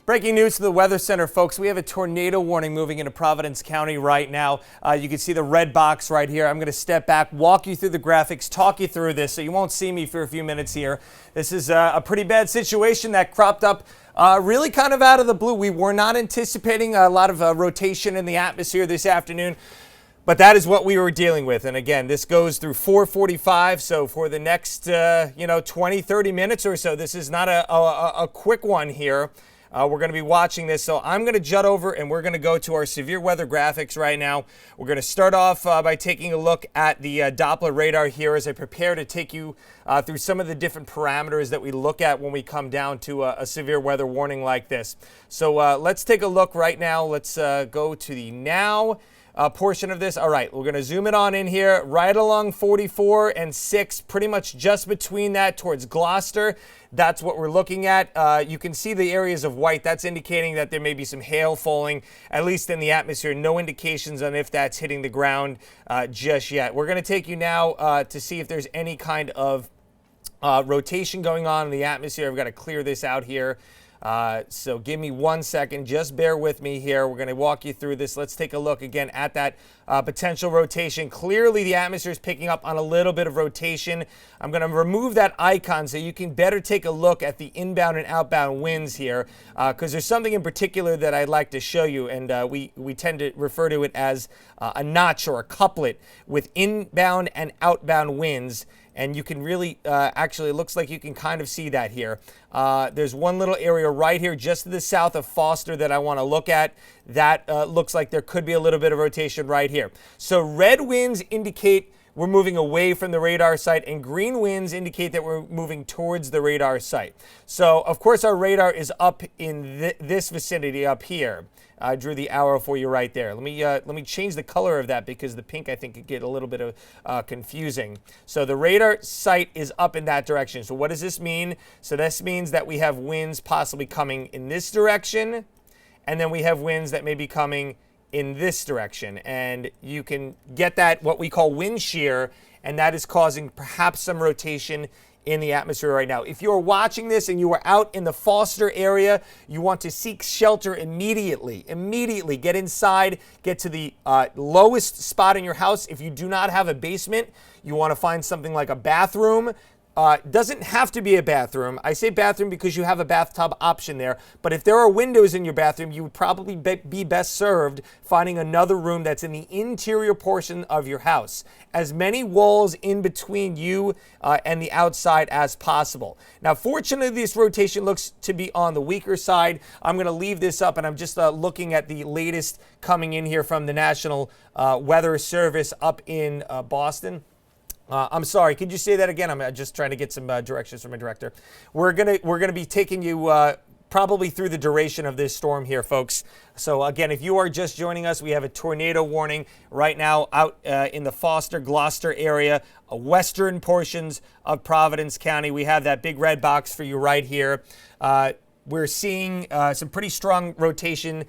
Breaking news to the Weather Center, folks. We have a tornado warning moving into Providence County right now. You can see the red box right here. I'm going to step back, walk you through the graphics, talk you through this so you won't see me for a few minutes here. This is a pretty bad situation that cropped up really kind of out of the blue. We were not anticipating a lot of rotation in the atmosphere this afternoon. But that is what we were dealing with. And again, this goes through 4:45. So for the next, 20, 30 minutes or so, this is not a quick one here. We're going to be watching this. So I'm going to jut over and we're going to go to our severe weather graphics right now. We're going to start off by taking a look at the Doppler radar here as I prepare to take you through some of the different parameters that we look at when we come down to a severe weather warning like this. So let's take a look right now. Let's go to the now portion of this. All right, we're going to zoom it on in here, right along 44 and 6, pretty much just between that towards Gloucester. That's what we're looking at. You can see the areas of white. That's indicating that there may be some hail falling, at least in the atmosphere. No indications on if that's hitting the ground just yet. We're going to take you now to see if there's any kind of rotation going on in the atmosphere. I've got to clear this out here. So give me 1 second. Just bear with me here. We're going to walk you through this. Let's take a look again at that potential rotation. Clearly, the atmosphere is picking up on a little bit of rotation. I'm going to remove that icon so you can better take a look at the inbound and outbound winds here, because there's something in particular that I'd like to show you, and we tend to refer to it as a notch or a couplet with inbound and outbound winds. And you can really, actually, it looks like you can kind of see that here. There's one little area right here just to the south of Foster that I want to look at. That looks like there could be a little bit of rotation right here. So red winds indicate we're moving away from the radar site, and green winds indicate that we're moving towards the radar site. So, of course, our radar is up in this vicinity up here. I drew the arrow for you right there. Let me change the color of that because the pink, I think, could get a little bit of confusing. So the radar site is up in that direction. So what does this mean? So this means that we have winds possibly coming in this direction, and then we have winds that may be coming in this direction. And you can get that, what we call wind shear, and that is causing perhaps some rotation in the atmosphere right now. If you're watching this and you are out in the Foster area, you want to seek shelter immediately. Immediately get inside, get to the lowest spot in your house. If you do not have a basement, you want to find something like a bathroom. Doesn't have to be a bathroom. I say bathroom because you have a bathtub option there. But if there are windows in your bathroom, you would probably be best served finding another room that's in the interior portion of your house. As many walls in between you and the outside as possible. Now, fortunately, this rotation looks to be on the weaker side. I'm going to leave this up, and I'm just looking at the latest coming in here from the National Weather Service up in Boston. I'm sorry, could you say that again? I'm just trying to get some directions from my director. We're gonna be taking you probably through the duration of this storm here, folks. So again, if you are just joining us, we have a tornado warning right now out in the Foster, Gloucester area, western portions of Providence County. We have that big red box for you right here. We're seeing some pretty strong rotation.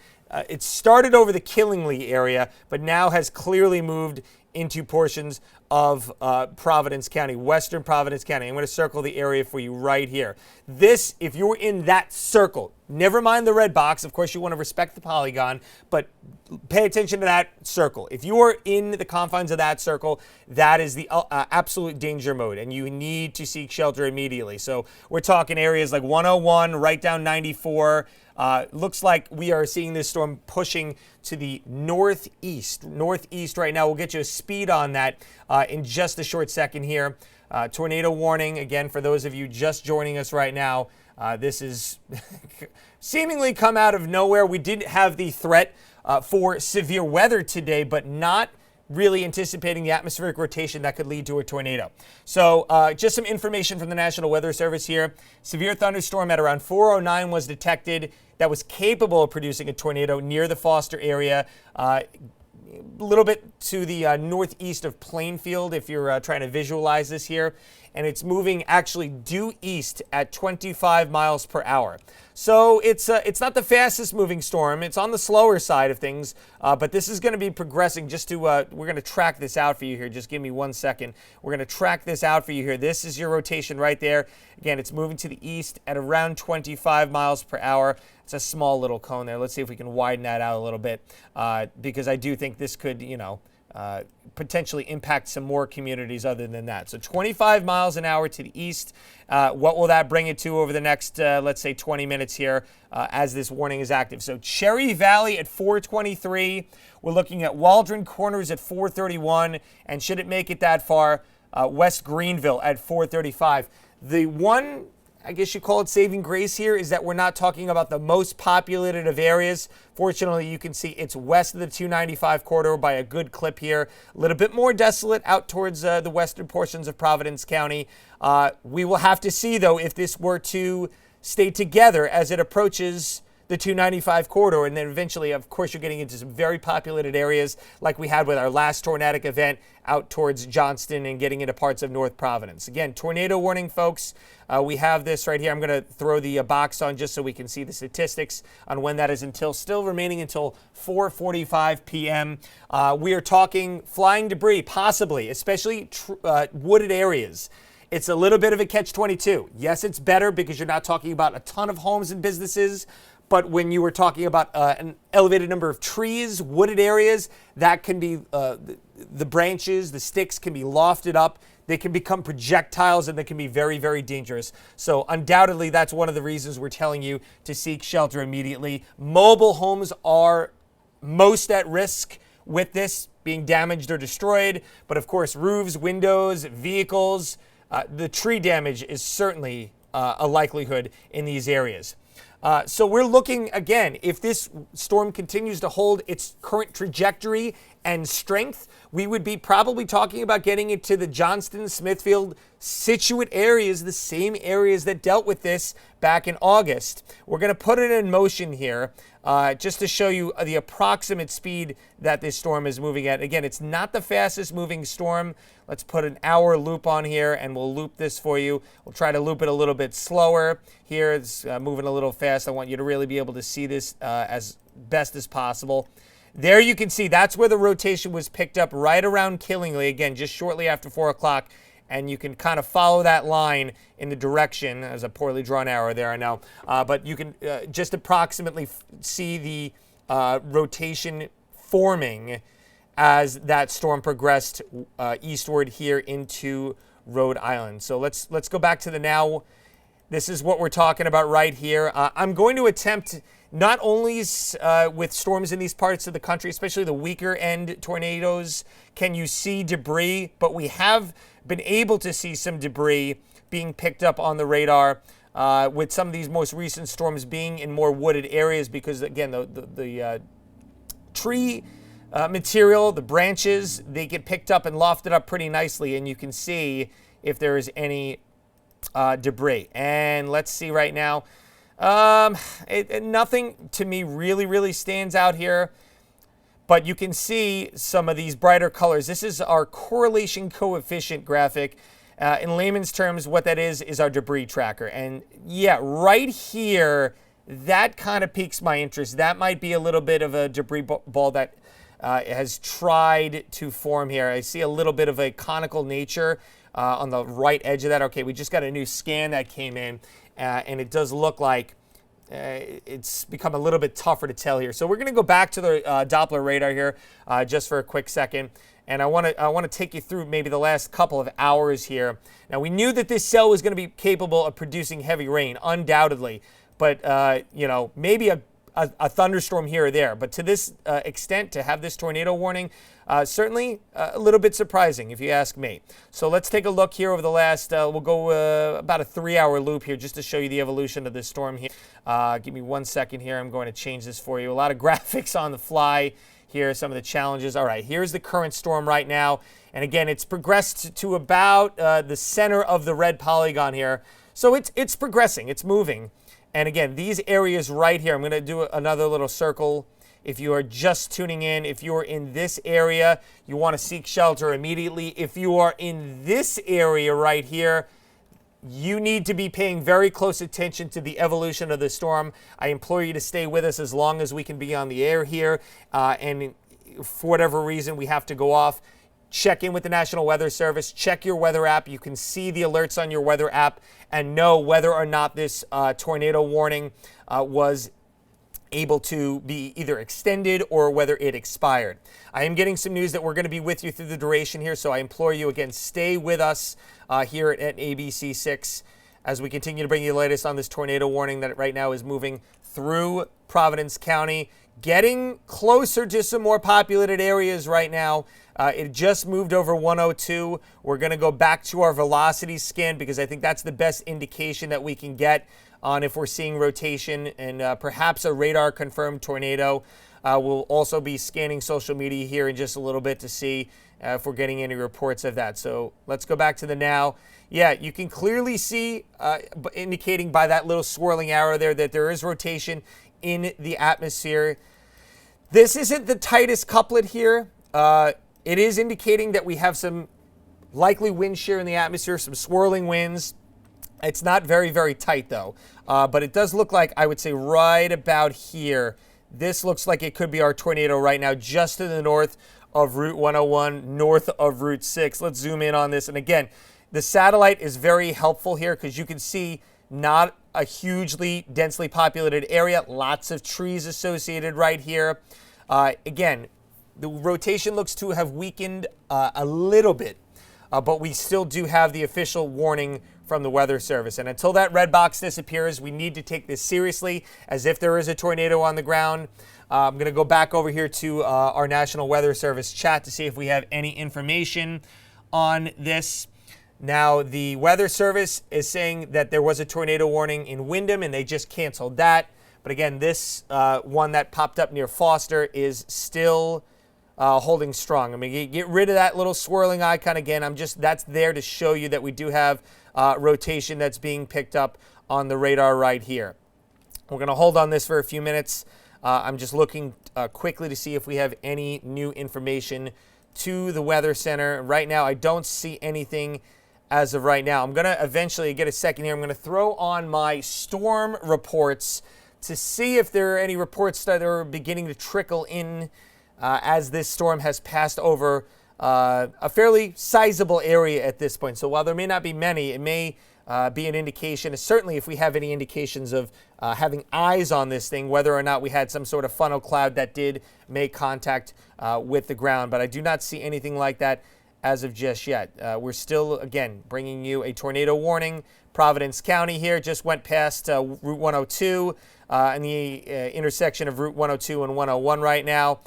It started over the Killingly area, but now has clearly moved into portions of Providence County, western Providence County. I'm going to circle the area for you right here. This, if you're in that circle, never mind the red box. Of course, you want to respect the polygon, but pay attention to that circle. If you are in the confines of that circle, that is the absolute danger mode, and you need to seek shelter immediately. So we're talking areas like 101, right down 94. Looks like we are seeing this storm pushing to the northeast right now. We'll get you a speed on that in just a short second here. Tornado warning, again, for those of you just joining us right now. This is seemingly come out of nowhere. We did have the threat for severe weather today, but not really anticipating the atmospheric rotation that could lead to a tornado. So just some information from the National Weather Service here. Severe thunderstorm at around 4:09 was detected that was capable of producing a tornado near the Foster area. A little bit to the northeast of Plainfield if you're trying to visualize this here. And it's moving actually due east at 25 miles per hour. So it's not the fastest moving storm. It's on the slower side of things, but this is going to be progressing just to, we're going to track this out for you here. Just give me 1 second. We're going to track this out for you here. This is your rotation right there. Again, it's moving to the east at around 25 miles per hour. It's a small little cone there. Let's see if we can widen that out a little bit because I do think this could, potentially impact some more communities other than that. So 25 miles an hour to the east. What will that bring it to over the next, let's say, 20 minutes here as this warning is active? So Cherry Valley at 423. We're looking at Waldron Corners at 431. And should it make it that far, West Greenville at 435. The one, I guess you call it saving grace here, is that we're not talking about the most populated of areas. Fortunately, you can see it's west of the 295 corridor by a good clip here. A little bit more desolate out towards the western portions of Providence County. We will have to see, though, if this were to stay together as it approaches the 295 corridor, and then eventually, of course, you're getting into some very populated areas like we had with our last tornadic event out towards Johnston and getting into parts of North Providence. Again, tornado warning, folks. We have this right here. I'm going to throw the box on just so we can see the statistics on when that is still remaining until 4:45 p.m. We are talking flying debris, possibly, especially wooded areas. It's a little bit of a catch-22. Yes, it's better because you're not talking about a ton of homes and businesses, but when you were talking about an elevated number of trees, wooded areas, that can be, the branches, the sticks can be lofted up. They can become projectiles and they can be very, very dangerous. So undoubtedly, that's one of the reasons we're telling you to seek shelter immediately. Mobile homes are most at risk with this being damaged or destroyed. But of course, roofs, windows, vehicles, the tree damage is certainly a likelihood in these areas. So we're looking, again, if this storm continues to hold its current trajectory and strength, we would be probably talking about getting it to the Johnston, Smithfield, Scituate areas, the same areas that dealt with this back in August. We're going to put it in motion here just to show you the approximate speed that this storm is moving at. Again, it's not the fastest moving storm. Let's put an hour loop on here and we'll loop this for you. We'll try to loop it a little bit slower. Here it's moving a little fast. I want you to really be able to see this as best as possible. There you can see that's where the rotation was picked up right around Killingly, again, just shortly after 4 o'clock. And you can kind of follow that line in the direction. There's a poorly drawn arrow there, I know. But you can just approximately see the rotation forming as that storm progressed eastward here into Rhode Island. So let's go back to the now. This is what we're talking about right here. I'm going to attempt not only with storms in these parts of the country, especially the weaker end tornadoes, can you see debris, but we have been able to see some debris being picked up on the radar with some of these most recent storms being in more wooded areas because, again, the tree material, the branches, they get picked up and lofted up pretty nicely, and you can see if there is any debris. And let's see right now. Nothing to me really stands out here, but you can see some of these brighter colors. This is our correlation coefficient graphic. In layman's terms, what that is our debris tracker. And yeah, right here, that kind of piques my interest. That might be a little bit of a debris ball that has tried to form here. I see a little bit of a conical nature on the right edge of that. Okay, we just got a new scan that came in, and it does look like it's become a little bit tougher to tell here. So we're going to go back to the Doppler radar here just for a quick second. And I want to take you through maybe the last couple of hours here. Now, we knew that this cell was going to be capable of producing heavy rain, undoubtedly. But, maybe a thunderstorm here or there. But to this extent, to have this tornado warning, certainly a little bit surprising, if you ask me. So let's take a look here over the last, we'll go about a 3-hour loop here just to show you the evolution of this storm here. Give me 1 second here. I'm going to change this for you. A lot of graphics on the fly. Here are some of the challenges. All right, here's the current storm right now. And again, it's progressed to about the center of the red polygon here. So it's progressing, it's moving. And again, these areas right here, I'm going to do another little circle. If you are just tuning in, if you are in this area, you want to seek shelter immediately. If you are in this area right here, you need to be paying very close attention to the evolution of the storm. I implore you to stay with us as long as we can be on the air here. And for whatever reason, we have to go off. Check in with the National Weather Service. Check your weather app. You can see the alerts on your weather app and know whether or not this tornado warning was able to be either extended or whether it expired. I am getting some news that we're going to be with you through the duration here, so I implore you again, stay with us here at ABC6 as we continue to bring you the latest on this tornado warning that right now is moving through Providence County, getting closer to some more populated areas right now. It just moved over 102. We're going to go back to our velocity scan because I think that's the best indication that we can get on if we're seeing rotation and perhaps a radar confirmed tornado. We'll also be scanning social media here in just a little bit to see if we're getting any reports of that. So let's go back to the now. Yeah, you can clearly see, indicating by that little swirling arrow there, that there is rotation in the atmosphere. This isn't the tightest couplet here. It is indicating that we have some likely wind shear in the atmosphere, some swirling winds. It's not very, very tight, though. But it does look like, I would say, right about here. This looks like it could be our tornado right now, just to the north of Route 101, north of Route 6. Let's zoom in on this. And again, the satellite is very helpful here because you can see not a hugely densely populated area, lots of trees associated right here. Again, the rotation looks to have weakened a little bit, but we still do have the official warning from the Weather Service. And until that red box disappears, we need to take this seriously as if there is a tornado on the ground. I'm going to go back over here to our National Weather Service chat to see if we have any information on this. Now, the Weather Service is saying that there was a tornado warning in Windham, and they just canceled that. But again, this one that popped up near Foster is still holding strong. I mean, get rid of that little swirling icon again. That's there to show you that we do have rotation that's being picked up on the radar right here. We're going to hold on this for a few minutes. I'm just looking quickly to see if we have any new information to the Weather Center. Right now, I don't see anything as of right now. I'm going to eventually get a second here. I'm going to throw on my storm reports to see if there are any reports that are beginning to trickle in as this storm has passed over a fairly sizable area at this point. So while there may not be many, it may be an indication, certainly if we have any indications of having eyes on this thing, whether or not we had some sort of funnel cloud that did make contact with the ground. But I do not see anything like that as of just yet. We're still, again, bringing you a tornado warning. Providence County here just went past Route 102 in the intersection of Route 102 and 101 right now.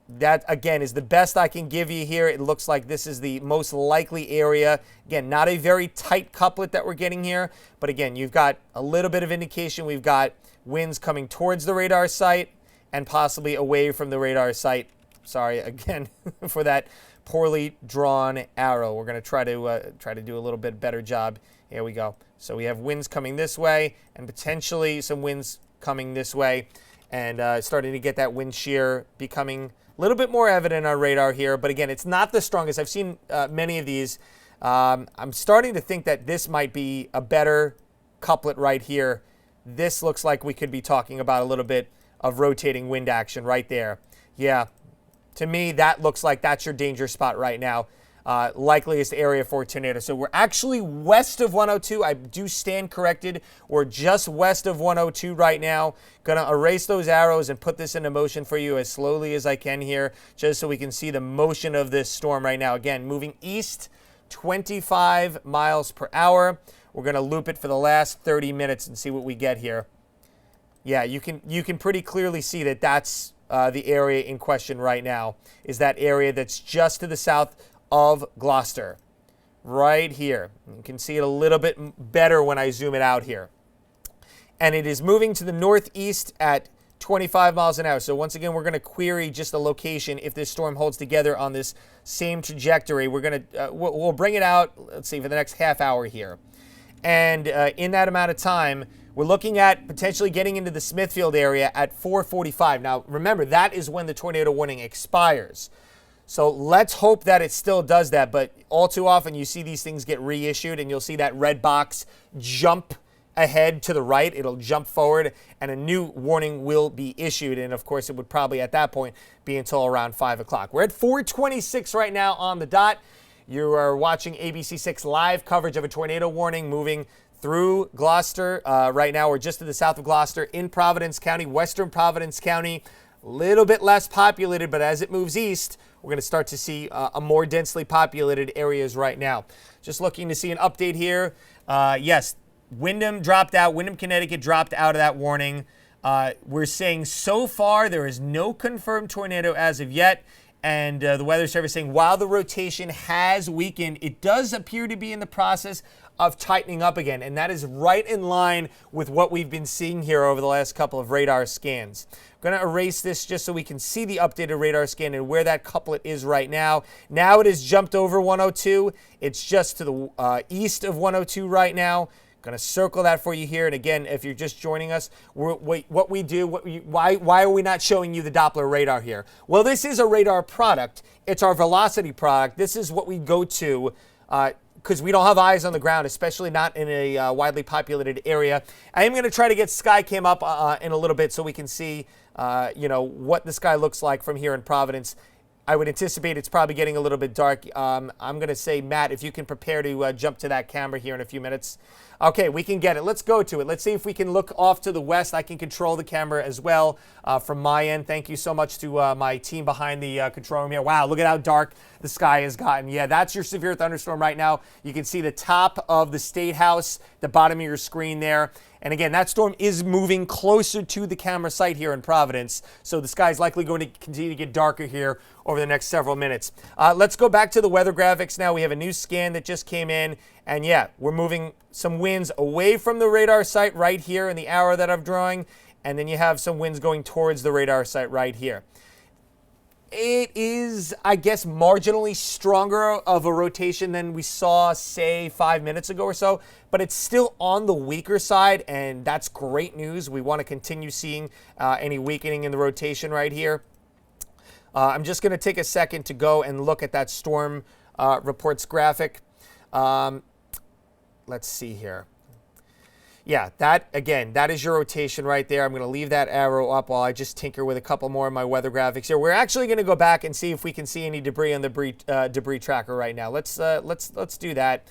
That, again, is the best I can give you here. It looks like this is the most likely area. Again, not a very tight couplet that we're getting here, but again, you've got a little bit of indication. We've got winds coming towards the radar site and possibly away from the radar site. Sorry, again, for that poorly drawn arrow. We're going to try to do a little bit better job. Here we go. So we have winds coming this way and potentially some winds coming this way, and starting to get that wind shear becoming a little bit more evident on radar here. But again, it's not the strongest. I've seen many of these. I'm starting to think that this might be a better couplet right here. This looks like we could be talking about a little bit of rotating wind action right there. Yeah, to me, that looks like that's your danger spot right now. Likeliest area for a tornado. So we're actually west of 102. I do stand corrected. We're just west of 102 right now. Going to erase those arrows and put this into motion for you as slowly as I can here, just so we can see the motion of this storm right now. Again, moving east, 25 miles per hour. We're going to loop it for the last 30 minutes and see what we get here. Yeah, you can pretty clearly see that that's the area in question right now, is that area that's just to the south of Gloucester, right here. You can see it a little bit better when I zoom it out here. And it is moving to the northeast at 25 miles an hour. So once again, we're going to query just the location if this storm holds together on this same trajectory. We're going to we'll bring it out, let's see, for the next half hour here. And in that amount of time, we're looking at potentially getting into the Smithfield area at 4:45. Now, remember, that is when the tornado warning expires. So let's hope that it still does that. But all too often, you see these things get reissued, and you'll see that red box jump ahead to the right. It'll jump forward, and a new warning will be issued. And, of course, it would probably at that point be until around 5 o'clock. We're at 4:26 right now on the dot. You are watching ABC6 live coverage of a tornado warning moving through Gloucester. Right now, we're just to the south of Gloucester in Providence County, western Providence County. A little bit less populated, but as it moves east, we're going to start to see a more densely populated areas right now. Just looking to see an update here. Yes, Windham dropped out. Windham, Connecticut dropped out of that warning. We're saying so far there is no confirmed tornado as of yet. And the Weather Service saying while the rotation has weakened, it does appear to be in the process of tightening up again. And that is right in line with what we've been seeing here over the last couple of radar scans. I'm going to erase this just so we can see the updated radar scan and where that couplet is right now. Now it has jumped over 102. It's just to the east of 102 right now. Going to circle that for you here. And again, if you're just joining us, what we do, why are we not showing you the Doppler radar here? Well, this is a radar product. It's our velocity product. This is what we go to because we don't have eyes on the ground, especially not in a widely populated area. I am going to try to get Skycam up in a little bit so we can see, what the sky looks like from here in Providence. I would anticipate it's probably getting a little bit dark. I'm going to say, Matt, if you can prepare to jump to that camera here in a few minutes. Okay, we can get it. Let's go to it. Let's see if we can look off to the west. I can control the camera as well from my end. Thank you so much to my team behind the control room here. Wow, look at how dark the sky has gotten. Yeah, that's your severe thunderstorm right now. You can see the top of the State House, the bottom of your screen there. And again, that storm is moving closer to the camera site here in Providence. So the sky is likely going to continue to get darker here over the next several minutes. Let's go back to the weather graphics now. We have a new scan that just came in. And yeah, we're moving some winds away from the radar site right here in the arrow that I'm drawing. And then you have some winds going towards the radar site right here. It is, I guess, marginally stronger of a rotation than we saw, say, 5 minutes ago or so, but it's still on the weaker side, and that's great news. We want to continue seeing any weakening in the rotation right here. I'm just going to take a second to go and look at that storm reports graphic. Let's see here. Yeah, that is your rotation right there. I'm going to leave that arrow up while I just tinker with a couple more of my weather graphics here. We're actually going to go back and see if we can see any debris on the debris tracker right now. Let's do that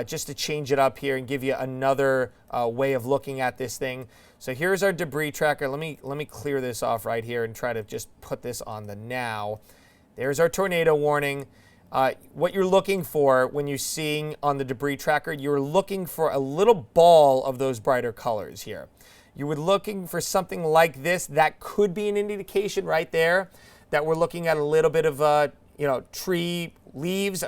just to change it up here and give you another way of looking at this thing. So here's our debris tracker. Let me clear this off right here and try to just put this on the now. There's our tornado warning. What you're looking for when you're seeing on the debris tracker, you're looking for a little ball of those brighter colors here. You were looking for something like this. That could be an indication right there that we're looking at a little bit of, tree leaves.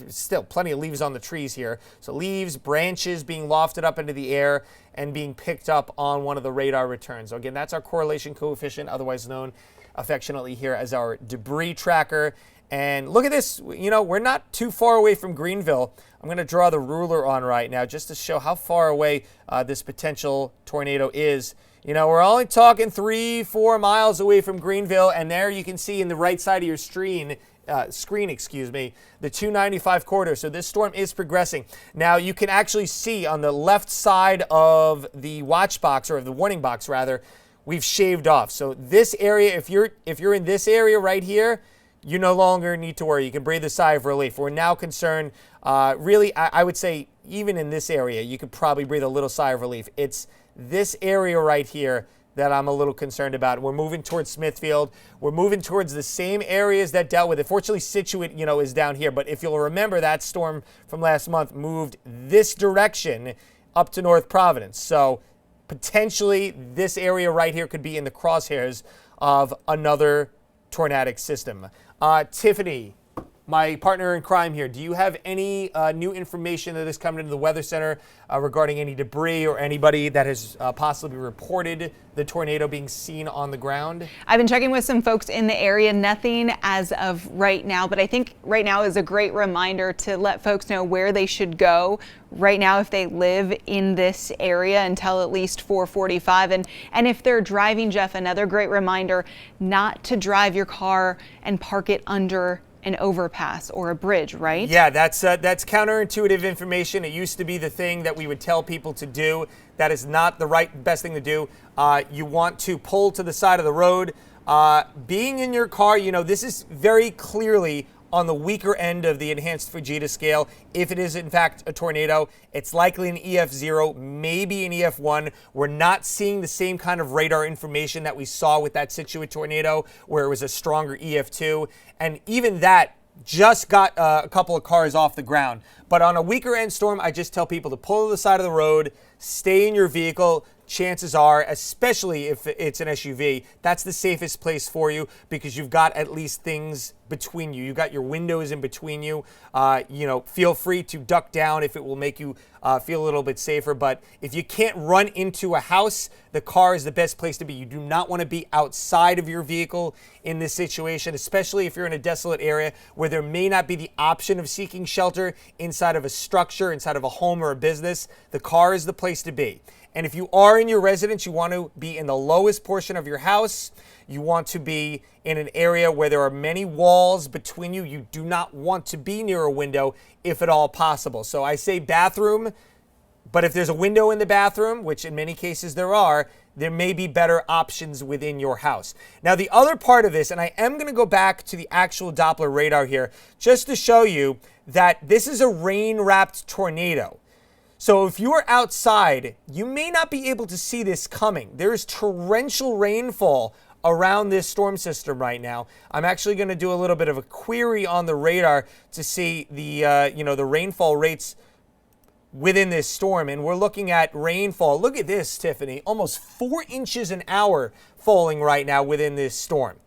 Still plenty of leaves on the trees here. So leaves, branches being lofted up into the air and being picked up on one of the radar returns. So again, that's our correlation coefficient, otherwise known affectionately here as our debris tracker. And look at this, we're not too far away from Greenville. I'm going to draw the ruler on right now just to show how far away this potential tornado is. We're only talking 3-4 miles away from Greenville, and there you can see in the right side of your screen, the 295 corridor. So this storm is progressing. Now you can actually see on the left side of the watch box, or the warning box rather, we've shaved off. So this area, if you're in this area right here, you no longer need to worry. You can breathe a sigh of relief. We're now concerned, really, I would say even in this area, you could probably breathe a little sigh of relief. It's this area right here that I'm a little concerned about. We're moving towards Smithfield. We're moving towards the same areas that dealt with it. Fortunately, Situate, is down here. But if you'll remember, that storm from last month moved this direction up to North Providence. So potentially this area right here could be in the crosshairs of another tornadic system. Tiffany, my partner in crime here, do you have any new information that has come into the Weather Center regarding any debris or anybody that has possibly reported the tornado being seen on the ground? I've been checking with some folks in the area, nothing as of right now, but I think right now is a great reminder to let folks know where they should go right now if they live in this area until at least 4:45. And if they're driving, Jeff, another great reminder not to drive your car and park it under an overpass or a bridge, right? Yeah, that's counterintuitive information. It used to be the thing that we would tell people to do. That is not the best thing to do. You want to pull to the side of the road. Being in your car, this is very clearly on the weaker end of the enhanced Fujita scale. If it is in fact a tornado, it's likely an EF0, maybe an EF1. We're not seeing the same kind of radar information that we saw with that Scituate tornado, where it was a stronger EF2. And even that just got a couple of cars off the ground. But on a weaker end storm, I just tell people to pull to the side of the road, stay in your vehicle. Chances are, especially if it's an SUV, that's the safest place for you because you've got at least things between you. You've got your windows in between you. Feel free to duck down if it will make you feel a little bit safer. But if you can't run into a house, the car is the best place to be. You do not want to be outside of your vehicle in this situation, especially if you're in a desolate area where there may not be the option of seeking shelter inside of a structure, inside of a home or a business. The car is the place to be. And if you are in your residence, you want to be in the lowest portion of your house. You want to be in an area where there are many walls between you. You do not want to be near a window if at all possible. So I say bathroom, but if there's a window in the bathroom, which in many cases there may be better options within your house. Now, the other part of this, and I am going to go back to the actual Doppler radar here, just to show you that this is a rain-wrapped tornado. So if you are outside, you may not be able to see this coming. There is torrential rainfall around this storm system right now. I'm actually going to do a little bit of a query on the radar to see the rainfall rates within this storm, and we're looking at rainfall. Look at this, Tiffany, almost 4 inches an hour falling right now within this storm.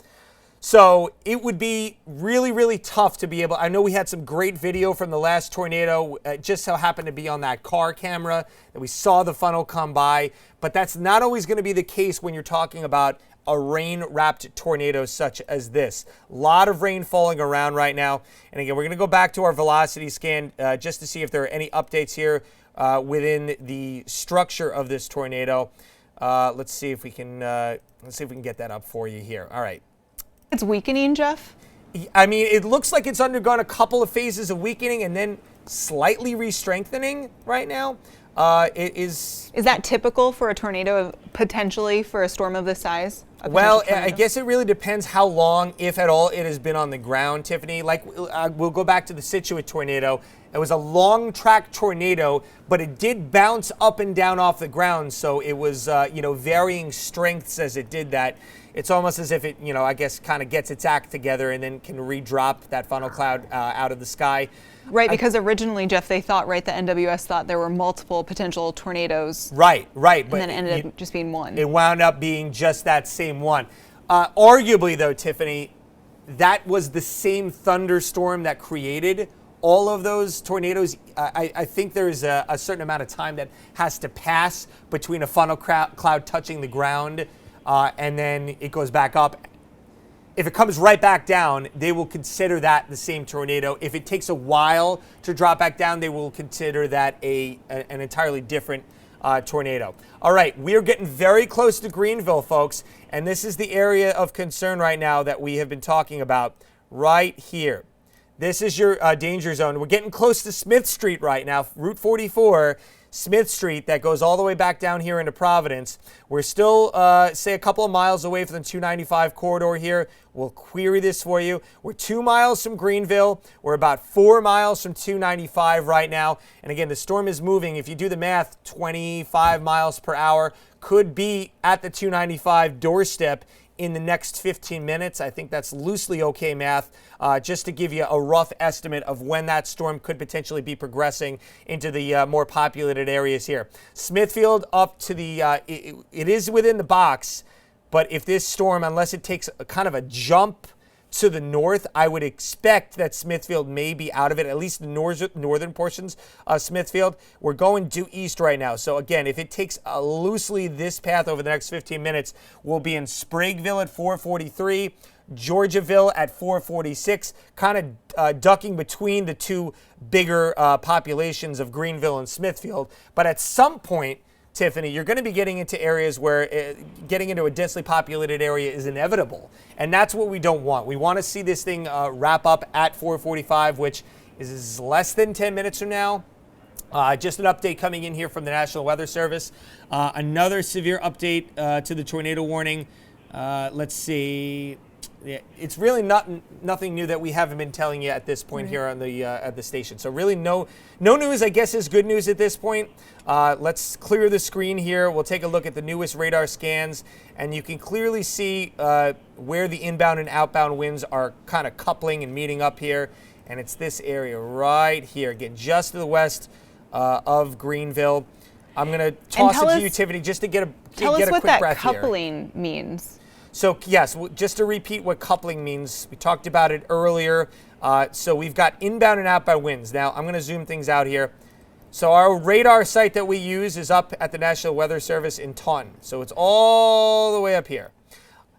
So it would be really, really tough to be able, I know we had some great video from the last tornado, just so happened to be on that car camera that we saw the funnel come by, but that's not always going to be the case when you're talking about a rain-wrapped tornado such as this. A lot of rain falling around right now. And again, we're going to go back to our velocity scan just to see if there are any updates here within the structure of this tornado. Let's see if we can get that up for you here. All right. It's weakening, Jeff? I mean, it looks like it's undergone a couple of phases of weakening and then slightly re-strengthening right now. Is that typical for a tornado, potentially for a storm of this size? Well, I guess it really depends how long, if at all, it has been on the ground, Tiffany. Like, we'll go back to the Scituate tornado. It was a long track tornado, but it did bounce up and down off the ground. So it was, varying strengths as it did that. It's almost as if it, I guess kind of gets its act together and then can redrop that funnel cloud out of the sky. Right, because originally, Jeff, the NWS thought there were multiple potential tornadoes. Right. And then it ended up just being one. It wound up being just that same one. Arguably, though, Tiffany, that was the same thunderstorm that created all of those tornadoes. I think there's a certain amount of time that has to pass between a funnel cloud touching the ground and then it goes back up. If it comes right back down, they will consider that the same tornado. If it takes a while to drop back down, they will consider that an entirely different tornado. All right, we are getting very close to Greenville, folks, and this is the area of concern right now that we have been talking about right here. This is your danger zone. We're getting close to Smith Street right now, Route 44. Smith Street that goes all the way back down here into Providence. We're still, say, a couple of miles away from the 295 corridor here. We'll query this for you. We're 2 miles from Greenville. We're about 4 miles from 295 right now. And again, the storm is moving. If you do the math, 25 miles per hour could be at the 295 doorstep in the next 15 minutes. I think that's loosely okay math, just to give you a rough estimate of when that storm could potentially be progressing into the more populated areas here. Smithfield up to the, it is within the box, but if this storm, unless it takes a kind of a jump to the north, I would expect that Smithfield may be out of it, at least the northern portions of Smithfield. We're going due east right now. So again, if it takes loosely this path over the next 15 minutes, we'll be in Spragueville at 443, Georgiaville at 446, kind of ducking between the two bigger populations of Greenville and Smithfield. But at some point, Tiffany, you're going to be getting into areas where getting into a densely populated area is inevitable. And that's what we don't want. We want to see this thing wrap up at 4:45, which is less than 10 minutes from now. Just an update coming in here from the National Weather Service. Another severe update to the tornado warning. Let's see. it's really nothing new that we haven't been telling you at this point here on the at the station. So really no news, I guess, is good news at this point. Let's clear the screen here. We'll take a look at the newest radar scans, and you can clearly see where the inbound and outbound winds are kind of coupling and meeting up here. And it's this area right here, again, just to the west of Greenville. I'm going to toss it to you, Tiffany, just to get a quick breath here. Tell us what that coupling means. So, yes, just to repeat what coupling means, we talked about it earlier. So we've got inbound and outbound winds. Now, I'm going to zoom things out here. So our radar site that we use is up at the National Weather Service in Taunton. So it's all the way up here.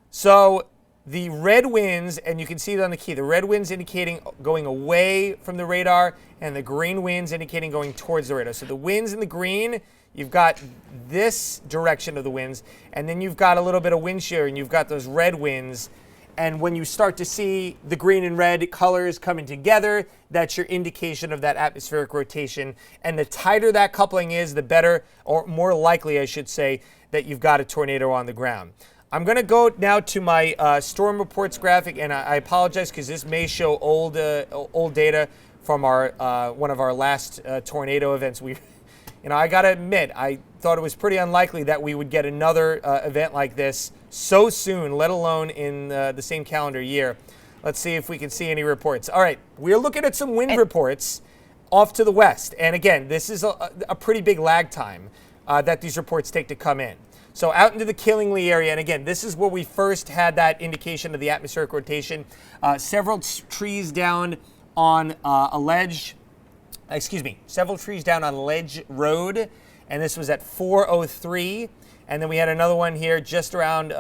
So the red winds, and you can see it on the key, the red winds indicating going away from the radar, and the green winds indicating going towards the radar. So the winds in the green, you've got this direction of the winds, and then you've got a little bit of wind shear, and you've got those red winds. And when you start to see the green and red colors coming together, that's your indication of that atmospheric rotation. And the tighter that coupling is, the better, or more likely, I should say, that you've got a tornado on the ground. I'm going to go now to my storm reports graphic, and I apologize because this may show old data from our one of our last tornado events. I got to admit, I thought it was pretty unlikely that we would get another event like this so soon, let alone in the same calendar year. Let's see if we can see any reports. All right, we're looking at some wind reports off to the west. And again, this is a pretty big lag time that these reports take to come in. So out into the Killingly area, and again, this is where we first had that indication of the atmospheric rotation. Several trees down on several trees down on Ledge Road, and this was at 4:03. And then we had another one here just around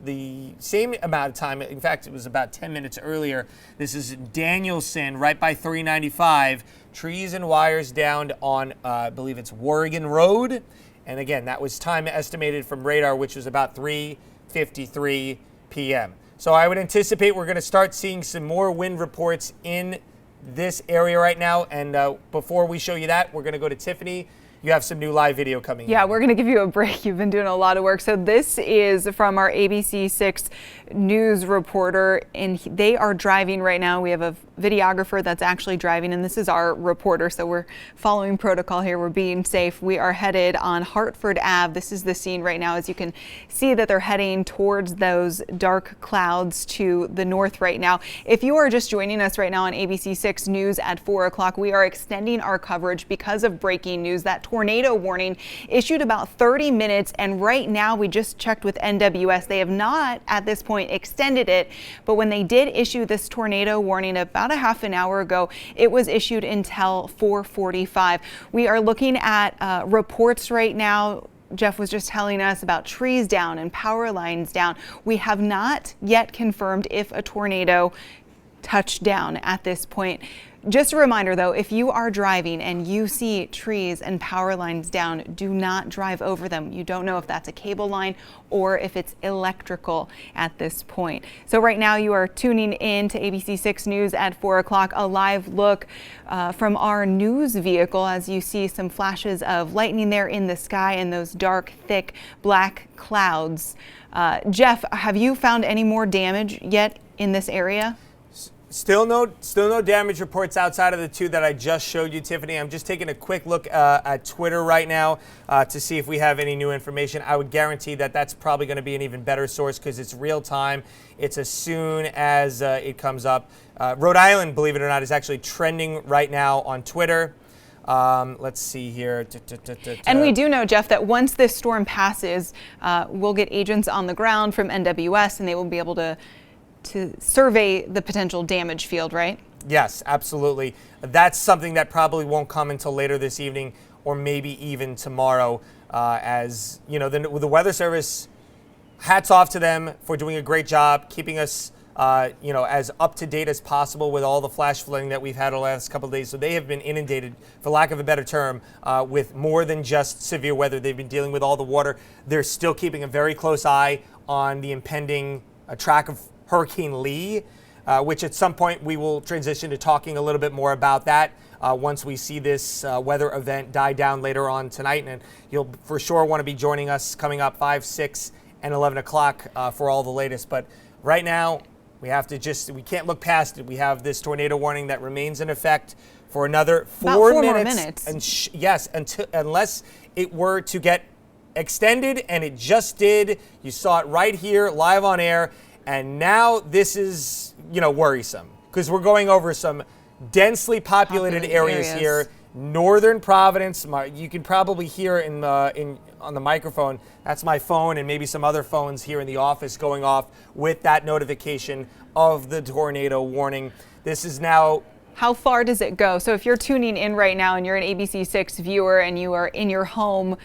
the same amount of time. In fact, it was about 10 minutes earlier. This is Danielson, right by 395. Trees and wires down on, I believe it's Oregon Road. And again, that was time estimated from radar, which was about 3:53 p.m. So I would anticipate we're going to start seeing some more wind reports in this area right now. And before we show you that, we're going to go to Tiffany. You have some new live video coming in. Yeah, we're going to give you a break. You've been doing a lot of work. So this is from our ABC6 news reporter, and they are driving right now. We have a videographer that's actually driving, and this is our reporter. So we're following protocol here. We're being safe. We are headed on Hartford Ave. This is the scene right now. As you can see that they're heading towards those dark clouds to the north right now. If you are just joining us right now on ABC6 News at 4 o'clock, we are extending our coverage because of breaking news. That tornado warning issued about 30 minutes, and right now we just checked with NWS. They have not at this point extended it, but when they did issue this tornado warning about a half an hour ago, it was issued until 4:45. We are looking at reports right now. Jeff was just telling us about trees down and power lines down. We have not yet confirmed if a tornado touched down at this point. Just a reminder, though, if you are driving and you see trees and power lines down, do not drive over them. You don't know if that's a cable line or if it's electrical at this point. So right now you are tuning in to ABC6 News at 4 o'clock, a live look from our news vehicle as you see some flashes of lightning there in the sky and those dark, thick black clouds. Jeff, have you found any more damage yet in this area? Still no damage reports outside of the two that I just showed you, Tiffany. I'm just taking a quick look at Twitter right now to see if we have any new information. I would guarantee that that's probably going to be an even better source because it's real time. It's as soon as it comes up. Rhode Island, believe it or not, is actually trending right now on Twitter. Let's see here. And we do know, Jeff, that once this storm passes, we'll get agents on the ground from NWS, and they will be able to survey the potential damage field, right? Yes, absolutely. That's something that probably won't come until later this evening or maybe even tomorrow. As you know, the Weather Service, hats off to them for doing a great job keeping us as up to date as possible with all the flash flooding that we've had the last couple of days. So they have been inundated, for lack of a better term, with more than just severe weather. They've been dealing with all the water. They're still keeping a very close eye on the impending track of Hurricane Lee, which at some point we will transition to talking a little bit more about that once we see this weather event die down later on tonight. And you'll for sure want to be joining us coming up 5, 6, and 11 o'clock for all the latest. But right now, We can't look past it. We have this tornado warning that remains in effect for another About 4 4 more minutes. minutes. And yes, unless it were to get extended, and it just did. You saw it right here, live on air. And now this is, worrisome, because we're going over some densely populated areas here. Northern Providence. You can probably hear on the microphone. That's my phone and maybe some other phones here in the office going off with that notification of the tornado warning. This is now. How far does it go? So if you're tuning in right now and you're an ABC6 viewer and you are in your home,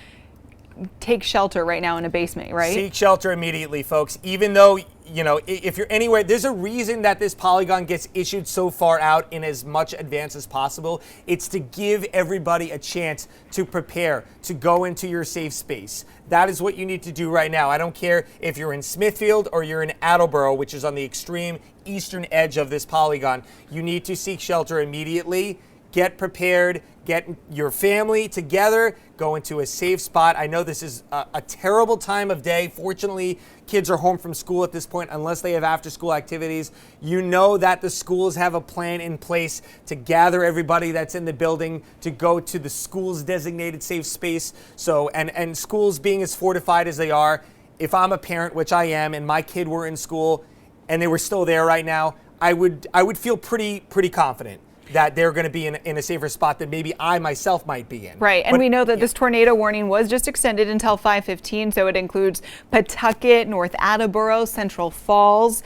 take shelter right now in a basement, right? Seek shelter immediately, folks. Even though, if you're anywhere, there's a reason that this polygon gets issued so far out in as much advance as possible. It's to give everybody a chance to prepare, to go into your safe space. That is what you need to do right now. I don't care if you're in Smithfield or you're in Attleboro, which is on the extreme eastern edge of this polygon. You need to seek shelter immediately. Get prepared, get your family together, go into a safe spot. I know this is a terrible time of day. Fortunately, kids are home from school at this point unless they have after-school activities. You know that the schools have a plan in place to gather everybody that's in the building to go to the school's designated safe space. So, and schools being as fortified as they are, if I'm a parent, which I am, and my kid were in school and they were still there right now, I would feel pretty confident that they're going to be in a safer spot than maybe I myself might be in. Right, and we know that this tornado warning was just extended until 5:15, so it includes Pawtucket, North Attleboro, Central Falls,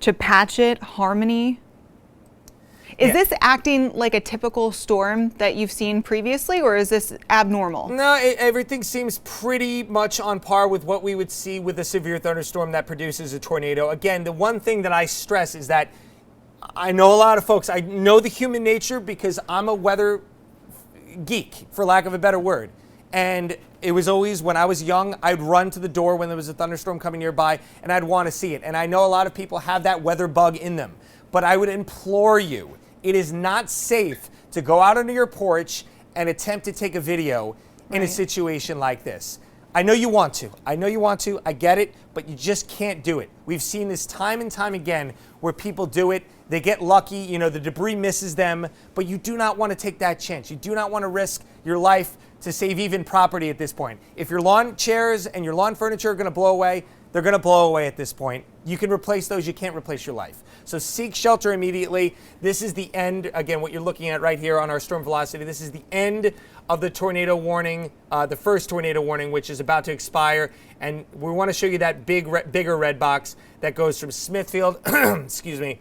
Chepachet, Harmony. Is this acting like a typical storm that you've seen previously, or is this abnormal? No, everything seems pretty much on par with what we would see with a severe thunderstorm that produces a tornado. Again, the one thing that I stress is that I know a lot of folks. I know the human nature because I'm a weather geek, for lack of a better word. And it was always, when I was young, I'd run to the door when there was a thunderstorm coming nearby, and I'd want to see it. And I know a lot of people have that weather bug in them. But I would implore you, it is not safe to go out onto your porch and attempt to take a video in a situation like this. I know you want to. I get it, but you just can't do it. We've seen this time and time again where people do it. They get lucky, the debris misses them, but you do not want to take that chance. You do not want to risk your life to save even property at this point. If your lawn chairs and your lawn furniture are going to blow away, they're going to blow away at this point. You can replace those. You can't replace your life. So seek shelter immediately. This is the end. Again, what you're looking at right here on our storm velocity, this is the end of the tornado warning, the first tornado warning, which is about to expire. And we want to show you that bigger red box that goes from Smithfield, excuse me,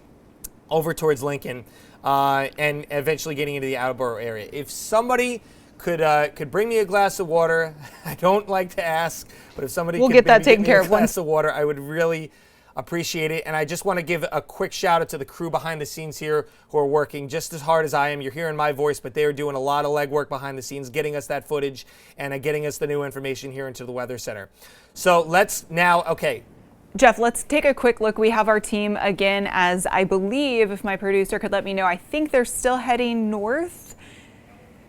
over towards Lincoln, and eventually getting into the Attleboro area. If somebody could bring me a glass of water, I don't like to ask, but if somebody we'll could get that taken get me care a of glass of water, I would really appreciate it. And I just want to give a quick shout out to the crew behind the scenes here who are working just as hard as I am. You're hearing my voice, but they are doing a lot of legwork behind the scenes, getting us that footage and getting us the new information here into the Weather Center. So let's now, Jeff, let's take a quick look. We have our team again, as I believe, if my producer could let me know, I think they're still heading north,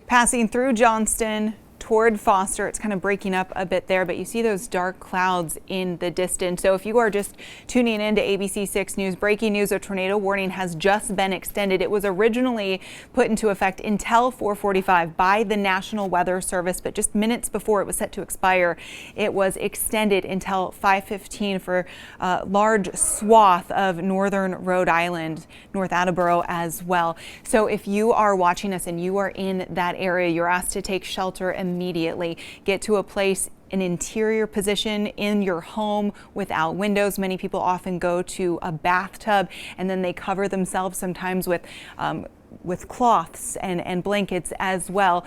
passing through Johnston toward Foster. It's kind of breaking up a bit there, but you see those dark clouds in the distance. So if you are just tuning in to ABC6 News, breaking news, a tornado warning has just been extended. It was originally put into effect until 4:45 by the National Weather Service, but just minutes before it was set to expire, it was extended until 5:15 for a large swath of northern Rhode Island, North Attleboro as well. So if you are watching us and you are in that area, you're asked to take shelter immediately. Get to a place, an interior position in your home without windows. Many people often go to a bathtub and then they cover themselves sometimes with cloths and blankets as well.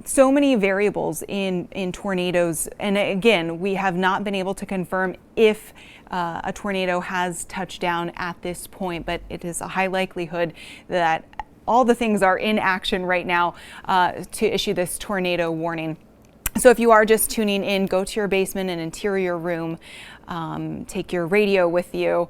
So many variables in tornadoes. And again, we have not been able to confirm if a tornado has touched down at this point, but it is a high likelihood that all the things are in action right now to issue this tornado warning. So if you are just tuning in, go to your basement and interior room, take your radio with you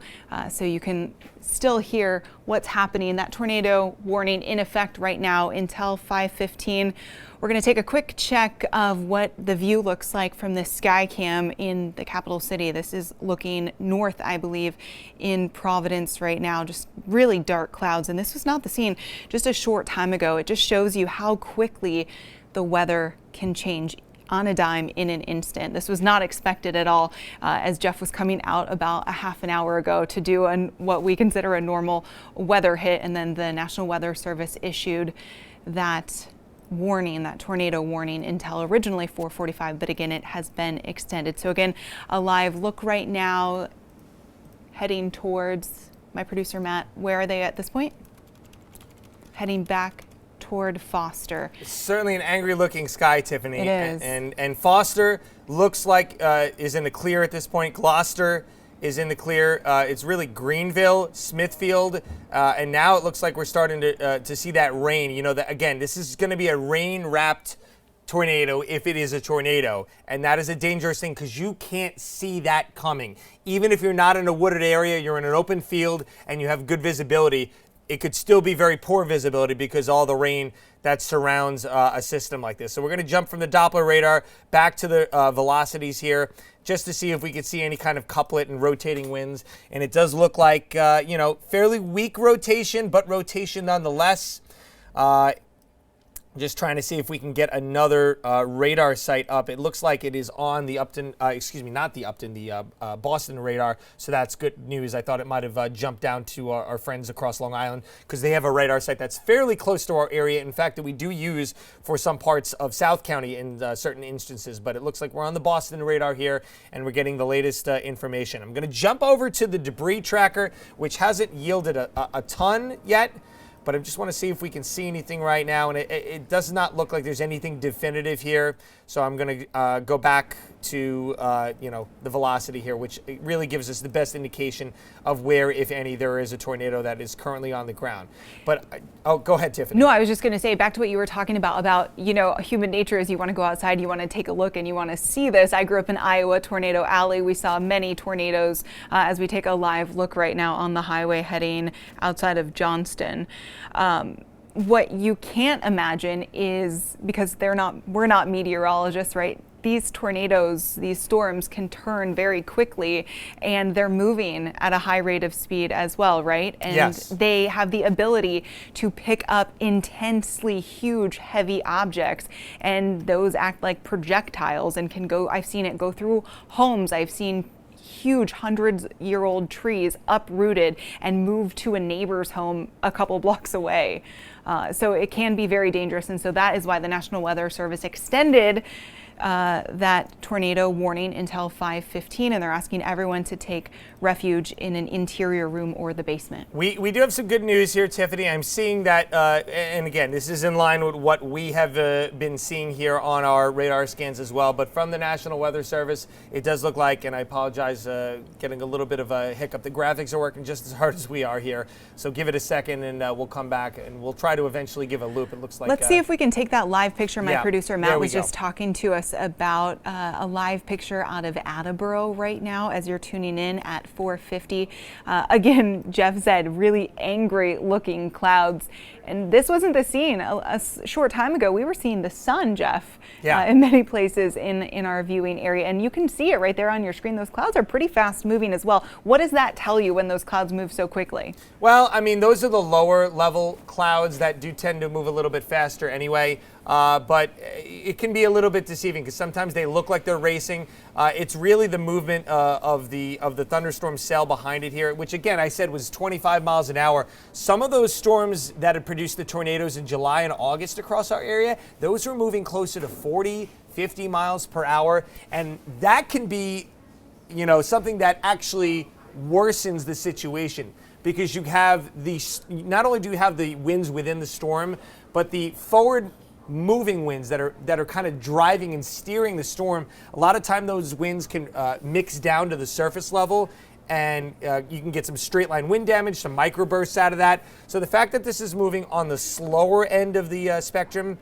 so you can still hear what's happening. That tornado warning in effect right now until 5:15. We're going to take a quick check of what the view looks like from the sky cam in the capital city. This is looking north, I believe, in Providence right now. Just really dark clouds. And this was not the scene just a short time ago. It just shows you how quickly the weather can change on a dime in an instant. This was not expected at all as Jeff was coming out about a half an hour ago to do what we consider a normal weather hit. And then the National Weather Service issued that warning, that tornado warning, until originally 4:45, but again, it has been extended. So again, a live look right now heading towards my producer, Matt. Where are they at this point? Heading back toward Foster. It's certainly an angry looking sky, Tiffany. It is. And Foster looks like is in the clear at this point. Gloucester is in the clear. It's really Greenville, Smithfield, and now it looks like we're starting to see that rain. You know, that again, this is going to be a rain-wrapped tornado if it is a tornado, and that is a dangerous thing because you can't see that coming. Even if you're not in a wooded area, you're in an open field and you have good visibility, it could still be very poor visibility because all the rain that surrounds a system like this. So we're going to jump from the Doppler radar back to the velocities here just to see if we could see any kind of couplet and rotating winds. And it does look like, fairly weak rotation, but rotation nonetheless. Just trying to see if we can get another radar site up. It looks like it is on the Upton, not the Upton, the Boston radar. So that's good news. I thought it might have jumped down to our friends across Long Island because they have a radar site that's fairly close to our area. In fact, that we do use for some parts of South County in certain instances. But it looks like we're on the Boston radar here and we're getting the latest information. I'm going to jump over to the debris tracker, which hasn't yielded a ton yet. But I just want to see if we can see anything right now, and it does not look like there's anything definitive here. So I'm going to go back to the velocity here, which really gives us the best indication of where, if any, there is a tornado that is currently on the ground. But go ahead, Tiffany. No, I was just going to say back to what you were talking about human nature is you want to go outside, you want to take a look, and you want to see this. I grew up in Iowa, Tornado Alley. We saw many tornadoes as we take a live look right now on the highway heading outside of Johnston. What you can't imagine is, because we're not meteorologists, right? These tornadoes, these storms can turn very quickly and they're moving at a high rate of speed as well, right? And yes, they have the ability to pick up intensely huge, heavy objects, and those act like projectiles and can go, I've seen it go through homes. I've seen huge 100-year-old trees uprooted and moved to a neighbor's home a couple blocks away. So it can be very dangerous. And so that is why the National Weather Service extended that tornado warning until 5:15, and they're asking everyone to take refuge in an interior room or the basement. We do have some good news here, Tiffany. I'm seeing that, and again, this is in line with what we have been seeing here on our radar scans as well, but from the National Weather Service, it does look like, and I apologize, getting a little bit of a hiccup, the graphics are working just as hard as we are here, so give it a second and we'll come back and we'll try to eventually give a loop. It looks like... Let's see if we can take that live picture. My producer Matt was just talking to us about a live picture out of Attleboro right now as you're tuning in at 4:50. Again, Jeff said really angry looking clouds, and this wasn't the scene. A short time ago we were seeing the sun, Jeff, in many places in our viewing area, and you can see it right there on your screen. Those clouds are pretty fast moving as well. What does that tell you when those clouds move so quickly? Well, I mean, those are the lower level clouds that do tend to move a little bit faster anyway. But it can be a little bit deceiving because sometimes they look like they're racing. It's really the movement of the thunderstorm cell behind it here, which again I said was 25 miles an hour. Some of those storms that had produced the tornadoes in July and August across our area, those were moving closer to 40, 50 miles per hour, and that can be, something that actually worsens the situation because you have not only do you have the winds within the storm, but the forward moving winds that are kind of driving and steering the storm. A lot of time those winds can mix down to the surface level, and you can get some straight line wind damage, some microbursts out of that. So the fact that this is moving on the slower end of the spectrum,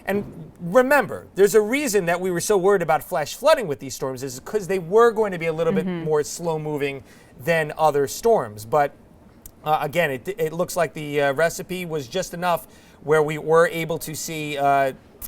And remember, there's a reason that we were so worried about flash flooding with these storms is because they were going to be a little bit more slow moving than other storms. But again, it looks like the recipe was just enough where we were able to see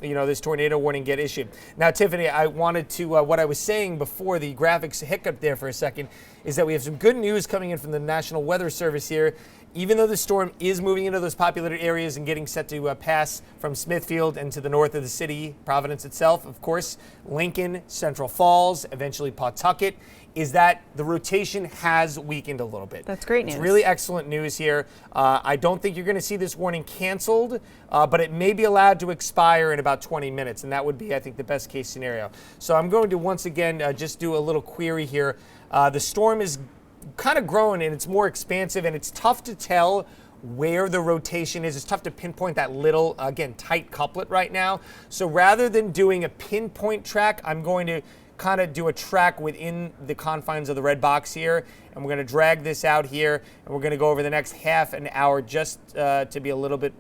this tornado warning get issued. Now, Tiffany, I wanted to, what I was saying before the graphics hiccup there for a second, is that we have some good news coming in from the National Weather Service here. Even though the storm is moving into those populated areas and getting set to pass from Smithfield and to the north of the city, Providence itself, of course, Lincoln, Central Falls, eventually Pawtucket, is that the rotation has weakened a little bit. That's great news. It's really excellent news here. I don't think you're going to see this warning canceled, but it may be allowed to expire in about 20 minutes, and that would be, I think, the best case scenario. So I'm going to once again just do a little query here. The storm is kind of growing and it's more expansive, and it's tough to tell where the rotation is. It's tough to pinpoint that little, again, tight couplet right now. So rather than doing a pinpoint track, I'm going to kind of do a track within the confines of the red box here, and we're going to drag this out here, and we're going to go over the next half an hour just to be a little bit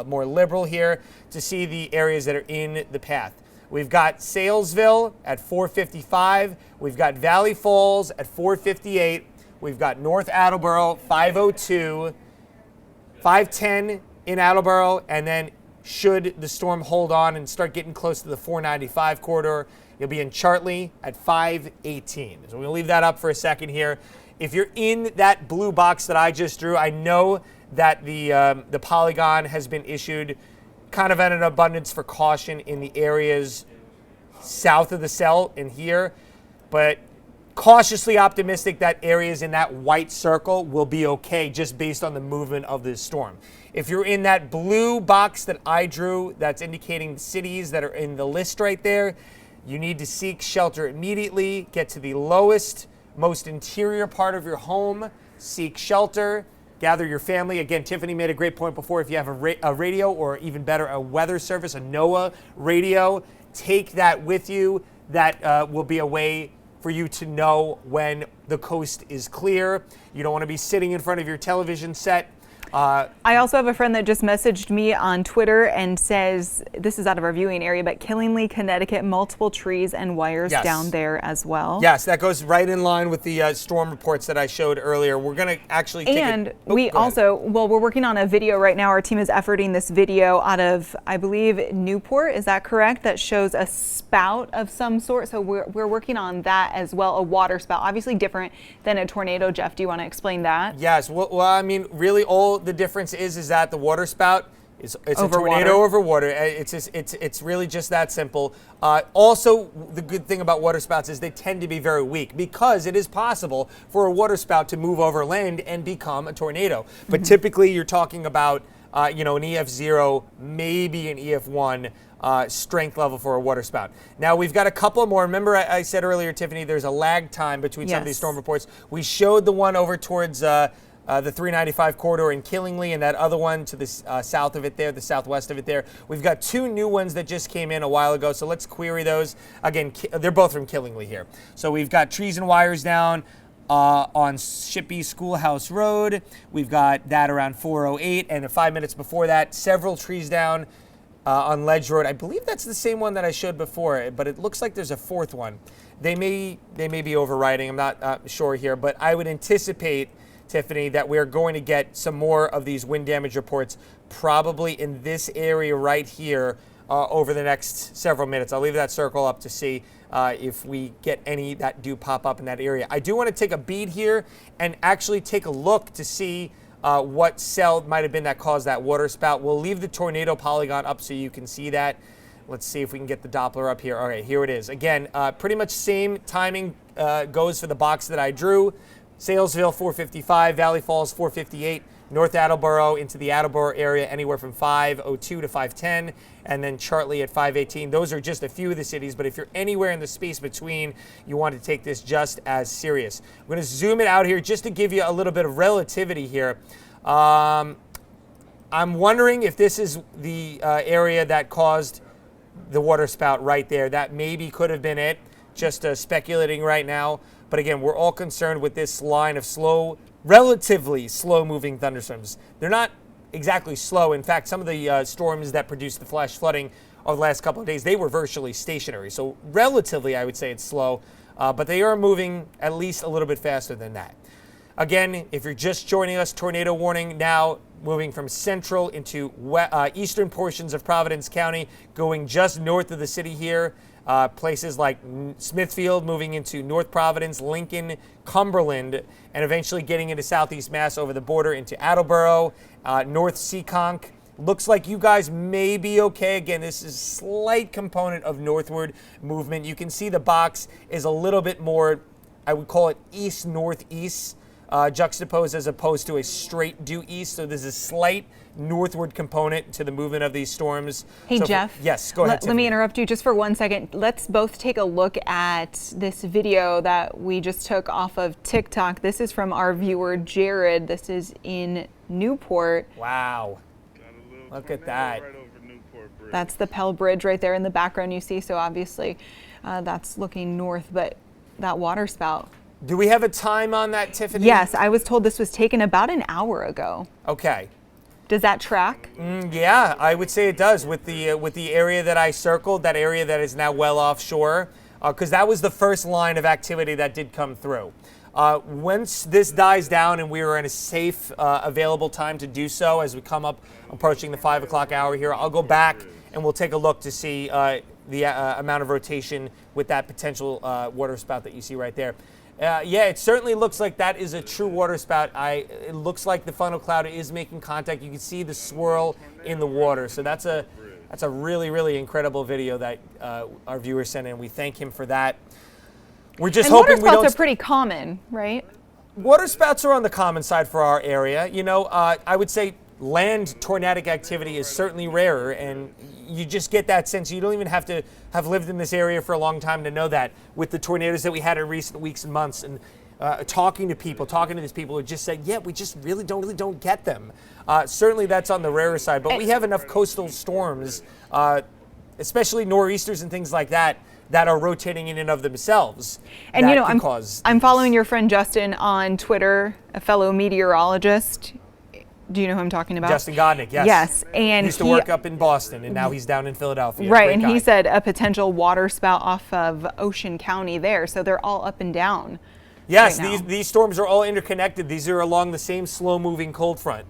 more liberal here to see the areas that are in the path. We've got Salesville at 4:55. We've got Valley Falls at 4:58. We've got North Attleboro 5:02, 5:10 in Attleboro, and then should the storm hold on and start getting close to the 495 corridor, you'll be in Chartley at 5:18. So we'll leave that up for a second here. If you're in that blue box that I just drew, I know that the polygon has been issued kind of at an abundance for caution in the areas south of the cell in here, but cautiously optimistic that areas in that white circle will be okay just based on the movement of this storm. If you're in that blue box that I drew that's indicating the cities that are in the list right there, you need to seek shelter immediately. Get to the lowest, most interior part of your home, seek shelter, gather your family. Again, Tiffany made a great point before. If you have a radio, or even better, a weather service, a NOAA radio, take that with you. That will be a way for you to know when the coast is clear. You don't want to be sitting in front of your television set. I also have a friend that just messaged me on Twitter and says, this is out of our viewing area, but Killingly, Connecticut, multiple trees and wires down there as well. Yes, that goes right in line with the storm reports that I showed earlier. We're going to actually take we're working on a video right now. Our team is efforting this video out of, I believe, Newport. Is that correct? That shows a spout of some sort. So we're working on that as well, a water spout. Obviously different than a tornado. Jeff, do you want to explain that? Yes. Well, I mean, really all the difference is that the water spout it's a tornado over water. It's really just that simple. Also, the good thing about water spouts is they tend to be very weak because it is possible for a water spout to move over land and become a tornado. But typically, you're talking about an EF0, maybe an EF1 strength level for a water spout. Now, we've got a couple more. Remember, I said earlier, Tiffany, there's a lag time between some of these storm reports. We showed the one over towards the 395 corridor in Killingly, and that other one to the south of it there, the southwest of it there. We've got two new ones that just came in a while ago, so let's query those. Again, they're both from Killingly here. So we've got trees and wires down on Shippey Schoolhouse Road. We've got that around 4:08, and 5 minutes before that, several trees down on Ledge Road. I believe that's the same one that I showed before, but it looks like there's a fourth one. They may be overriding. I'm not sure here, but I would anticipate, Tiffany, that we're going to get some more of these wind damage reports probably in this area right here over the next several minutes. I'll leave that circle up to see if we get any that do pop up in that area. I do want to take a beat here and actually take a look to see what cell might have been that caused that water spout. We'll leave the tornado polygon up so you can see that. Let's see if we can get the Doppler up here. All right, here it is. Again, pretty much same timing goes for the box that I drew. Salesville 4:55, Valley Falls 4:58, North Attleboro into the Attleboro area anywhere from 5:02 to 5:10, and then Chartley at 5:18. Those are just a few of the cities, but if you're anywhere in the space between, you want to take this just as serious. I'm going to zoom it out here just to give you a little bit of relativity here. I'm wondering if this is the area that caused the water spout right there. That maybe could have been it, just speculating right now. But again, we're all concerned with this line of relatively slow-moving thunderstorms. They're not exactly slow. In fact, some of the storms that produce the flash flooding over the last couple of days, they were virtually stationary. So relatively, I would say it's slow, but they are moving at least a little bit faster than that. Again, if you're just joining us, tornado warning now moving from central into eastern portions of Providence County, going just north of the city here. Places like Smithfield, moving into North Providence, Lincoln, Cumberland, and eventually getting into southeast Mass over the border into Attleboro, North Seekonk. Looks like you guys may be okay. Again, this is a slight component of northward movement. You can see the box is a little bit more, I would call it east-northeast, juxtaposed as opposed to a straight due east. So there's a slight northward component to the movement of these storms. Hey, so Jeff. Yes, go ahead. Let me interrupt you just for 1 second. Let's both take a look at this video that we just took off of TikTok. This is from our viewer, Jared. This is in Newport. Wow. Look at that. That's the Pell Bridge right there in the background you see. So obviously that's looking north, but that water spout. Do we have a time on that, Tiffany? Yes, I was told this was taken about an hour ago. Okay. Does that track? Yeah, I would say it does with the area that I circled, that area that is now well offshore, because that was the first line of activity that did come through. Once this dies down and we are in a safe, available time to do so, as we come up approaching the 5 o'clock hour here, I'll go back and we'll take a look to see the amount of rotation with that potential water spout that you see right there. Yeah, it certainly looks like that is a true water spout. It looks like the funnel cloud is making contact. You can see the swirl in the water. So that's a really, really incredible video that our viewer sent in. We thank him for that. We're just hoping we don't. Water spouts are pretty common, right? Water spouts are on the common side for our area. You know, I would say land tornadic activity is certainly rarer, and you just get that sense. You don't even have to have lived in this area for a long time to know that. With the tornadoes that we had in recent weeks and months, and talking to these people who just say, yeah, we just really don't get them. Certainly that's on the rarer side, but we have enough coastal storms, especially nor'easters and things like that, that are rotating in and of themselves. And you know, I'm following your friend Justin on Twitter, a fellow meteorologist. Do you know who I'm talking about? Justin Godnick, yes. Yes, and he used to work up in Boston, and now he's down in Philadelphia. Right, and he said a potential water spout off of Ocean County there, so they're all up and down. Yes, right these storms are all interconnected. These are along the same slow-moving cold front.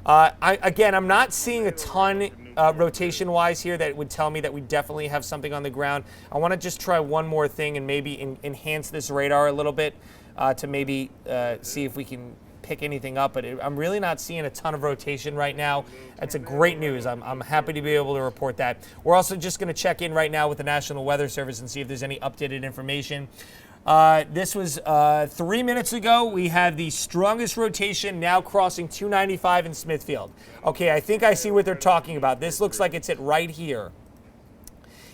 I'm not seeing a ton rotation-wise here that would tell me that we definitely have something on the ground. I want to just try one more thing and maybe enhance this radar a little bit to maybe see if we can pick anything up, but I'm really not seeing a ton of rotation right now. That's a great news. I'm happy to be able to report that. We're also just going to check in right now with the National Weather Service and see if there's any updated information. This was 3 minutes ago. We had the strongest rotation now crossing 295 in Smithfield. Okay, I think I see what they're talking about. This looks like it's right here.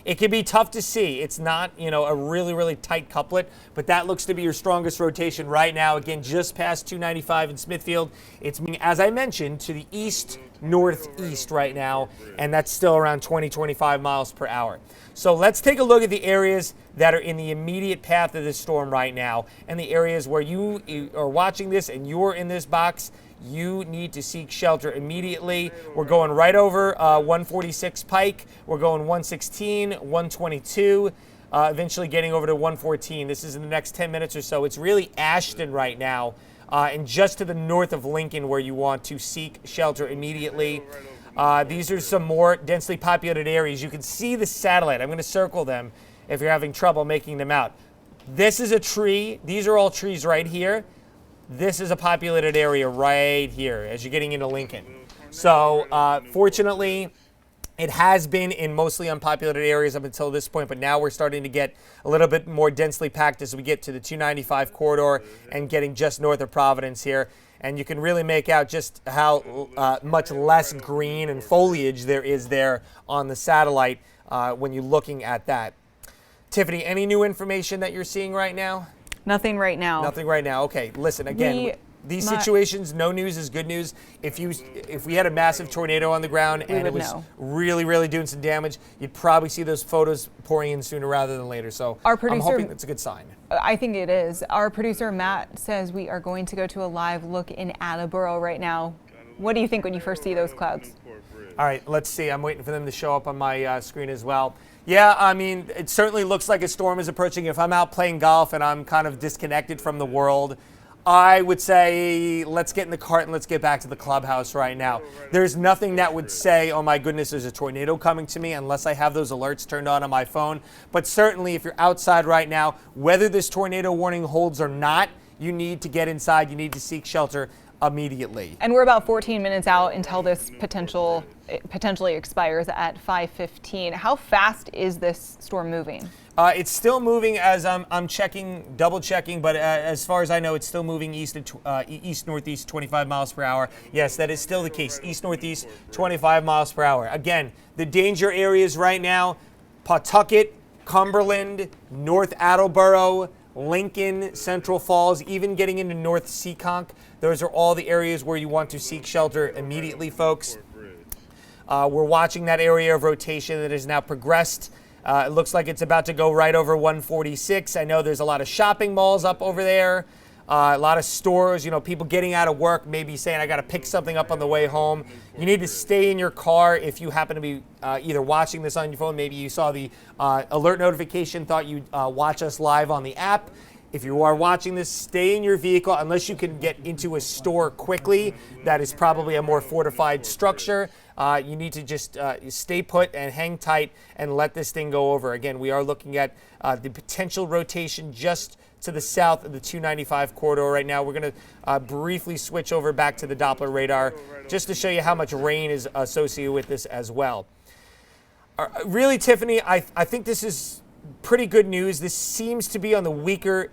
It can be tough to see. It's not, a really, really tight couplet, but that looks to be your strongest rotation right now. Again, just past 295 in Smithfield. It's, as I mentioned, to the east-northeast right now, and that's still around 20-25 miles per hour. So let's take a look at the areas that are in the immediate path of this storm right now, and the areas where you are watching this and you're in this box. You need to seek shelter immediately. We're going right over 146 Pike. We're going 116, 122, eventually getting over to 114. This is in the next 10 minutes or so. It's really Ashton right now, and just to the north of Lincoln where you want to seek shelter immediately. These are some more densely populated areas. You can see the satellite. I'm going to circle them if you're having trouble making them out. This is a tree. These are all trees right here. This is a populated area right here as you're getting into Lincoln. So fortunately, it has been in mostly unpopulated areas up until this point, but now we're starting to get a little bit more densely packed as we get to the 295 corridor and getting just north of Providence here. And you can really make out just how much less green and foliage there is there on the satellite when you're looking at that. Tiffany, any new information that you're seeing right now? Nothing right now. Nothing right now. Okay, listen, again, these situations, no news is good news. If we had a massive tornado on the ground and it was really, really doing some damage, you'd probably see those photos pouring in sooner rather than later. So I'm hoping that's a good sign. I think it is. Our producer, Matt, says we are going to go to a live look in Attleboro right now. What do you think when you first see those clouds? All right, let's see. I'm waiting for them to show up on my screen as well. Yeah, I mean, it certainly looks like a storm is approaching. If I'm out playing golf and I'm kind of disconnected from the world, I would say let's get in the cart and let's get back to the clubhouse right now. There's nothing that would say, oh my goodness, there's a tornado coming to me, unless I have those alerts turned on my phone. But certainly if you're outside right now, whether this tornado warning holds or not, you need to get inside. You need to seek shelter immediately. And we're about 14 minutes out until this potentially expires at 5:15. How fast is this storm moving? It's still moving as I'm checking, double checking, but as far as I know, it's still moving east northeast 25 miles per hour. Yes, that is still the case. East northeast 25 miles per hour. Again, the danger areas right now: Pawtucket, Cumberland, North Attleboro, Lincoln, Central Falls, even getting into North Seekonk. Those are all the areas where you want to seek shelter immediately, folks. We're watching that area of rotation that has now progressed. It looks like it's about to go right over 146. I know there's a lot of shopping malls up over there, a lot of stores, people getting out of work, maybe saying, I got to pick something up on the way home. You need to stay in your car if you happen to be either watching this on your phone. Maybe you saw the alert notification, thought you'd watch us live on the app. If you are watching this, stay in your vehicle unless you can get into a store quickly. That is probably a more fortified structure. You need to just stay put and hang tight and let this thing go over. Again, we are looking at the potential rotation just to the south of the 295 corridor right now. We're going to briefly switch over back to the Doppler radar just to show you how much rain is associated with this as well. Really, Tiffany, I think this is pretty good news. This seems to be on the weaker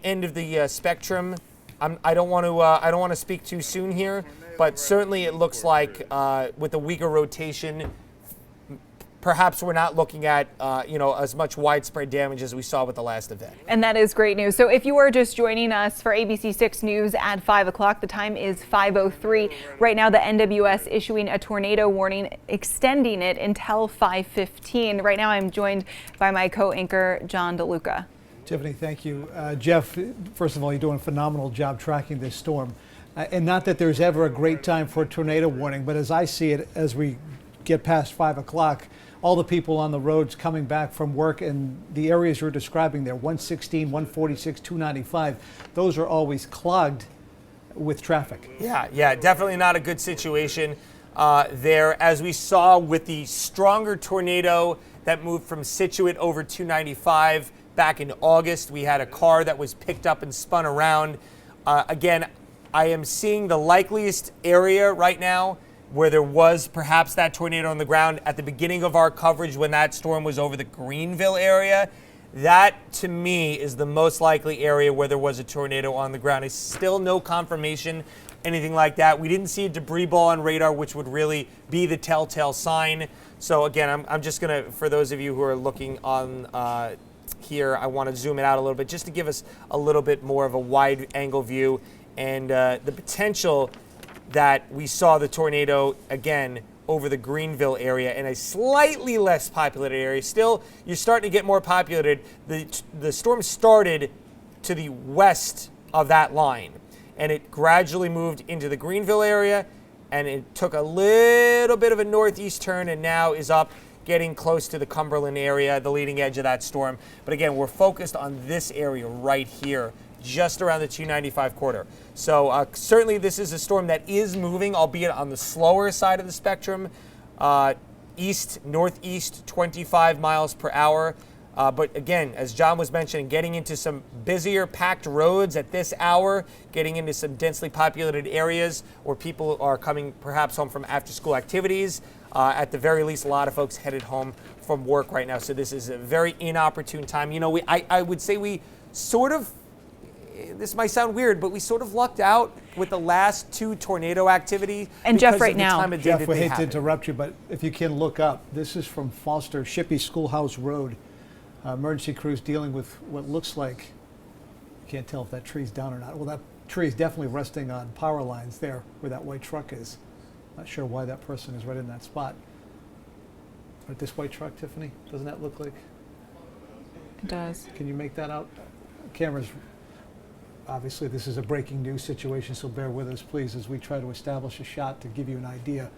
end of the spectrum. I don't want to speak too soon here, but certainly it looks like with the weaker rotation, perhaps we're not looking at as much widespread damage as we saw with the last event. And that is great news. So if you are just joining us for ABC 6 News at 5 o'clock, the time is 5:03. Right now, the NWS issuing a tornado warning, extending it until 5:15. Right now, I'm joined by my co-anchor, John DeLuca. Tiffany, thank you. Jeff, first of all, you're doing a phenomenal job tracking this storm. And not that there's ever a great time for a tornado warning, but as I see it, as we get past 5 o'clock, all the people on the roads coming back from work and the areas you're describing there, 116, 146, 295, those are always clogged with traffic. Yeah, definitely not a good situation there. As we saw with the stronger tornado that moved from Scituate over 295 back in August, we had a car that was picked up and spun around. Again, I am seeing the likeliest area right now where there was perhaps that tornado on the ground at the beginning of our coverage when that storm was over the Greenville area. That, to me, is the most likely area where there was a tornado on the ground. It's still no confirmation, anything like that. We didn't see a debris ball on radar, which would really be the telltale sign. So again, I'm just going to, for those of you who are looking on here, I want to zoom it out a little bit just to give us a little bit more of a wide angle view and the potential that we saw the tornado again over the Greenville area in a slightly less populated area. Still, you're starting to get more populated. The storm started to the west of that line, and it gradually moved into the Greenville area, and it took a little bit of a northeast turn and now is up, getting close to the Cumberland area, the leading edge of that storm. But again, we're focused on this area right here, just around the 295 corridor. So certainly this is a storm that is moving, albeit on the slower side of the spectrum, northeast 25 miles per hour. But again, as John was mentioning, getting into some busier packed roads at this hour, getting into some densely populated areas where people are coming perhaps home from after school activities. At the very least, a lot of folks headed home from work right now. So this is a very inopportune time. I would say we sort of, this might sound weird, but we sort of lucked out with the last two tornado activity. And Jeff, right now, Jeff, we hate to interrupt you, but if you can look up, this is from Foster Shippey Schoolhouse Road. Emergency crews dealing with what looks like, you can't tell if that tree's down or not. Well, that tree is definitely resting on power lines there where that white truck is. Not sure why that person is right in that spot. But this white truck, Tiffany, doesn't that look like? It does. Can you make that out? Cameras. Obviously, this is a breaking news situation, so bear with us, please, as we try to establish a shot to give you an idea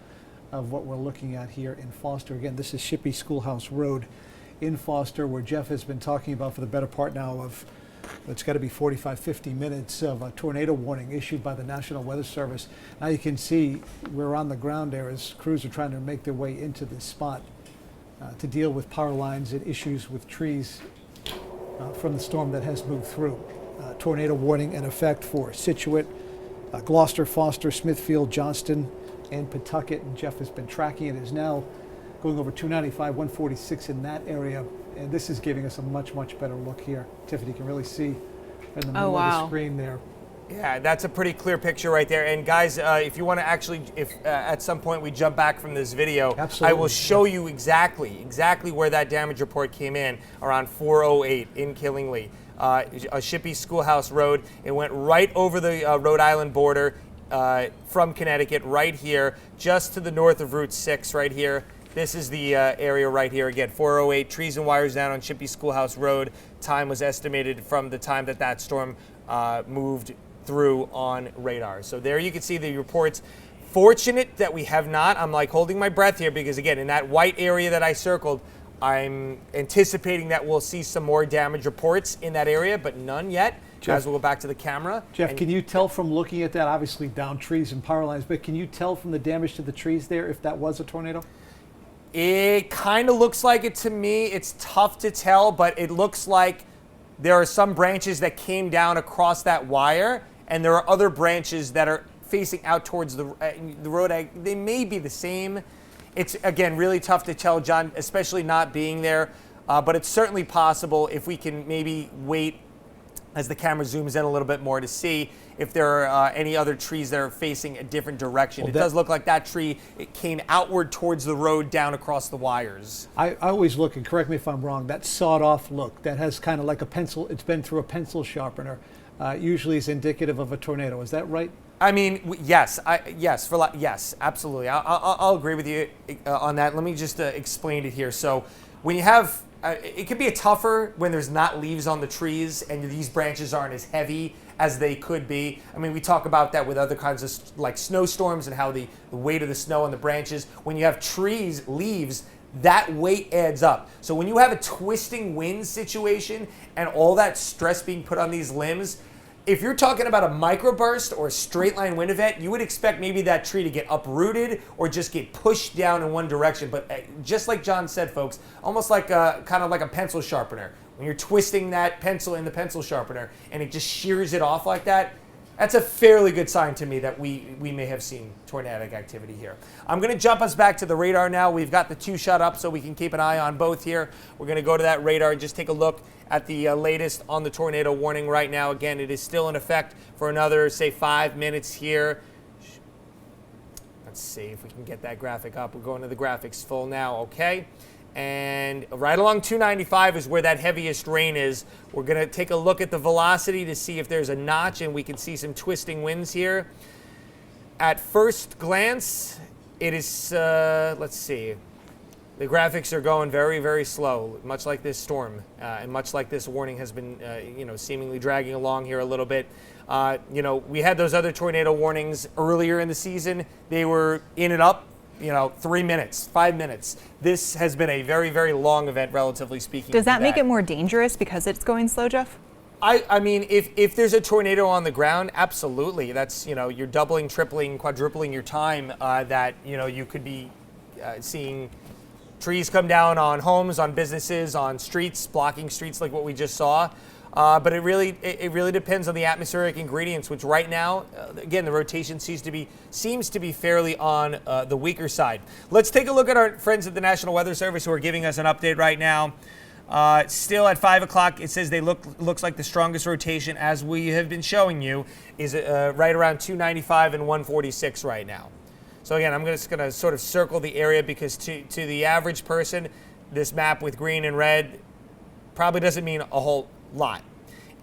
of what we're looking at here in Foster. Again, this is Shippey Schoolhouse Road in Foster, where Jeff has been talking about for the better part now of, it's got to be 45, 50 minutes of a tornado warning issued by the National Weather Service. Now you can see we're on the ground there as crews are trying to make their way into this spot to deal with power lines and issues with trees from the storm that has moved through. Tornado warning in effect for Scituate, Gloucester, Foster, Smithfield, Johnston, and Pawtucket. And Jeff has been tracking it. Is now going over 295, 146 in that area. And this is giving us a much, much better look here. Tiffany can really see in the middle of the screen there. Yeah, that's a pretty clear picture right there. And guys, if you want to actually, if at some point we jump back from this video, Absolutely. I will show you exactly where that damage report came in around 4:08 in Killingly, a Shippey Schoolhouse Road. It went right over the Rhode Island border from Connecticut, right here, just to the north of Route 6, right here. This is the area right here. Again, 4:08, trees and wires down on Shippey Schoolhouse Road. Time was estimated from the time that storm moved through on radar. So there you can see the reports. Fortunate that we have not. I'm like holding my breath here because, again, in that white area that I circled, I'm anticipating that we'll see some more damage reports in that area, but none yet. Jeff, as we'll go back to the camera. Jeff, can you tell from looking at that, obviously down trees and power lines, but can you tell from the damage to the trees there if that was a tornado? It kind of looks like it to me. It's tough to tell, but it looks like there are some branches that came down across that wire, and there are other branches that are facing out towards the road. They may be the same. It's, again, really tough to tell, John, especially not being there, but it's certainly possible if we can maybe wait as the camera zooms in a little bit more to see if there are any other trees that are facing a different direction. Well, it does look like that tree, it came outward towards the road down across the wires. I always look, and correct me if I'm wrong, that sawed-off look, that has kind of like a pencil, it's been through a pencil sharpener, usually is indicative of a tornado. Is that right? I mean, yes, yes, absolutely. I'll agree with you on that. Let me just explain it here. So when you have, it could be a tougher when there's not leaves on the trees and these branches aren't as heavy as they could be. I mean, we talk about that with other kinds of like snowstorms and how the weight of the snow on the branches. When you have trees, leaves, that weight adds up. So when you have a twisting wind situation and all that stress being put on these limbs, if you're talking about a microburst or a straight line wind event, you would expect maybe that tree to get uprooted or just get pushed down in one direction. But just like John said, folks, almost like kind of like a pencil sharpener. When you're twisting that pencil in the pencil sharpener and it just shears it off like that, that's a fairly good sign to me that we may have seen tornadic activity here. I'm going to jump us back to the radar now. We've got the two-shot up so we can keep an eye on both here. We're going to go to that radar and just take a look at the latest on the tornado warning right now. Again, it is still in effect for another, say, 5 minutes here. Let's see if we can get that graphic up. We're going to the graphics full now, okay? And right along 295 is where that heaviest rain is. We're going to take a look at the velocity to see if there's a notch, and we can see some twisting winds here. At first glance, it is, let's see. The graphics are going very, very slow, much like this storm, and much like this warning has been, seemingly dragging along here a little bit. We had those other tornado warnings earlier in the season. They were in and up, 3 minutes, 5 minutes. This has been a very, very long event, relatively speaking. Does that make it more dangerous because it's going slow, Jeff? I mean, if there's a tornado on the ground, absolutely. That's, you're doubling, tripling, quadrupling your time that, you could be seeing trees come down on homes, on businesses, on streets, blocking streets like what we just saw. But it really depends on the atmospheric ingredients, which right now, again, the rotation seems to be fairly on the weaker side. Let's take a look at our friends at the National Weather Service who are giving us an update right now. Still at 5 o'clock, it says looks like the strongest rotation, as we have been showing you, is right around 295 and 146 right now. So again, I'm just going to sort of circle the area because to the average person, this map with green and red probably doesn't mean a whole lot.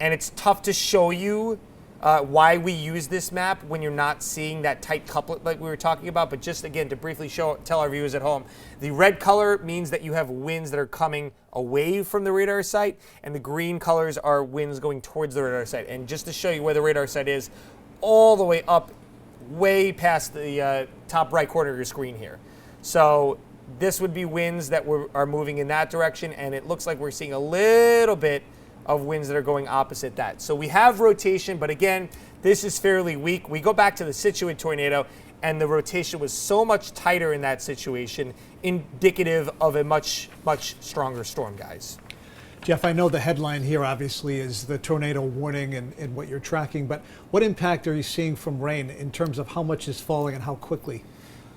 And it's tough to show you why we use this map when you're not seeing that tight couplet like we were talking about. But just again, to briefly tell our viewers at home, the red color means that you have winds that are coming away from the radar site, and the green colors are winds going towards the radar site. And just to show you where the radar site is, all the way up, way past the top right corner of your screen here. So this would be winds that are moving in that direction, and it looks like we're seeing a little bit of winds that are going opposite that. So we have rotation, but again, this is fairly weak. We go back to the Scituate tornado, and the rotation was so much tighter in that situation, indicative of a much, much stronger storm, guys. Jeff, I know the headline here obviously is the tornado warning and what you're tracking, but what impact are you seeing from rain in terms of how much is falling and how quickly?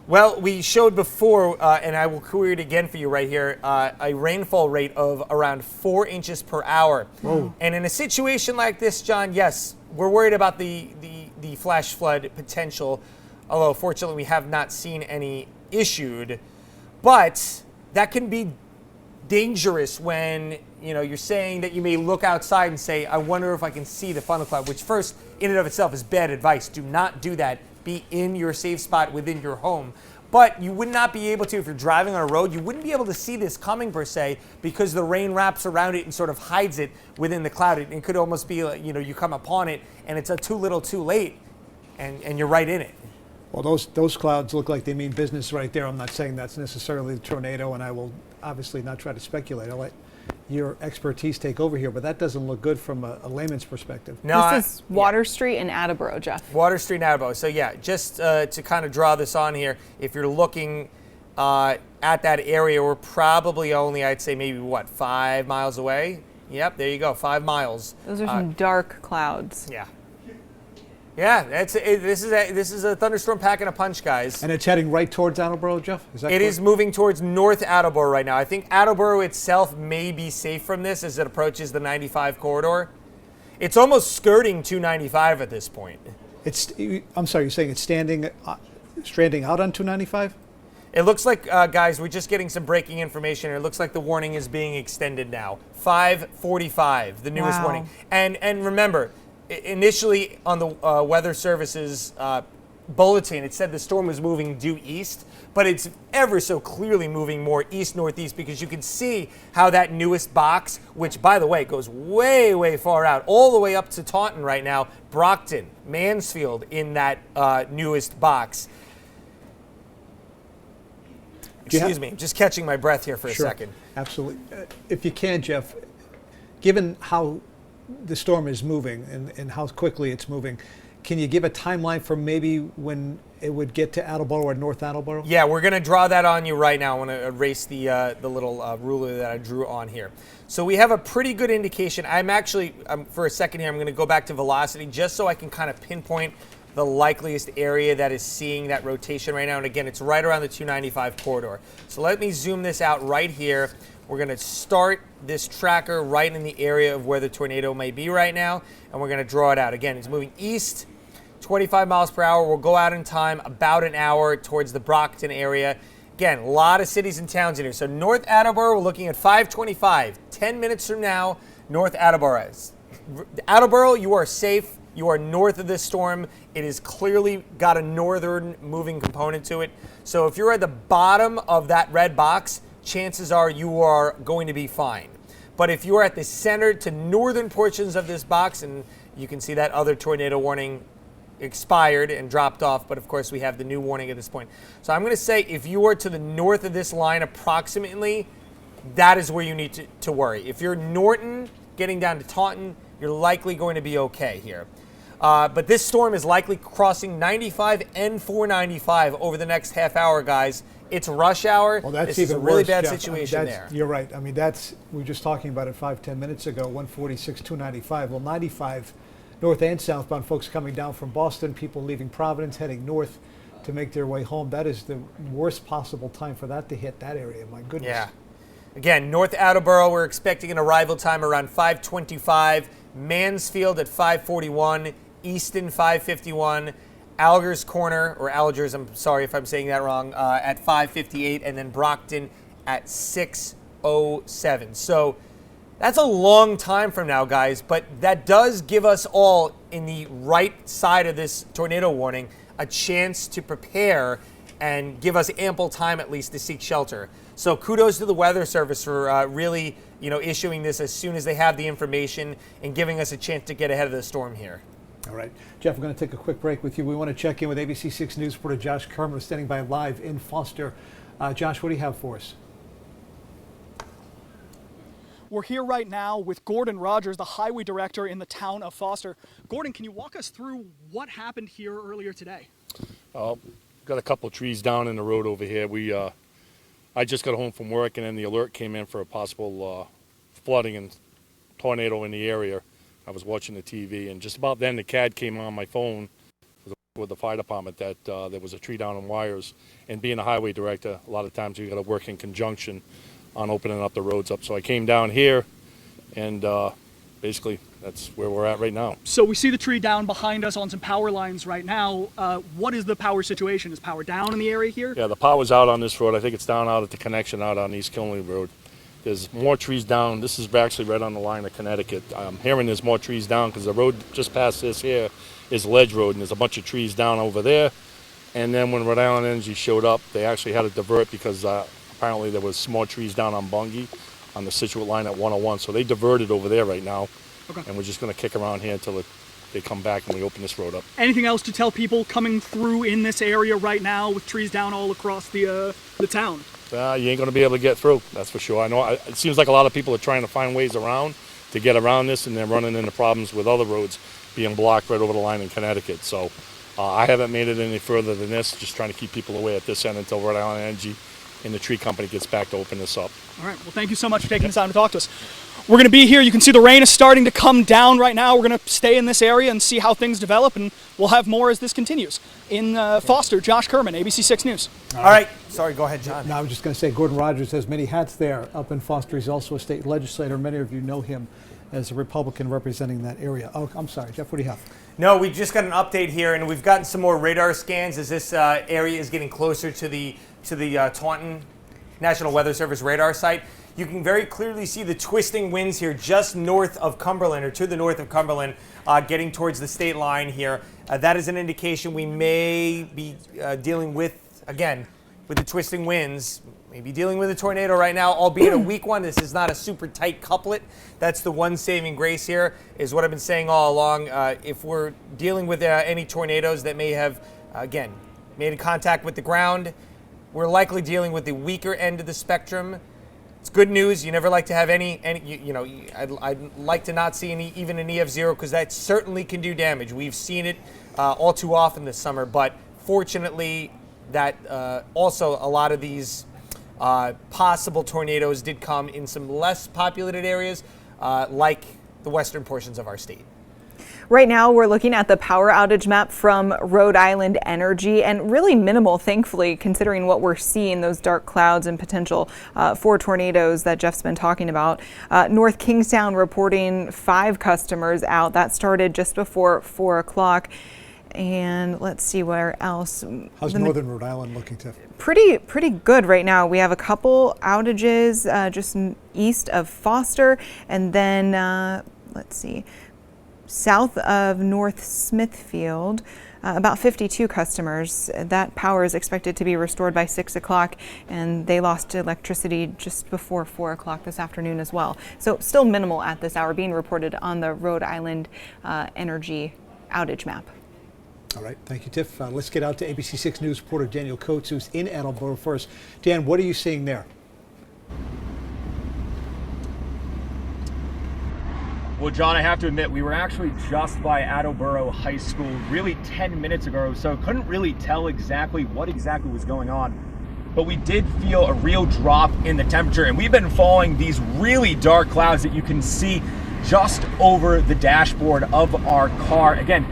Well, we showed before, and I will query it again for you right here, a rainfall rate of around 4 inches per hour. Whoa. And in a situation like this, John, yes, we're worried about the flash flood potential, although fortunately we have not seen any issued. But that can be dangerous when you're saying that you may look outside and say, I wonder if I can see the funnel cloud, which first in and of itself is bad advice. Do not do that. Be in your safe spot within your home. But you would not be able to, if you're driving on a road, you wouldn't be able to see this coming per se, because the rain wraps around it and sort of hides it within the cloud. It could almost be like, you come upon it and it's a too little too late, and you're right in it. Well, those clouds look like they mean business right there. I'm not saying that's necessarily the tornado, and I will obviously not try to speculate. I'll let your expertise take over here, but that doesn't look good from a layman's perspective. No, this is Water Street and Attleboro, Jeff. Water Street and Attleboro. So yeah, just to kind of draw this on here, if you're looking at that area, we're probably only, I'd say maybe 5 miles away? Yep, there you go, 5 miles. Those are some dark clouds. Yeah. Yeah, this is a thunderstorm packing a punch, guys. And it's heading right towards Attleboro, Jeff? Is that It is moving towards North Attleboro right now. I think Attleboro itself may be safe from this as it approaches the 95 corridor. It's almost skirting 295 at this point. I'm sorry, you're saying it's stranding out on 295? It looks like, guys, we're just getting some breaking information. It looks like the warning is being extended now. 5:45, the newest Wow. warning. And remember, initially on the Weather Service's bulletin, it said the storm was moving due east, but it's ever so clearly moving more east-northeast, because you can see how that newest box, which, by the way, goes way, way far out, all the way up to Taunton right now, Brockton, Mansfield in that newest box. Excuse me, just catching my breath here for a second. Absolutely. If you can, Jeff, given how the storm is moving and how quickly it's moving, can you give a timeline for maybe when it would get to Attleboro or North Attleboro? Yeah, we're going to draw that on you right now. I want to erase the little ruler that I drew on here. So we have a pretty good indication. For a second here, I'm going to go back to velocity just so I can kind of pinpoint the likeliest area that is seeing that rotation right now. And again, it's right around the 295 corridor. So let me zoom this out right here. We're going to start this tracker right in the area of where the tornado may be right now, and we're going to draw it out. Again, it's moving east, 25 miles per hour. We'll go out in time about an hour towards the Brockton area. Again, a lot of cities and towns in here. So North Attleboro, we're looking at 5:25. 10 minutes from now, North Attleboro. Attleboro, you are safe. You are north of this storm. It has clearly got a northern moving component to it. So if you're at the bottom of that red box, chances are you are going to be fine. But if you're at the center to northern portions of this box, and you can see that other tornado warning expired and dropped off, but of course we have the new warning at this point. So I'm going to say if you are to the north of this line approximately, that is where you need to worry. If you're Norton getting down to Taunton, you're likely going to be okay here. But this storm is likely crossing 95 and 495 over the next half hour, guys. It's rush hour. Well, that's this even is a really worse, bad Jeff. situation there. You're right. I mean, we were just talking about it 5-10 minutes ago, 146, 295. Well, 95, north and southbound, folks coming down from Boston, people leaving Providence, heading north to make their way home. That is the worst possible time for that to hit that area. My goodness. Yeah. Again, North Attleboro, we're expecting an arrival time around 5:25. Mansfield at 5:41. Easton 5:51. Algers Corner, or Algers, I'm sorry if I'm saying that wrong, at 5:58, and then Brockton at 6:07. So that's a long time from now, guys, but that does give us all in the right side of this tornado warning a chance to prepare and give us ample time at least to seek shelter. So kudos to the Weather Service for really, issuing this as soon as they have the information and giving us a chance to get ahead of the storm here. All right. Jeff, we're going to take a quick break with you. We want to check in with ABC 6 News reporter Josh Kerman, standing by live in Foster. Josh, what do you have for us? We're here right now with Gordon Rogers, the highway director in the town of Foster. Gordon, can you walk us through what happened here earlier today? Got a couple of trees down in the road over here. I just got home from work, and then the alert came in for a possible flooding and tornado in the area. I was watching the TV, and just about then the CAD came on my phone with the fire department that there was a tree down on wires. And being a highway director, a lot of times you got to work in conjunction on opening up the roads up. So I came down here, and basically that's where we're at right now. So we see the tree down behind us on some power lines right now. What is the power situation? Is power down in the area here? Yeah, the power's out on this road. I think it's down out at the connection out on East Killenly Road. There's more trees down. This is actually right on the line of Connecticut. I'm hearing there's more trees down because the road just past this here is Ledge Road, and there's a bunch of trees down over there. And then when Rhode Island Energy showed up, they actually had to divert because apparently there was some more trees down on Bungie on the Situate line at 101. So they diverted over there right now. Okay. And we're just going to kick around here until they come back and we open this road up. Anything else to tell people coming through in this area right now with trees down all across the town? You ain't going to be able to get through, that's for sure. I know it seems like a lot of people are trying to find ways around to get around this, and they're running into problems with other roads being blocked right over the line in Connecticut. So I haven't made it any further than this, just trying to keep people away at this end until Rhode Island Energy and the tree company gets back to open this up. All right, well, thank you so much for taking the time to talk to us. We're going to be here. You can see the rain is starting to come down right now. We're going to stay in this area and see how things develop, and we'll have more as this continues. In Foster, Josh Kerman, ABC6 News. All right. Sorry, go ahead, John. No, I was just going to say Gordon Rogers has many hats there up in Foster. He's also a state legislator. Many of you know him as a Republican representing that area. Oh, I'm sorry, Jeff, what do you have? No, we just got an update here, and we've gotten some more radar scans as this area is getting closer to the Taunton National Weather Service radar site. You can very clearly see the twisting winds here just north of Cumberland, or to the north of Cumberland, getting towards the state line here. That is an indication we may be dealing with, again, with the twisting winds, maybe dealing with a tornado right now, albeit a weak one. This is not a super tight couplet. That's the one saving grace here, is what I've been saying all along. If we're dealing with any tornadoes that may have, again, made contact with the ground, we're likely dealing with the weaker end of the spectrum. It's good news. You never like to have any I'd like to not see even an EF0, because that certainly can do damage. We've seen it all too often this summer, but fortunately that also a lot of these possible tornadoes did come in some less populated areas like the western portions of our state. Right now, we're looking at the power outage map from Rhode Island Energy, and really minimal, thankfully, considering what we're seeing, those dark clouds and potential for tornadoes that Jeff's been talking about. North Kingstown reporting 5 customers out. That started just before 4 o'clock. And let's see where else. How's northern Rhode Island looking, Tiff? Pretty good right now. We have a couple outages just east of Foster, and then let's see. South of North Smithfield, about 52 customers. That power is expected to be restored by 6 o'clock, and they lost electricity just before 4 o'clock this afternoon as well. So still minimal at this hour, being reported on the Rhode Island Energy outage map. All right, thank you, Tiff. Let's get out to ABC6 News reporter Daniel Coates, who's in Attleboro first. Dan, what are you seeing there? Well, John, I have to admit, we were actually just by Attleboro High School really 10 minutes ago, so couldn't really tell exactly what exactly was going on. But we did feel a real drop in the temperature, and we've been following these really dark clouds that you can see just over the dashboard of our car. Again,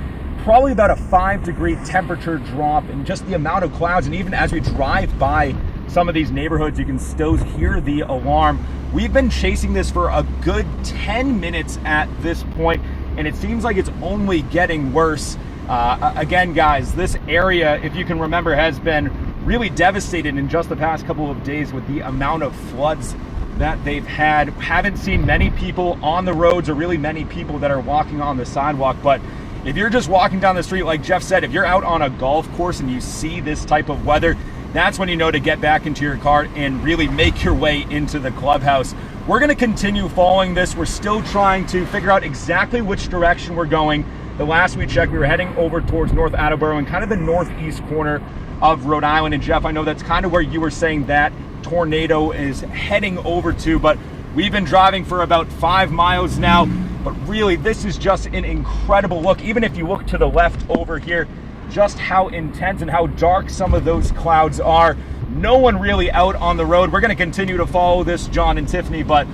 probably about a 5-degree temperature drop in just the amount of clouds, and even as we drive by some of these neighborhoods, you can still hear the alarm. We've been chasing this for a good 10 minutes at this point, and it seems like it's only getting worse. Again, guys, this area, if you can remember, has been really devastated in just the past couple of days with the amount of floods that they've had. Haven't seen many people on the roads, or really many people that are walking on the sidewalk, but if you're just walking down the street, like Jeff said, if you're out on a golf course and you see this type of weather, that's when you know to get back into your car and really make your way into the clubhouse. We're going to continue following this. We're still trying to figure out exactly which direction we're going. the last we checked, we were heading over towards North Attleboro and kind of the northeast corner of Rhode Island. And Jeff, I know that's kind of where you were saying that tornado is heading over to, but we've been driving for about 5 miles now. But really, this is just an incredible look. Even if you look to the left over here, just how intense and how dark some of those clouds are. No one really out on the road. We're going to continue to follow this, John and Tiffany, but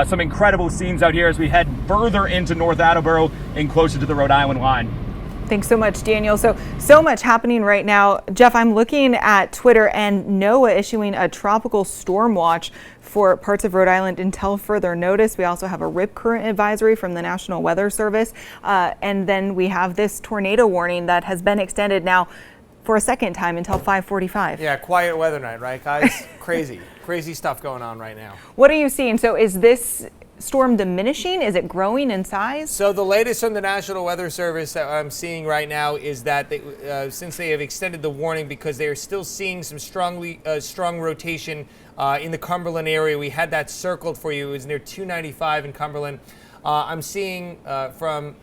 some incredible scenes out here as we head further into North Attleboro and closer to the Rhode Island line. Thanks so much, Daniel. So much happening right now. Jeff, I'm looking at Twitter and NOAA issuing a tropical storm watch for parts of Rhode Island until further notice. We also have a rip current advisory from the National Weather Service. And then we have this tornado warning that has been extended now for a second time until 5:45. Yeah, quiet weather night, right, guys? Crazy stuff going on right now. What are you seeing? So is this storm diminishing? Is it growing in size? So the latest from the National Weather Service that I'm seeing right now is that since they have extended the warning because they are still seeing some strong rotation in the Cumberland area. We had that circled for you. It was near 295 in Cumberland. I'm seeing from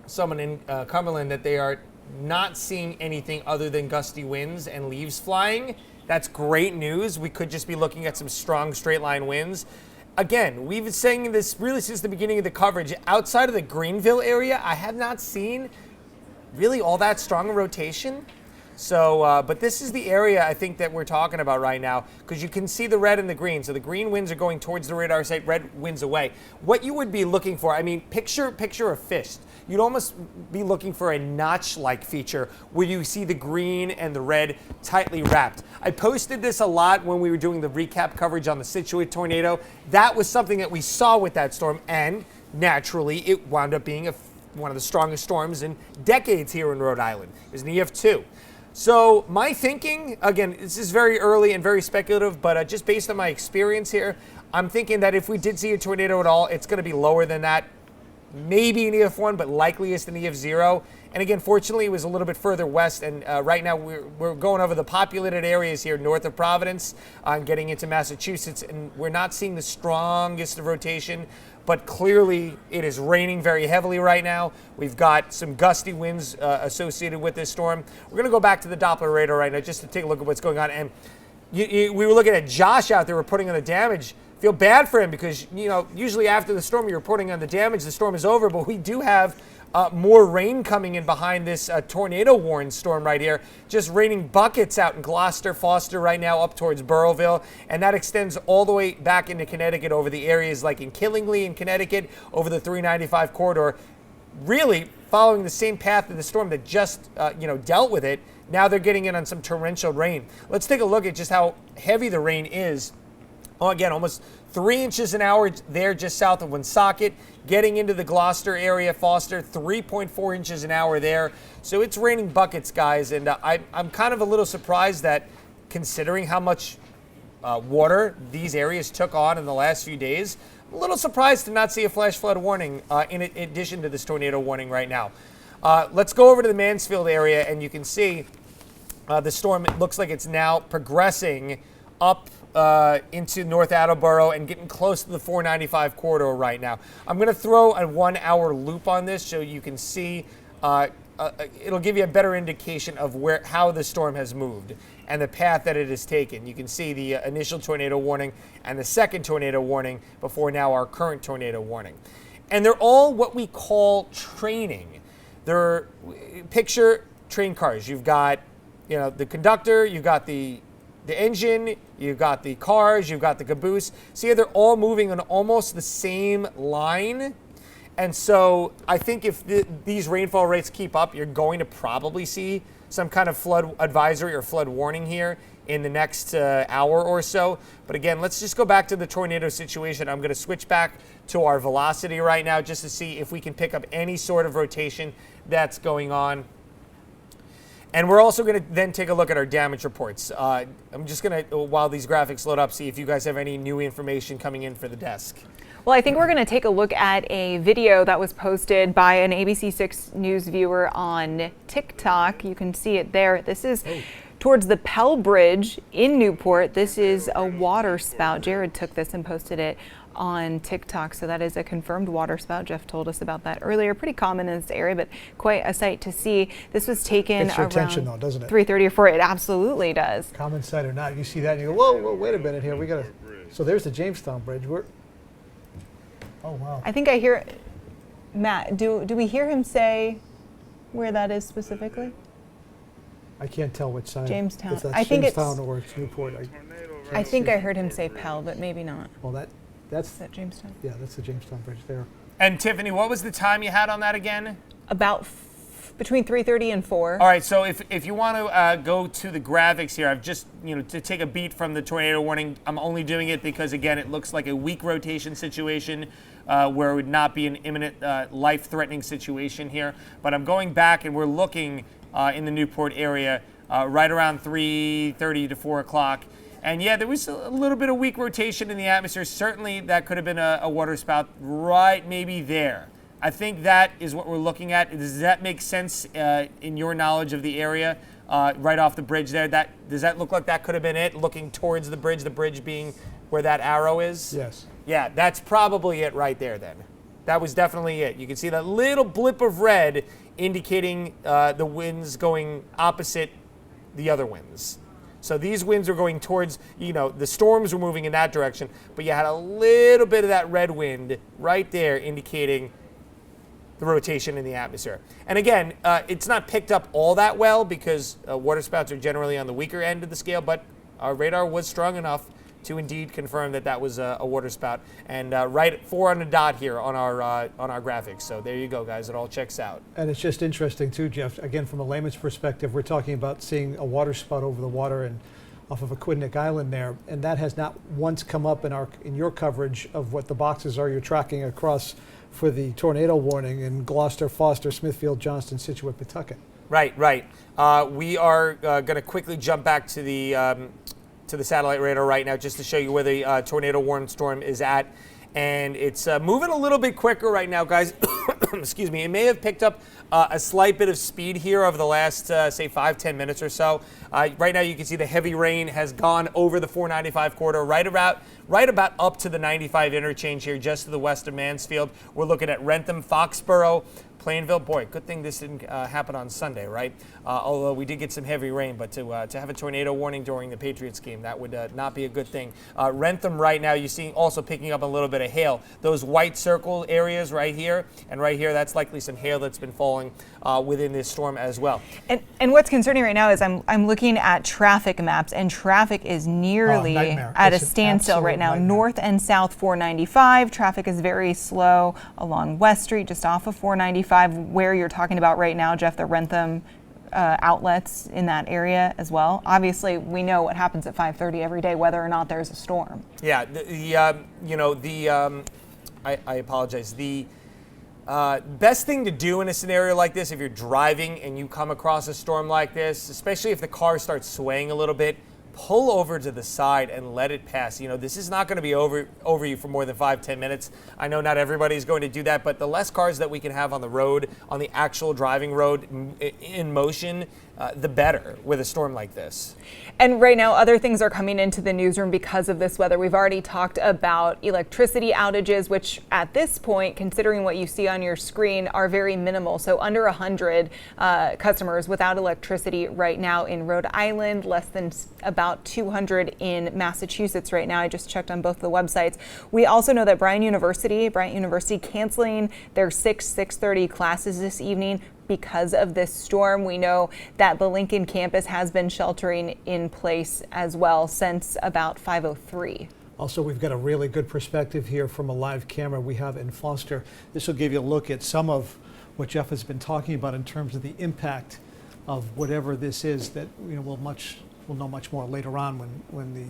someone in Cumberland that they are not seeing anything other than gusty winds and leaves flying. That's great news. We could just be looking at some strong straight line winds. Again, we've been saying this really since the beginning of the coverage. Outside of the Greenville area, I have not seen really all that strong a rotation. So, but this is the area I think that we're talking about right now, because you can see the red and the green. So the green winds are going towards the radar site, red winds away. What you would be looking for, I mean, picture a fist. You'd almost be looking for a notch-like feature where you see the green and the red tightly wrapped. I posted this a lot when we were doing the recap coverage on the Scituate tornado. That was something that we saw with that storm, and naturally it wound up being one of the strongest storms in decades here in Rhode Island. It was an EF2. So my thinking, again, this is very early and very speculative, but just based on my experience here, I'm thinking that if we did see a tornado at all, it's going to be lower than that. Maybe an EF1, but likeliest an EF0. And again, fortunately, it was a little bit further west, and right now we're going over the populated areas here north of Providence and getting into Massachusetts, and we're not seeing the strongest of rotation, but clearly it is raining very heavily right now. We've got some gusty winds associated with this storm. We're going to go back to the Doppler radar right now just to take a look at what's going on. And we were looking at Josh out there reporting on the damage. Feel bad for him because, you know, usually after the storm you're reporting on the damage, the storm is over, but we do have more rain coming in behind this tornado warning storm right here. Just raining buckets out in Gloucester, Foster right now up towards Burrillville, and that extends all the way back into Connecticut over the areas like in Killingly in Connecticut, over the 395 corridor, really following the same path of the storm that just dealt with it. Now they're getting in on some torrential rain. Let's take a look at just how heavy the rain is. Oh, again, almost 3 inches an hour there just south of Woonsocket, getting into the Gloucester area, Foster, 3.4 inches an hour there. So it's raining buckets, guys, and I'm kind of a little surprised that considering how much water these areas took on in the last few days, I'm a little surprised to not see a flash flood warning in addition to this tornado warning right now. Let's go over to the Mansfield area, and you can see the storm, it looks like it's now progressing up into North Attleboro and getting close to the 495 corridor right now. I'm going to throw a 1 hour loop on this so you can see, it'll give you a better indication of how the storm has moved and the path that it has taken. You can see the initial tornado warning and the second tornado warning before now our current tornado warning. And they're all what we call training. They're, picture train cars. You've got, the conductor, you've got the engine, you've got the cars, you've got the caboose. See, they're all moving on almost the same line. And so I think if these rainfall rates keep up, you're going to probably see some kind of flood advisory or flood warning here in the next hour or so. But again, let's just go back to the tornado situation. I'm going to switch back to our velocity right now just to see if we can pick up any sort of rotation that's going on. And we're also going to then take a look at our damage reports. I'm just going to, while these graphics load up, see if you guys have any new information coming in for the desk. Well, I think we're going to take a look at a video that was posted by an ABC6 News viewer on TikTok. You can see it there. This is towards the Pell Bridge in Newport. This is a water spout. Jared took this and posted it on TikTok, so that is a confirmed water spout. Jeff told us about that earlier. Pretty common in this area, but quite a sight to see. This was taken Gets your around attention though, doesn't it? 3:30 or 4. It absolutely does. Common sight or not, you see that and you go, whoa, whoa, wait a minute here. We got to. So there's the Jamestown Bridge. Oh wow. I think I hear Matt. Do we hear him say where that is specifically? I can't tell which side. Jamestown. If that's I think it's- Jamestown or it's Newport. I think I heard him say Pell, but maybe not. Well, that's Is that Jamestown? yeah, that's the Jamestown Bridge there. And Tiffany, what was the time you had on that again? About between 3:30 and 4. All right, so if you want to go to the graphics here, I've just, to take a beat from the tornado warning, I'm only doing it because, again, it looks like a weak rotation situation where it would not be an imminent life-threatening situation here. But I'm going back and we're looking in the Newport area right around 3:30 to 4 o'clock. And yeah, there was a little bit of weak rotation in the atmosphere. Certainly that could have been a water spout right maybe there. I think that is what we're looking at. Does that make sense in your knowledge of the area right off the bridge there? Does that look like that could have been it, looking towards the bridge being where that arrow is? Yes. Yeah, that's probably it right there then. That was definitely it. You can see that little blip of red indicating the winds going opposite the other winds. So these winds are going towards, the storms were moving in that direction, but you had a little bit of that red wind right there indicating the rotation in the atmosphere. And again, it's not picked up all that well because water spouts are generally on the weaker end of the scale, but our radar was strong enough to indeed confirm that that was a water spout. And right at 4 on the dot here on our graphics. So there you go, guys. It all checks out. And it's just interesting too, Jeff. Again, from a layman's perspective, we're talking about seeing a water spout over the water and off of Aquidneck Island there, and that has not once come up in your coverage of what the boxes are you're tracking across for the tornado warning in Gloucester, Foster, Smithfield, Johnston, Scituate, Pawtucket. Right. We are going to quickly jump back to the satellite radar right now just to show you where the tornado warning storm is at. And it's moving a little bit quicker right now, guys. Excuse me. It may have picked up a slight bit of speed here over the last, say, 5-10 minutes or so. Right now, you can see the heavy rain has gone over the 495 corridor, right about up to the 95 interchange here, just to the west of Mansfield. We're looking at Rentham, Foxborough, Plainville. Boy, good thing this didn't happen on Sunday, right? Although we did get some heavy rain, but to have a tornado warning during the Patriots game, that would not be a good thing. Rentham right now, you see also picking up a little bit of hail. Those white circle areas right here and right here, that's likely some hail that's been falling within this storm as well. And what's concerning right now is I'm looking at traffic maps, and traffic is nearly at a standstill right now. Nightmare. North and south 495. Traffic is very slow along West Street, just off of 495. Where you're talking about right now, Jeff, the Rentham outlets in that area as well. Obviously, we know what happens at 5:30 every day, whether or not there's a storm. Yeah, I apologize. The best thing to do in a scenario like this, if you're driving and you come across a storm like this, especially if the car starts swaying a little bit, pull over to the side and let it pass. This is not going to be over you for more than 5-10 minutes. I know not everybody's going to do that, but the less cars that we can have on the road, on the actual driving road in motion, the better with a storm like this. And right now, other things are coming into the newsroom because of this weather. We've already talked about electricity outages, which at this point, considering what you see on your screen, are very minimal. So under 100 customers without electricity right now in Rhode Island, less than about 200 in Massachusetts right now. I just checked on both the websites. We also know that Bryant University canceling their 6:30 classes this evening because of this storm. We know that the Lincoln campus has been sheltering in place as well since about 5:03. Also, we've got a really good perspective here from a live camera we have in Foster. This will give you a look at some of what Jeff has been talking about in terms of the impact of whatever this is that we'll know much more later on when the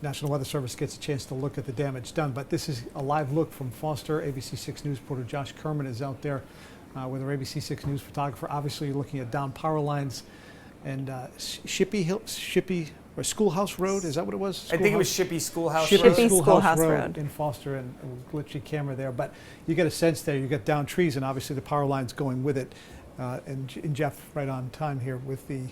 National Weather Service gets a chance to look at the damage done. But this is a live look from Foster. ABC6 News reporter Josh Kerman is out there with our ABC6 News photographer. Obviously, you're looking at down power lines and Shippey or Schoolhouse Road. Is that what it was? I think it was Shippey Schoolhouse Shippey Road. Schoolhouse Road in Foster, and a glitchy camera there. But you get a sense there. You got down trees, and obviously the power lines going with it. And Jeff, right on time here with the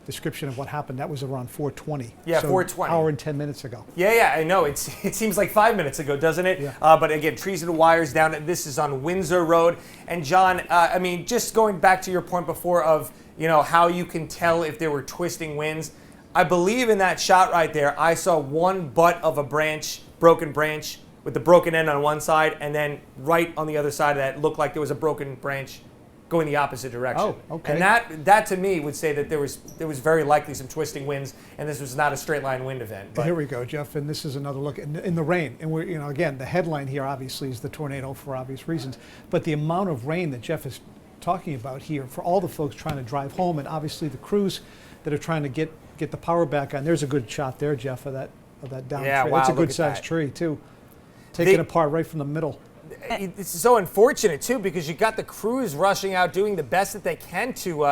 description of what happened, that was around 4:20. Yeah, so 4:20. Hour and 10 minutes ago. Yeah, I know. It seems like 5 minutes ago, doesn't it? Yeah. But again, trees and wires down. This is on Windsor Road. And John, I mean, just going back to your point before of, you know, how you can tell if there were twisting winds. I believe in that shot right there, I saw one butt of a branch, broken branch, with the broken end on one side, and then right on the other side of that looked like there was a broken branch going the opposite direction. Oh, okay. And that to me would say that there was very likely some twisting winds, and this was not a straight line wind event. But Here we go, Jeff, and this is another look in the rain. And we're, you know, again, the headline here obviously is the tornado for obvious reasons, but the amount of rain that Jeff is talking about here for all the folks trying to drive home, and obviously the crews that are trying to get the power back on. There's a good shot there, Jeff, of that down Yeah, tree. wow, That's a look good at sized that. tree too, taken apart right from the middle. it's so unfortunate too, because you got the crews rushing out doing the best that they can to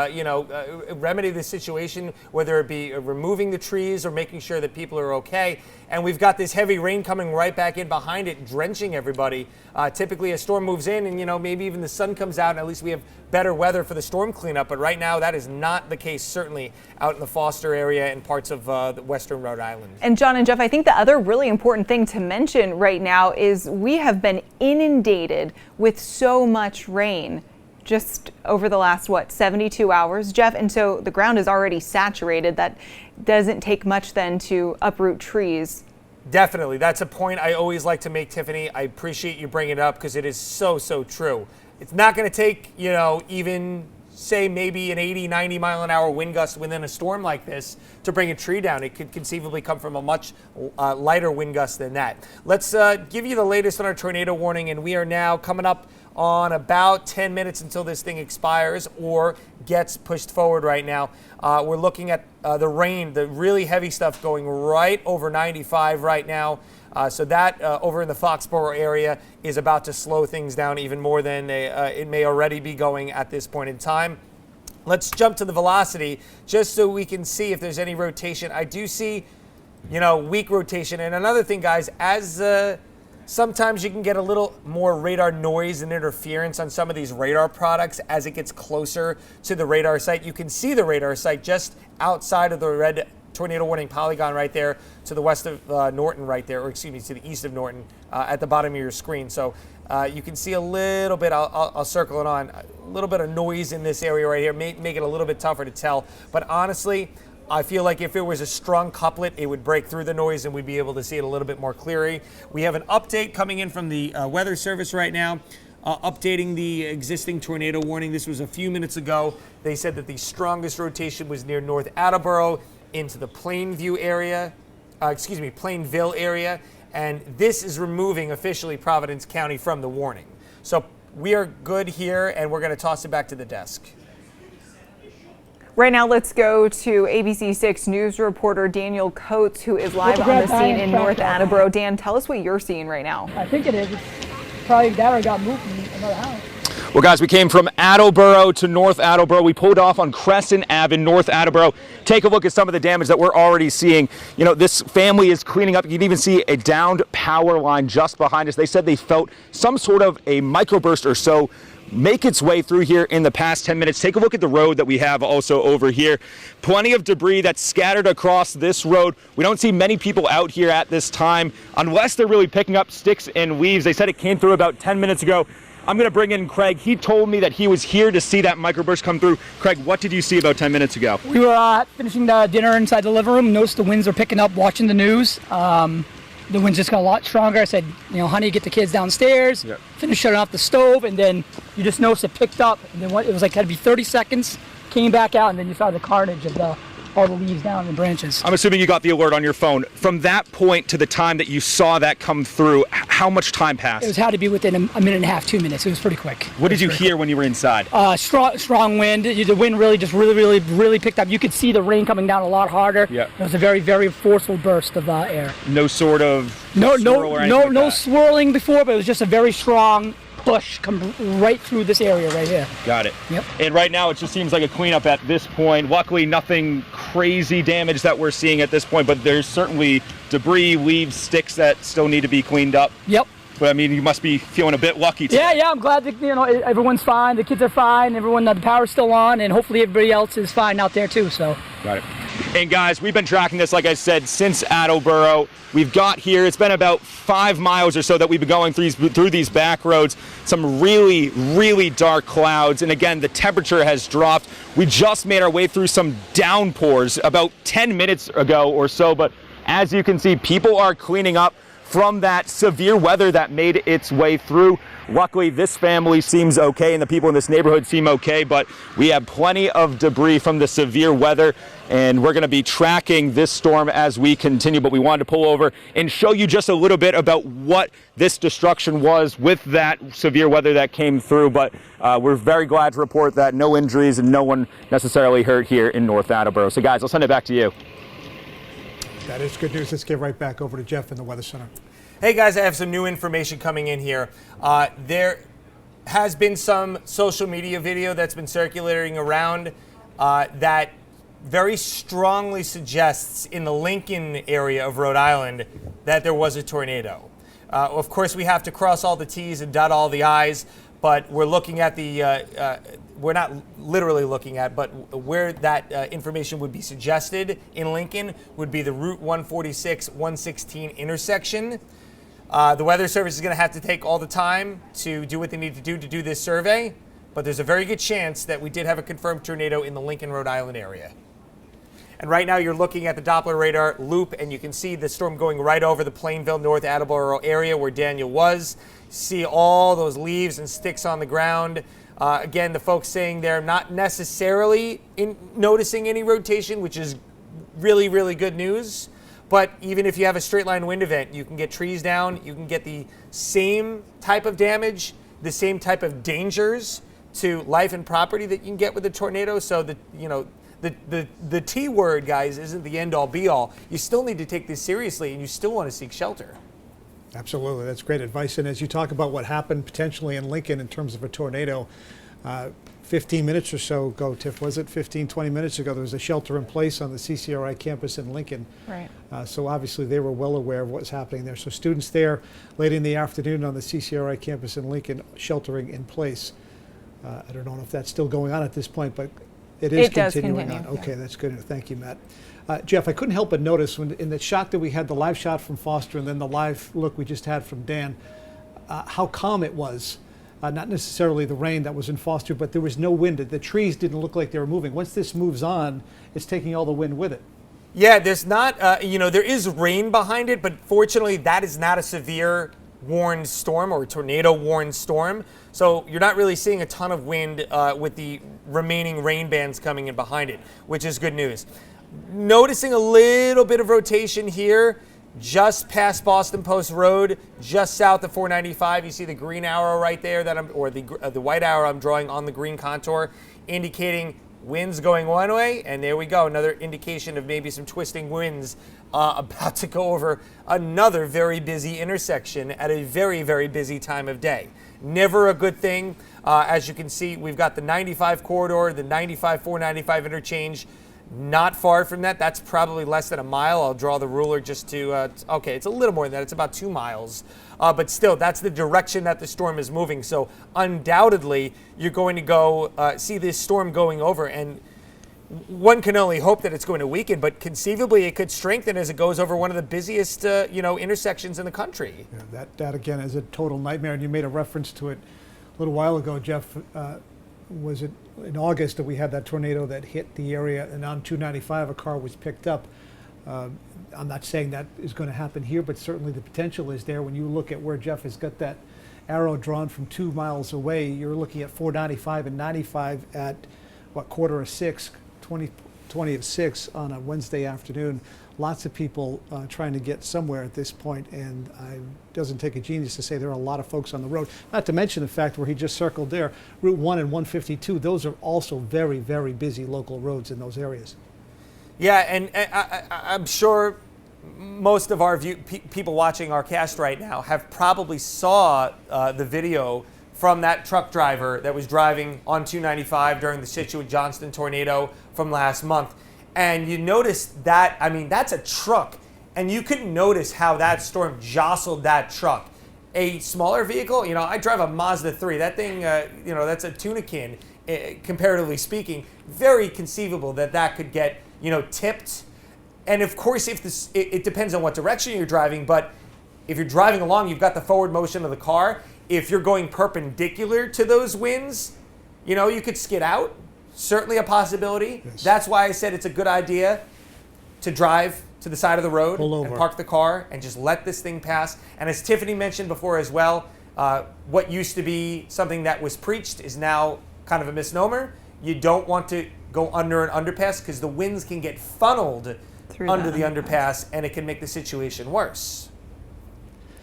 remedy the situation, whether it be removing the trees or making sure that people are okay. And we've got this heavy rain coming right back in behind it, drenching everybody. Typically a storm moves in and, you know, maybe even the sun comes out and at least we have better weather for the storm cleanup. But right now that is not the case, certainly out in the Foster area and parts of the western Rhode Island. And John and Jeff, I think the other really important thing to mention right now is we have been inundated with so much rain just over the last, 72 hours, Jeff? And so the ground is already saturated. That doesn't take much then to uproot trees. Definitely. That's a point I always like to make, Tiffany. I appreciate you bringing it up because it is so, so true. It's not going to take, you know, even say maybe an 80, 90 mile an hour wind gust within a storm like this to bring a tree down. It could conceivably come from a much lighter wind gust than that. Let's give you the latest on our tornado warning, and we are now coming up on about 10 minutes until this thing expires or gets pushed forward right now. We're looking at the rain, the really heavy stuff going right over 95 right now. So that over in the Foxborough area is about to slow things down even more than it may already be going at this point in time. Let's jump to the velocity just so we can see if there's any rotation. I do see, you know, weak rotation. And another thing, guys, as sometimes you can get a little more radar noise and interference on some of these radar products as it gets closer to the radar site. You can see the radar site just outside of the red tornado warning polygon right there to the west of Norton right there, or excuse me, to the east of Norton at the bottom of your screen. So you can see a little bit, I'll circle it on, a little bit of noise in this area right here, make it a little bit tougher to tell. But honestly, I feel like if it was a strong couplet, it would break through the noise and we'd be able to see it a little bit more clearly. We have an update coming in from the Weather Service right now, updating the existing tornado warning. This was a few minutes ago. They said that the strongest rotation was near North Attleboro into the Plainview area, Plainville area, and this is removing officially Providence County from the warning. So we are good here, and we're going to toss it back to the desk. Right now, let's go to ABC6 News reporter Daniel Coates, who is live on the scene in North Attleboro. Dan, tell us what you're seeing right now. I think it is. It's probably that or got moved from another house. Well, guys, we came from Attleboro to North Attleboro. We pulled off on Crescent Ave in North Attleboro. Take a look at some of the damage that we're already seeing. You know, this family is cleaning up. You can even see a downed power line just behind us. They said they felt some sort of a microburst or so make its way through here in the past 10 minutes. Take a look at the road that we have also over here. Plenty of debris that's scattered across this road. We don't see many people out here at this time, unless they're really picking up sticks and leaves. They said it came through about 10 minutes ago. I'm going to bring in Craig. He told me that he was here to see that microburst come through. Craig, what did you see about 10 minutes ago? We were finishing the dinner inside the living room. Noticed the winds are picking up, watching the news. The winds just got a lot stronger. I said, you know, honey, get the kids downstairs. Yep. Finish shutting off the stove, and then you just noticed it picked up. And then it was like had to be 30 seconds, came back out, and then you saw the carnage of all the leaves down and the branches. I'm assuming you got the alert on your phone. From that point to the time that you saw that come through, how much time passed? It had to be within a minute and a half, 2 minutes. It was pretty quick. What did you hear when you were inside? Strong wind. The wind really picked up. You could see the rain coming down a lot harder. Yep. It was a very, very forceful burst of air. No sort of No that. swirling before, but it was just a very strong push come right through this area right here. Got it. Yep. And right now it just seems like a cleanup at this point. Luckily, nothing crazy damage that we're seeing at this point, but there's certainly debris, leaves, sticks that still need to be cleaned up. Yep. But I mean, you must be feeling a bit lucky today. Yeah, I'm glad that everyone's fine. The kids are fine. Everyone, the power's still on, and hopefully everybody else is fine out there too. So. Got it. And guys, we've been tracking this, like I said, since Attleboro. We've got here, it's been about 5 miles or so that we've been going through these back roads. Some really, really dark clouds. And again, the temperature has dropped. We just made our way through some downpours about 10 minutes ago or so. But as you can see, people are cleaning up from that severe weather that made its way through. Luckily, this family seems okay and the people in this neighborhood seem okay, but we have plenty of debris from the severe weather, and we're going to be tracking this storm as we continue. But we wanted to pull over and show you just a little bit about what this destruction was with that severe weather that came through. But we're very glad to report that no injuries and no one necessarily hurt here in North Attleboro. So guys, I'll send it back to you. That is good news. Let's get right back over to Jeff in the Weather Center. Hey guys, I have some new information coming in here. There has been some social media video that's been circulating around that very strongly suggests in the Lincoln area of Rhode Island that there was a tornado. Of course, we have to cross all the T's and dot all the I's, but we're looking at the, we're not literally looking at, but where that information would be suggested in Lincoln would be the Route 146-116 intersection. The Weather Service is going to have to take all the time to do what they need to do this survey, but there's a very good chance that we did have a confirmed tornado in the Lincoln, Rhode Island area. And right now you're looking at the Doppler radar loop, and you can see the storm going right over the Plainville, North Attleboro area where Daniel was. See all those leaves and sticks on the ground. Again, the folks saying they're not necessarily noticing any rotation, which is really, really good news. But even if you have a straight line wind event, you can get trees down, you can get the same type of damage, the same type of dangers to life and property that you can get with a tornado. So the T word, guys, isn't the end all be all. You still need to take this seriously, and you still want to seek shelter. Absolutely, that's great advice. And as you talk about what happened potentially in Lincoln in terms of a tornado, 15 minutes or so ago, Tiff, was it 15, 20 minutes ago, there was a shelter in place on the CCRI campus in Lincoln. Right. So obviously they were well aware of what was happening there. So students there late in the afternoon on the CCRI campus in Lincoln sheltering in place. I don't know if that's still going on at this point, but it is continuing on. Okay, yeah. That's good. Thank you, Matt. Jeff, I couldn't help but notice when in the shot that we had, the live shot from Foster and then the live look we just had from Dan, how calm it was. Not necessarily the rain that was in Foster, but there was no wind. The trees didn't look like they were moving. Once this moves on, it's taking all the wind with it. Yeah, there's not, there is rain behind it, but fortunately that is not a severe warned storm or tornado warned storm. So you're not really seeing a ton of wind with the remaining rain bands coming in behind it, which is good news. Noticing a little bit of rotation here, just past Boston Post Road, just south of 495. You see the green arrow right there, the white arrow I'm drawing on the green contour, indicating winds going one way, and there we go, another indication of maybe some twisting winds about to go over another very busy intersection at a very, very busy time of day. Never a good thing. As you can see, we've got the 95 corridor, the 95-495 interchange. Not far from that. That's probably less than a mile. I'll draw the ruler just to, okay, it's a little more than that. It's about 2 miles. But still, that's the direction that the storm is moving. So undoubtedly, you're going to go see this storm going over. And one can only hope that it's going to weaken, but conceivably it could strengthen as it goes over one of the busiest, intersections in the country. Yeah, that again is a total nightmare. And you made a reference to it a little while ago, Jeff. Was it in August that we had that tornado that hit the area, and on 295 a car was picked up. I'm not saying that is going to happen here, but certainly the potential is there. When you look at where Jeff has got that arrow drawn from 2 miles away, you're looking at 495 and 95 at what, 5:45, 20 of 6 on a Wednesday afternoon. Lots of people trying to get somewhere at this point, and it doesn't take a genius to say there are a lot of folks on the road. Not to mention the fact where he just circled there, Route 1 and 152, those are also very, very busy local roads in those areas. Yeah, and I'm sure most of our people watching our cast right now have probably saw the video from that truck driver that was driving on 295 during the Scituate-Johnston tornado from last month. And you notice that, I mean, that's a truck. And you couldn't notice how that storm jostled that truck. a smaller vehicle, you know, I drive a Mazda 3. That thing, you know, that's a tuna can, comparatively speaking. Very conceivable that that could get, you know, tipped. And of course, if this, it depends on what direction you're driving, but if you're driving along, you've got the forward motion of the car. If you're going perpendicular to those winds, you know, you could skid out. Certainly a possibility. Yes. That's why I said it's a good idea to drive to the side of the road Pull and over. park the car and just let this thing pass. And as Tiffany mentioned before as well, what used to be something that was preached is now kind of a misnomer. You don't want to go under an underpass because the winds can get funneled Through under that the underpass and it can make the situation worse.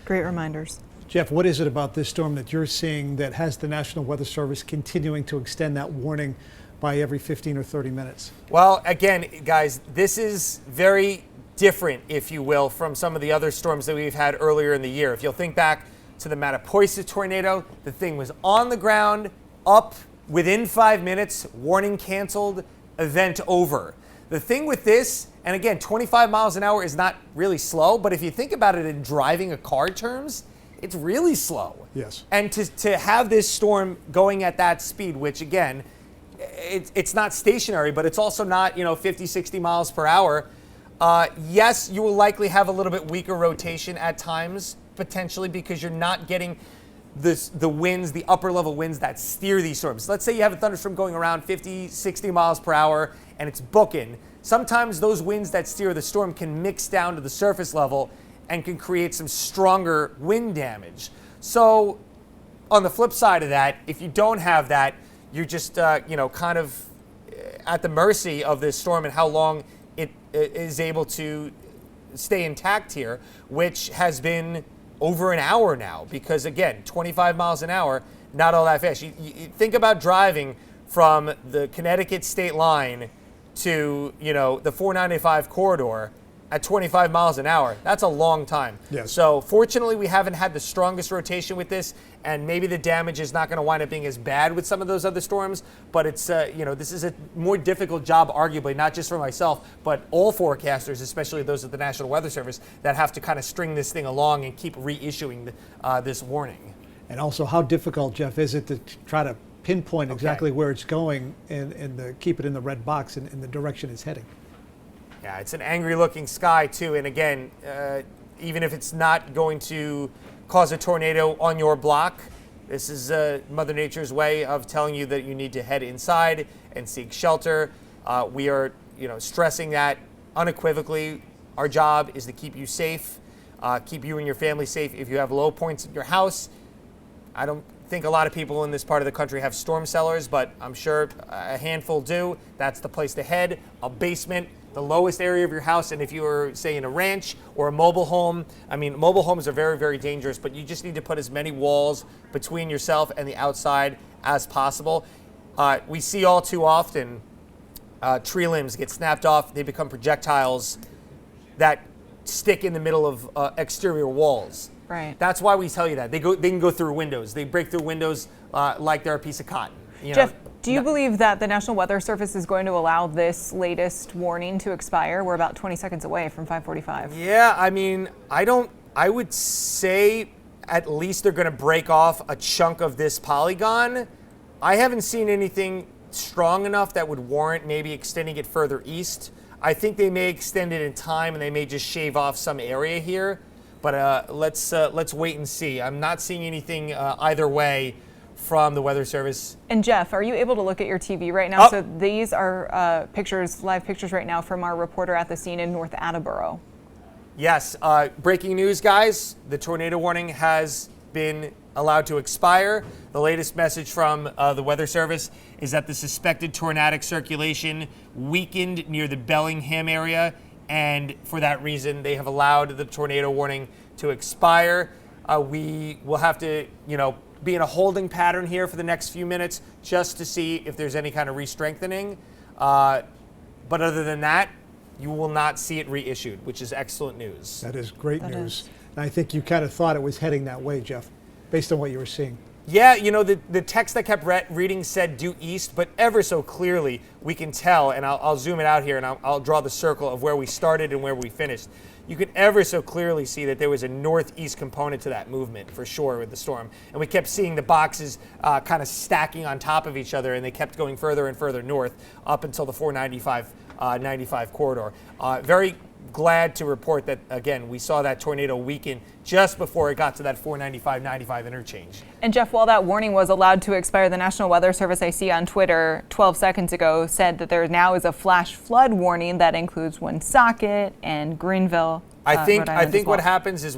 Great reminders. Jeff, what is it about this storm that you're seeing that has the National Weather Service continuing to extend that warning by every 15 or 30 minutes? Well, again, guys, this is very different, if you will, from some of the other storms that we've had earlier in the year. If you'll think back to the Mattapoisett tornado, the thing was on the ground, up within 5 minutes, warning canceled, event over. The thing with this, and again, 25 miles an hour is not really slow, but if you think about it in driving a car terms, it's really slow. Yes. And to have this storm going at that speed, which again, it's not stationary, but it's also not, you know, 50, 60 miles per hour. Yes, you will likely have a little bit weaker rotation at times, potentially, because you're not getting the winds, the upper level winds that steer these storms. Let's say you have a thunderstorm going around 50, 60 miles per hour and it's booking. Sometimes those winds that steer the storm can mix down to the surface level and can create some stronger wind damage. So on the flip side of that, if you don't have that, you're just, you know, kind of at the mercy of this storm and how long it is able to stay intact here, which has been over an hour now, because again, 25 miles an hour, not all that fast. You think about driving from the Connecticut state line to, you know, the 495 corridor at 25 miles an hour. That's a long time. Yes. So fortunately, we haven't had the strongest rotation with this, and maybe the damage is not going to wind up being as bad with some of those other storms, but it's, you know, this is a more difficult job, arguably, not just for myself, but all forecasters, especially those at the National Weather Service, that have to kind of string this thing along and keep reissuing this warning. And also, how difficult, Jeff, is it to try to pinpoint exactly where it's going and keep it in the red box in the direction it's heading? Yeah, it's an angry looking sky too, and again, even if it's not going to cause a tornado on your block, this is Mother Nature's way of telling you that you need to head inside and seek shelter. We are, you know, stressing that unequivocally. Our job is to keep you safe, keep you and your family safe. If you have low points in your house, I don't think a lot of people in this part of the country have storm cellars, but I'm sure a handful do. That's the place to head. A basement, the lowest area of your house, and if you were, say, in a ranch or a mobile home, I mean, mobile homes are very, very dangerous, but you just need to put as many walls between yourself and the outside as possible. We see all too often tree limbs get snapped off. They become projectiles that stick in the middle of exterior walls. Right. That's why we tell you that. They can go through windows. They break through windows like they're a piece of cotton. You Jeff, know? do you believe that the National Weather Service is going to allow this latest warning to expire? We're about 20 seconds away from 5:45. Yeah, I mean, I would say at least they're going to break off a chunk of this polygon. I haven't seen anything strong enough that would warrant maybe extending it further east. I think they may extend it in time and they may just shave off some area here. But let's wait and see. I'm not seeing anything either way from the Weather Service. And Jeff, are you able to look at your TV right now? Oh. So these are pictures, live pictures right now from our reporter at the scene in North Attleboro. Yes, breaking news, guys. The tornado warning has been allowed to expire. The latest message from the Weather Service is that the suspected tornadic circulation weakened near the Bellingham area, and for that reason, they have allowed the tornado warning to expire. We will have to, you know, be in a holding pattern here for the next few minutes just to see if there's any kind of re-strengthening. But other than that, you will not see it reissued, which is excellent news. That is great That news. is. And I think you kind of thought it was heading that way, Jeff, based on what you were seeing. Yeah, you know, the text I kept reading said due east, but ever so clearly we can tell, and I'll zoom it out here and I'll draw the circle of where we started and where we finished. You can ever so clearly see that there was a northeast component to that movement for sure with the storm. And we kept seeing the boxes kind of stacking on top of each other, and they kept going further and further north up until the 495 corridor. Very glad to report that, again, we saw that tornado weaken just before it got to that 495-95 interchange. And Jeff, while that warning was allowed to expire, the National Weather Service, I see on Twitter 12 seconds ago, said that there now is a flash flood warning that includes Woonsocket and Greenville. I think well. what happens is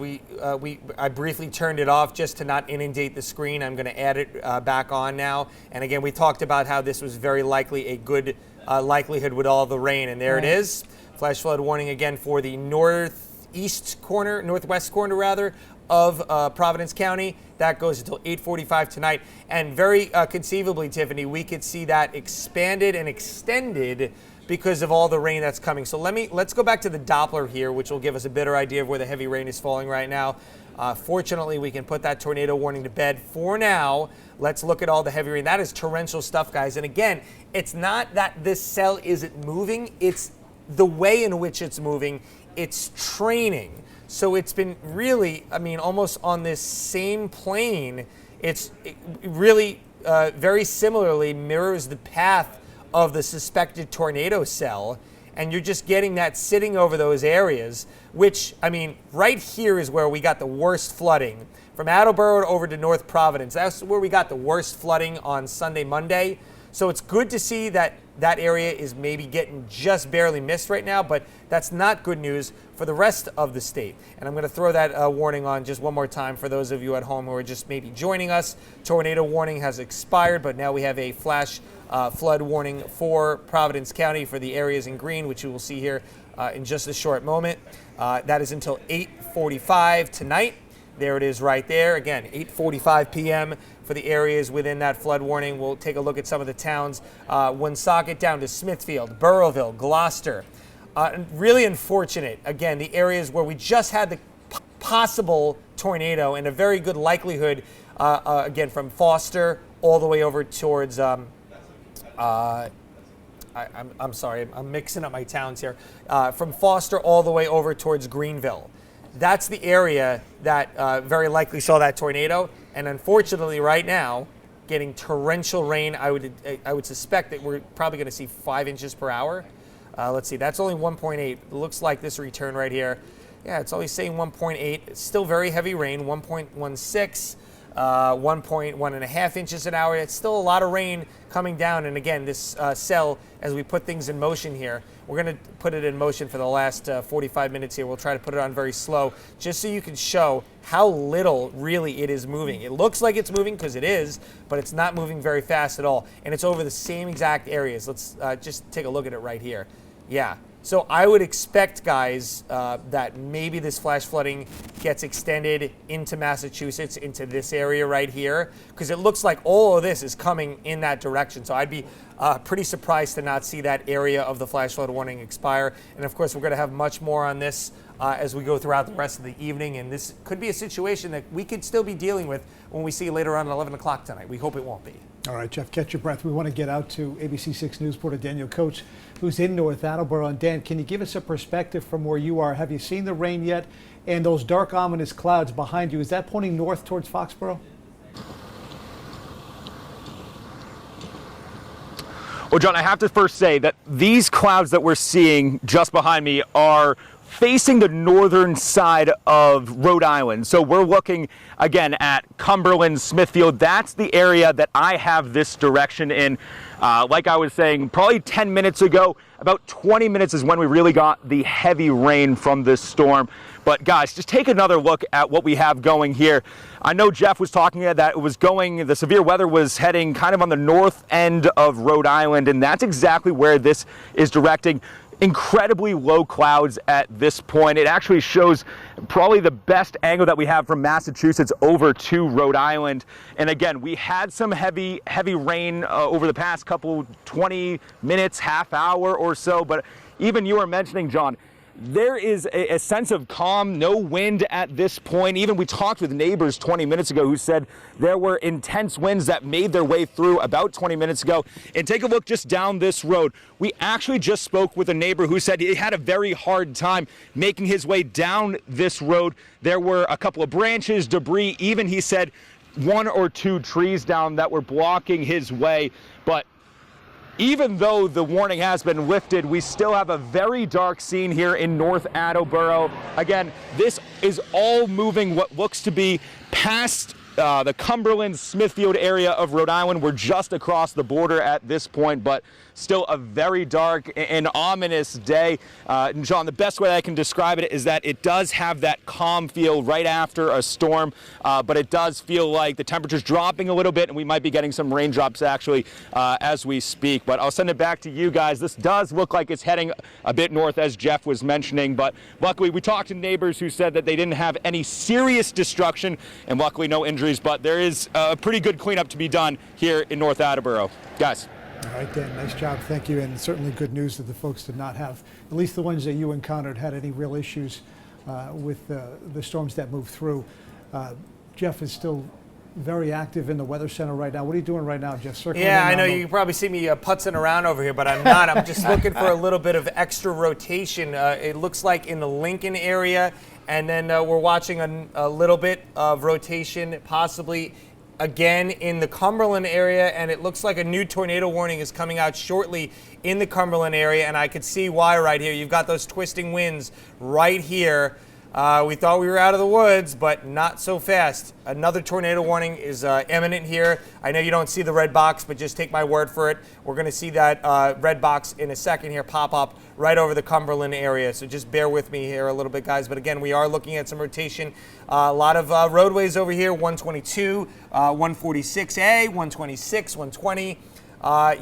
I briefly turned it off just to not inundate the screen. I'm going to add it back on now. And again, we talked about how this was very likely a good likelihood with all the rain, and there it is. Flash flood warning again for the northwest corner of Providence County. That goes until 8:45 tonight. And very conceivably, Tiffany, we could see that expanded and extended because of all the rain that's coming. So let's go back to the Doppler here, which will give us a better idea of where the heavy rain is falling right now. Fortunately, we can put that tornado warning to bed for now. Let's look at all the heavy rain. That is torrential stuff, guys. And again, it's not that this cell isn't moving. It's the way in which it's moving. It's training. So it's been really, almost on this same plane. It really very similarly mirrors the path of the suspected tornado cell, and you're just getting that sitting over those areas, which, right here is where we got the worst flooding. From Attleboro over to North Providence, that's where we got the worst flooding on Sunday, Monday. So it's good to see that that area is maybe getting just barely missed right now, but that's not good news for the rest of the state. And I'm going to throw that warning on just one more time for those of you at home who are just maybe joining us. Tornado warning has expired, but now we have a flash flood warning for Providence County for the areas in green, which you will see here in just a short moment. That is until 8:45 tonight. There it is right there. Again, 8:45 p.m. for the areas within that flood warning. We'll take a look at some of the towns. Woonsocket down to Smithfield, Burrowville, Gloucester. Really unfortunate, again, the areas where we just had the possible tornado and a very good likelihood, again, from Foster all the way over towards, I'm sorry, I'm mixing up my towns here. From Foster all the way over towards Greenville. That's the area that very likely saw that tornado, and unfortunately, right now, getting torrential rain. I would suspect that we're probably going to see 5 inches per hour. Let's see, that's only 1.8. It looks like this return right here. Yeah, it's only saying 1.8. It's still very heavy rain, 1.16. 1.1.5 inches an hour. It's still a lot of rain coming down. And again, this cell, as we put things in motion here, we're going to put it in motion for the last 45 minutes here. We'll try to put it on very slow, just so you can show how little really it is moving. It looks like it's moving because it is, but it's not moving very fast at all. And it's over the same exact areas. Let's just take a look at it right here. Yeah. So I would expect, guys, that maybe this flash flooding gets extended into Massachusetts, into this area right here, because it looks like all of this is coming in that direction. So I'd be pretty surprised to not see that area of the flash flood warning expire. And of course, we're going to have much more on this as we go throughout the rest of the evening. And this could be a situation that we could still be dealing with when we see later on at 11 o'clock tonight. We hope it won't be. All right, Jeff, catch your breath. We want to get out to ABC 6 News reporter Daniel Coates, who's in North Attleboro. And Dan, can you give us a perspective from where you are? Have you seen the rain yet? And those dark, ominous clouds behind you, is that pointing north towards Foxborough? Well, John, I have to first say that these clouds that we're seeing just behind me are facing the northern side of Rhode Island. So we're looking again at Cumberland, Smithfield. That's the area that I have this direction in. Like I was saying, probably 10 minutes ago, about 20 minutes is when we really got the heavy rain from this storm. But guys, just take another look at what we have going here. I know Jeff was talking that it was going, the severe weather was heading kind of on the north end of Rhode Island, and that's exactly where this is directing. Incredibly low clouds at this point. It actually shows probably the best angle that we have from Massachusetts over to Rhode Island. And again, we had some heavy rain over the past couple 20 minutes, half hour or so. But even you were mentioning, John, there is a sense of calm, no wind at this point. Even we talked with neighbors 20 minutes ago who said there were intense winds that made their way through about 20 minutes ago. And take a look just down this road. We actually just spoke with a neighbor who said he had a very hard time making his way down this road. There were a couple of branches, debris, even he said 1 or 2 trees down that were blocking his way. But even though the warning has been lifted, we still have a very dark scene here in North Attleboro. Again, this is all moving what looks to be past the Cumberland, Smithfield area of Rhode Island. We're just across the border at this point, but still a very dark and ominous day. John, the best way I can describe it is that it does have that calm feel right after a storm, but it does feel like the temperature's dropping a little bit and we might be getting some raindrops actually as we speak. But I'll send it back to you guys. This does look like it's heading a bit north, as Jeff was mentioning, but luckily we talked to neighbors who said that they didn't have any serious destruction and luckily no injuries, but there is a pretty good cleanup to be done here in North Attleboro. Guys. All right, Dan, nice job. Thank you. And certainly good news that the folks did not have, at least the ones that you encountered, had any real issues with the storms that moved through. Jeff is still very active in the Weather Center right now. What are you doing right now, Jeff? Circling Yeah, I know around you can probably see me putzing around over here, but I'm not. I'm just looking for a little bit of extra rotation. It looks like in the Lincoln area, and then we're watching a little bit of rotation, possibly again in the Cumberland area, and it looks like a new tornado warning is coming out shortly in the Cumberland area, and I could see why right here. You've got those twisting winds right here. We thought we were out of the woods, but not so fast. Another tornado warning is imminent here. I know you don't see the red box, but just take my word for it. We're going to see that red box in a second here pop up right over the Cumberland area. So just bear with me here a little bit, guys. But again, we are looking at some rotation. A lot of roadways over here, 122, 146A, 126, 120.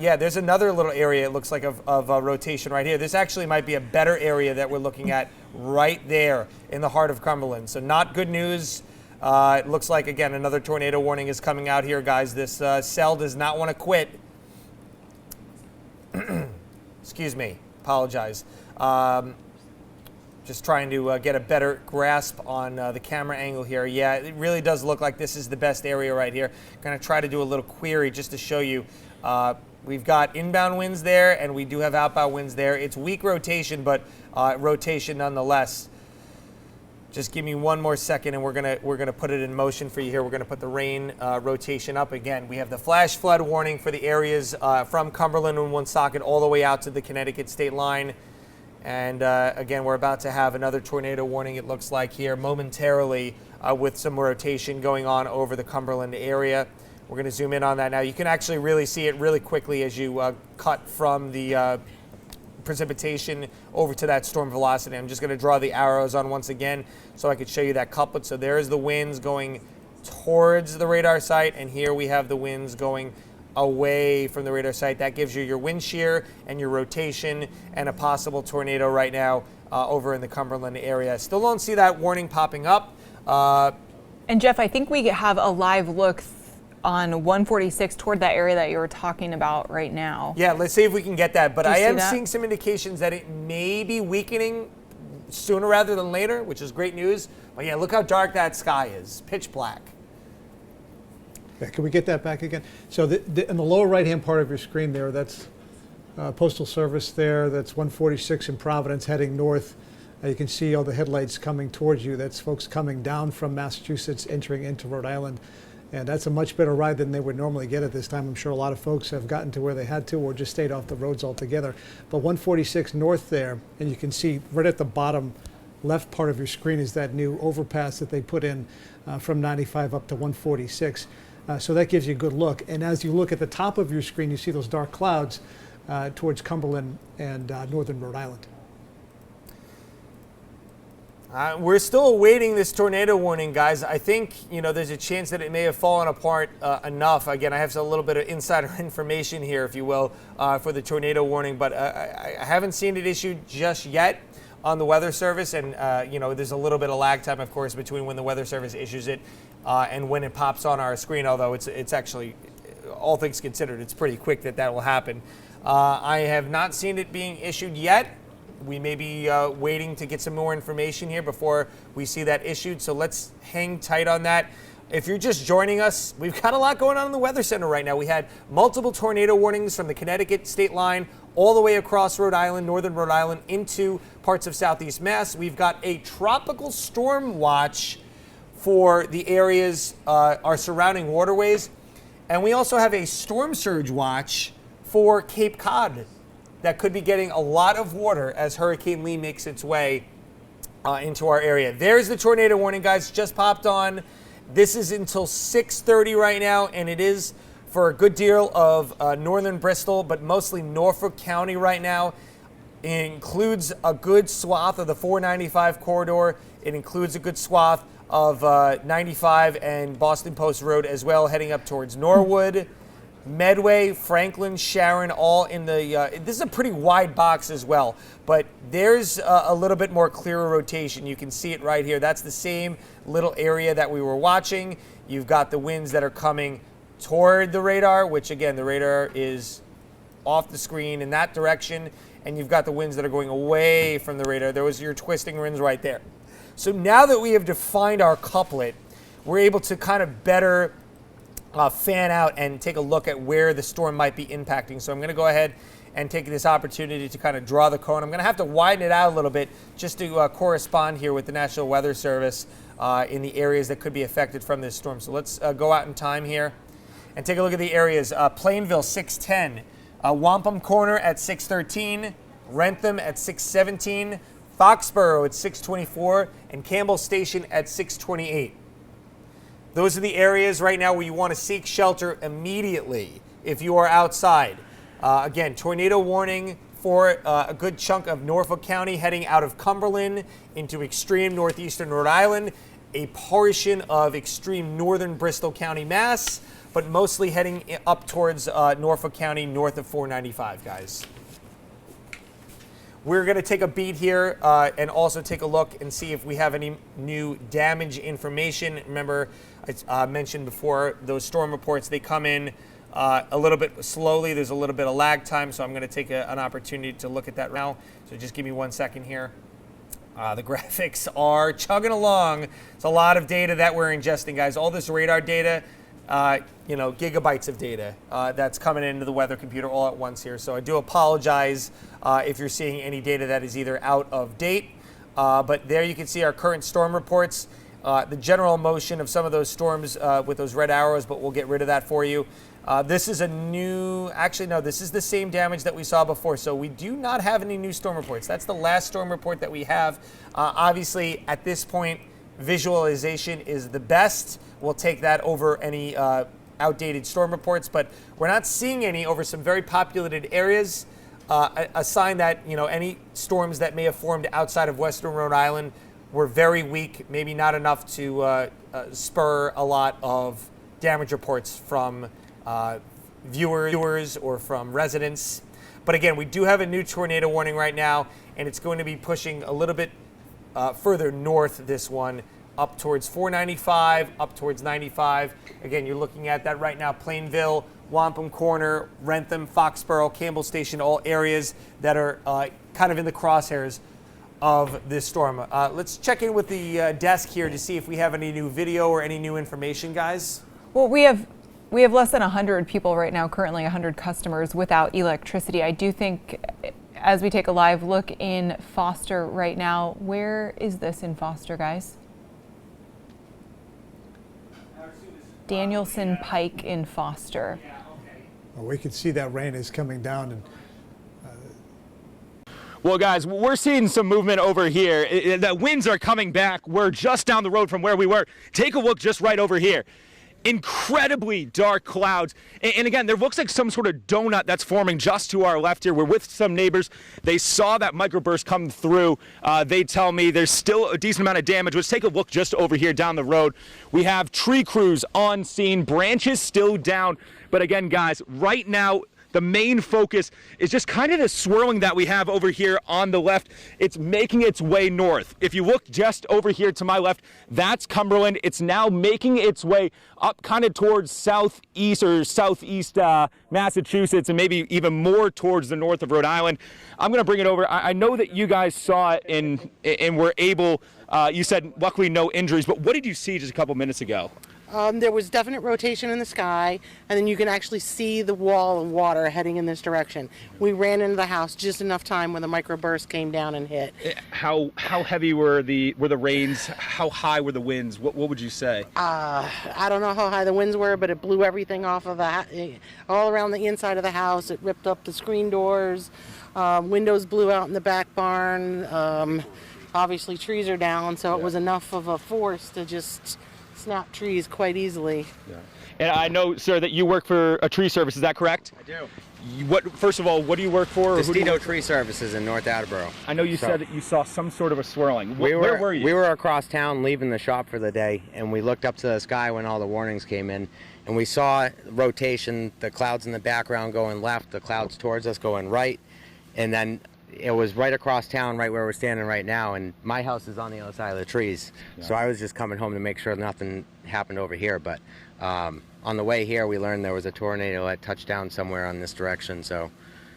Yeah, there's another little area, it looks like, of rotation right here. This actually might be a better area that we're looking at right there in the heart of Cumberland. So not good news. It looks like, again, another tornado warning is coming out here, guys. This cell does not want to quit. Excuse me. Apologize. Just trying to get a better grasp on the camera angle here. Yeah, it really does look like this is the best area right here. Going to try to do a little query just to show you. We've got inbound winds there, and we do have outbound winds there. It's weak rotation, but rotation nonetheless. Just give me one more second, and we're gonna put it in motion for you here. We're gonna put the rain rotation up again. We have the flash flood warning for the areas from Cumberland and Woonsocket all the way out to the Connecticut state line. And again, we're about to have another tornado warning, it looks like here momentarily, with some rotation going on over the Cumberland area. We're going to zoom in on that now. You can actually really see it really quickly as you cut from the precipitation over to that storm velocity. I'm just going to draw the arrows on once again so I could show you that couplet. So there's the winds going towards the radar site, and here we have the winds going away from the radar site. That gives you your wind shear and your rotation and a possible tornado right now over in the Cumberland area. Still don't see that warning popping up. And Jeff, I think we have a live look on 146 toward that area that you were talking about right now. Yeah, let's see if we can get that. But I am that? seeing some indications that it may be weakening sooner rather than later, which is great news. But yeah, look how dark that sky is, pitch black. Yeah, can we get that back again? So in the lower right-hand part of your screen there, that's Postal Service there. That's 146 in Providence heading north. You can see all the headlights coming towards you. That's folks coming down from Massachusetts, entering into Rhode Island. And that's a much better ride than they would normally get at this time. I'm sure a lot of folks have gotten to where they had to or just stayed off the roads altogether. But 146 north there, and you can see right at the bottom left part of your screen is that new overpass that they put in from 95 up to 146. So that gives you a good look. And as you look at the top of your screen, you see those dark clouds towards Cumberland and northern Rhode Island. We're still awaiting this tornado warning, guys. I think, there's a chance that it may have fallen apart enough. Again, I have a little bit of insider information here, if you will, for the tornado warning, but I haven't seen it issued just yet on the Weather Service. And, there's a little bit of lag time, of course, between when the Weather Service issues it and when it pops on our screen, although it's actually, all things considered, it's pretty quick that will happen. I have not seen it being issued yet. we may be waiting to get some more information here before we see that issued. So let's hang tight on that. If you're just joining us, we've got a lot going on in the Weather Center right now. We had multiple tornado warnings from the Connecticut state line all the way across Rhode Island, northern Rhode Island, into parts of southeast Mass. We've got a tropical storm watch for the areas, our surrounding waterways. And we also have a storm surge watch for Cape Cod that could be getting a lot of water as Hurricane Lee makes its way into our area. There's the tornado warning, guys, just popped on. This is until 6:30 right now, and it is for a good deal of northern Bristol, but mostly Norfolk County right now. It includes a good swath of the 495 corridor. It includes a good swath of 95 and Boston Post Road as well, heading up towards Norwood, Medway, Franklin, Sharon, all in the, this is a pretty wide box as well, but there's a little bit more clearer rotation. You can see it right here. That's the same little area that we were watching. You've got the winds that are coming toward the radar, which again, the radar is off the screen in that direction, and you've got the winds that are going away from the radar. There was your twisting winds right there. So now that we have defined our couplet, we're able to kind of better fan out and take a look at where the storm might be impacting. So I'm going to go ahead and take this opportunity to kind of draw the cone. I'm going to have to widen it out a little bit just to correspond here with the National Weather Service in the areas that could be affected from this storm. So let's go out in time here and take a look at the areas. Plainville, 6:10. Wampum Corner at 6:13. Rentham at 6:17. Foxborough at 6:24. And Campbell Station at 6:28. Those are the areas right now where you want to seek shelter immediately if you are outside. Again, tornado warning for a good chunk of Norfolk County heading out of Cumberland into extreme northeastern Rhode Island, a portion of extreme northern Bristol County, Mass, but mostly heading up towards Norfolk County north of 495, guys. We're going to take a beat here and also take a look and see if we have any new damage information. Remember, I mentioned before, those storm reports, they come in a little bit slowly. There's a little bit of lag time, so I'm going to take an opportunity to look at that now. So just give me 1 second here. The graphics are chugging along. It's a lot of data that we're ingesting, guys. All this radar data, gigabytes of data that's coming into the weather computer all at once here. So I do apologize if you're seeing any data that is either out of date. But there you can see our current storm reports, the general motion of some of those storms with those red arrows, but we'll get rid of that for you. This is a new, actually no, this is the same damage that we saw before. So we do not have any new storm reports. That's the last storm report that we have. Obviously, at this point, visualization is the best. We'll take that over any outdated storm reports, but we're not seeing any over some very populated areas. A sign that, any storms that may have formed outside of western Rhode Island were very weak, maybe not enough to spur a lot of damage reports from viewers or from residents. But again, we do have a new tornado warning right now, and it's going to be pushing a little bit further north, this one, up towards 495, up towards 95. Again, you're looking at that right now, Plainville, Wampum Corner, Rentham, Foxborough, Campbell Station, all areas that are kind of in the crosshairs of this storm. Let's check in with the desk here to see if we have any new video or any new information, guys. Well, we have less than 100 people right now, currently 100 customers without electricity. I do think as we take a live look in Foster right now, where is this in Foster, guys? Danielson Pike in Foster. Well, we can see that rain is coming down. And Well, guys, we're seeing some movement over here. The winds are coming back. We're just down the road from where we were. Take a look just right over here. Incredibly dark clouds. And again, there looks like some sort of donut that's forming just to our left here. We're with some neighbors. They saw that microburst come through. They tell me there's still a decent amount of damage. Let's take a look just over here down the road. We have tree crews on scene, branches still down. But again, guys, right now, the main focus is just kind of the swirling that we have over here on the left. It's making its way north. If you look just over here to my left, that's Cumberland. It's now making its way up kind of towards southeast or southeast Massachusetts, and maybe even more towards the north of Rhode Island. I'm going to bring it over. I know that you guys saw it and were able, you said luckily no injuries, but what did you see just a couple minutes ago? There was definite rotation in the sky, and then you can actually see the wall of water heading in this direction. We ran into the house just enough time when the microburst came down and hit. How heavy were the rains? How high were the winds? What would you say? I don't know how high the winds were, but it blew everything off of all around the inside of the house. It ripped up the screen doors. Windows blew out in the back barn. Obviously, trees are down, so it was enough of a force to just snap trees quite easily. Yeah. And I know, sir, that you work for a tree service. Is that correct? I do. First of all, what do you work for? Destino Tree Services in North Attleboro. I know you said that you saw some sort of a swirling. Where were you? We were across town leaving the shop for the day, and we looked up to the sky when all the warnings came in, and we saw rotation, the clouds in the background going left, the clouds towards us going right, and then it was right across town, right where we're standing right now, and my house is on the other side of the trees. Yeah. So I was just coming home to make sure nothing happened over here, but on the way here we learned there was a tornado that touched down somewhere on this direction. So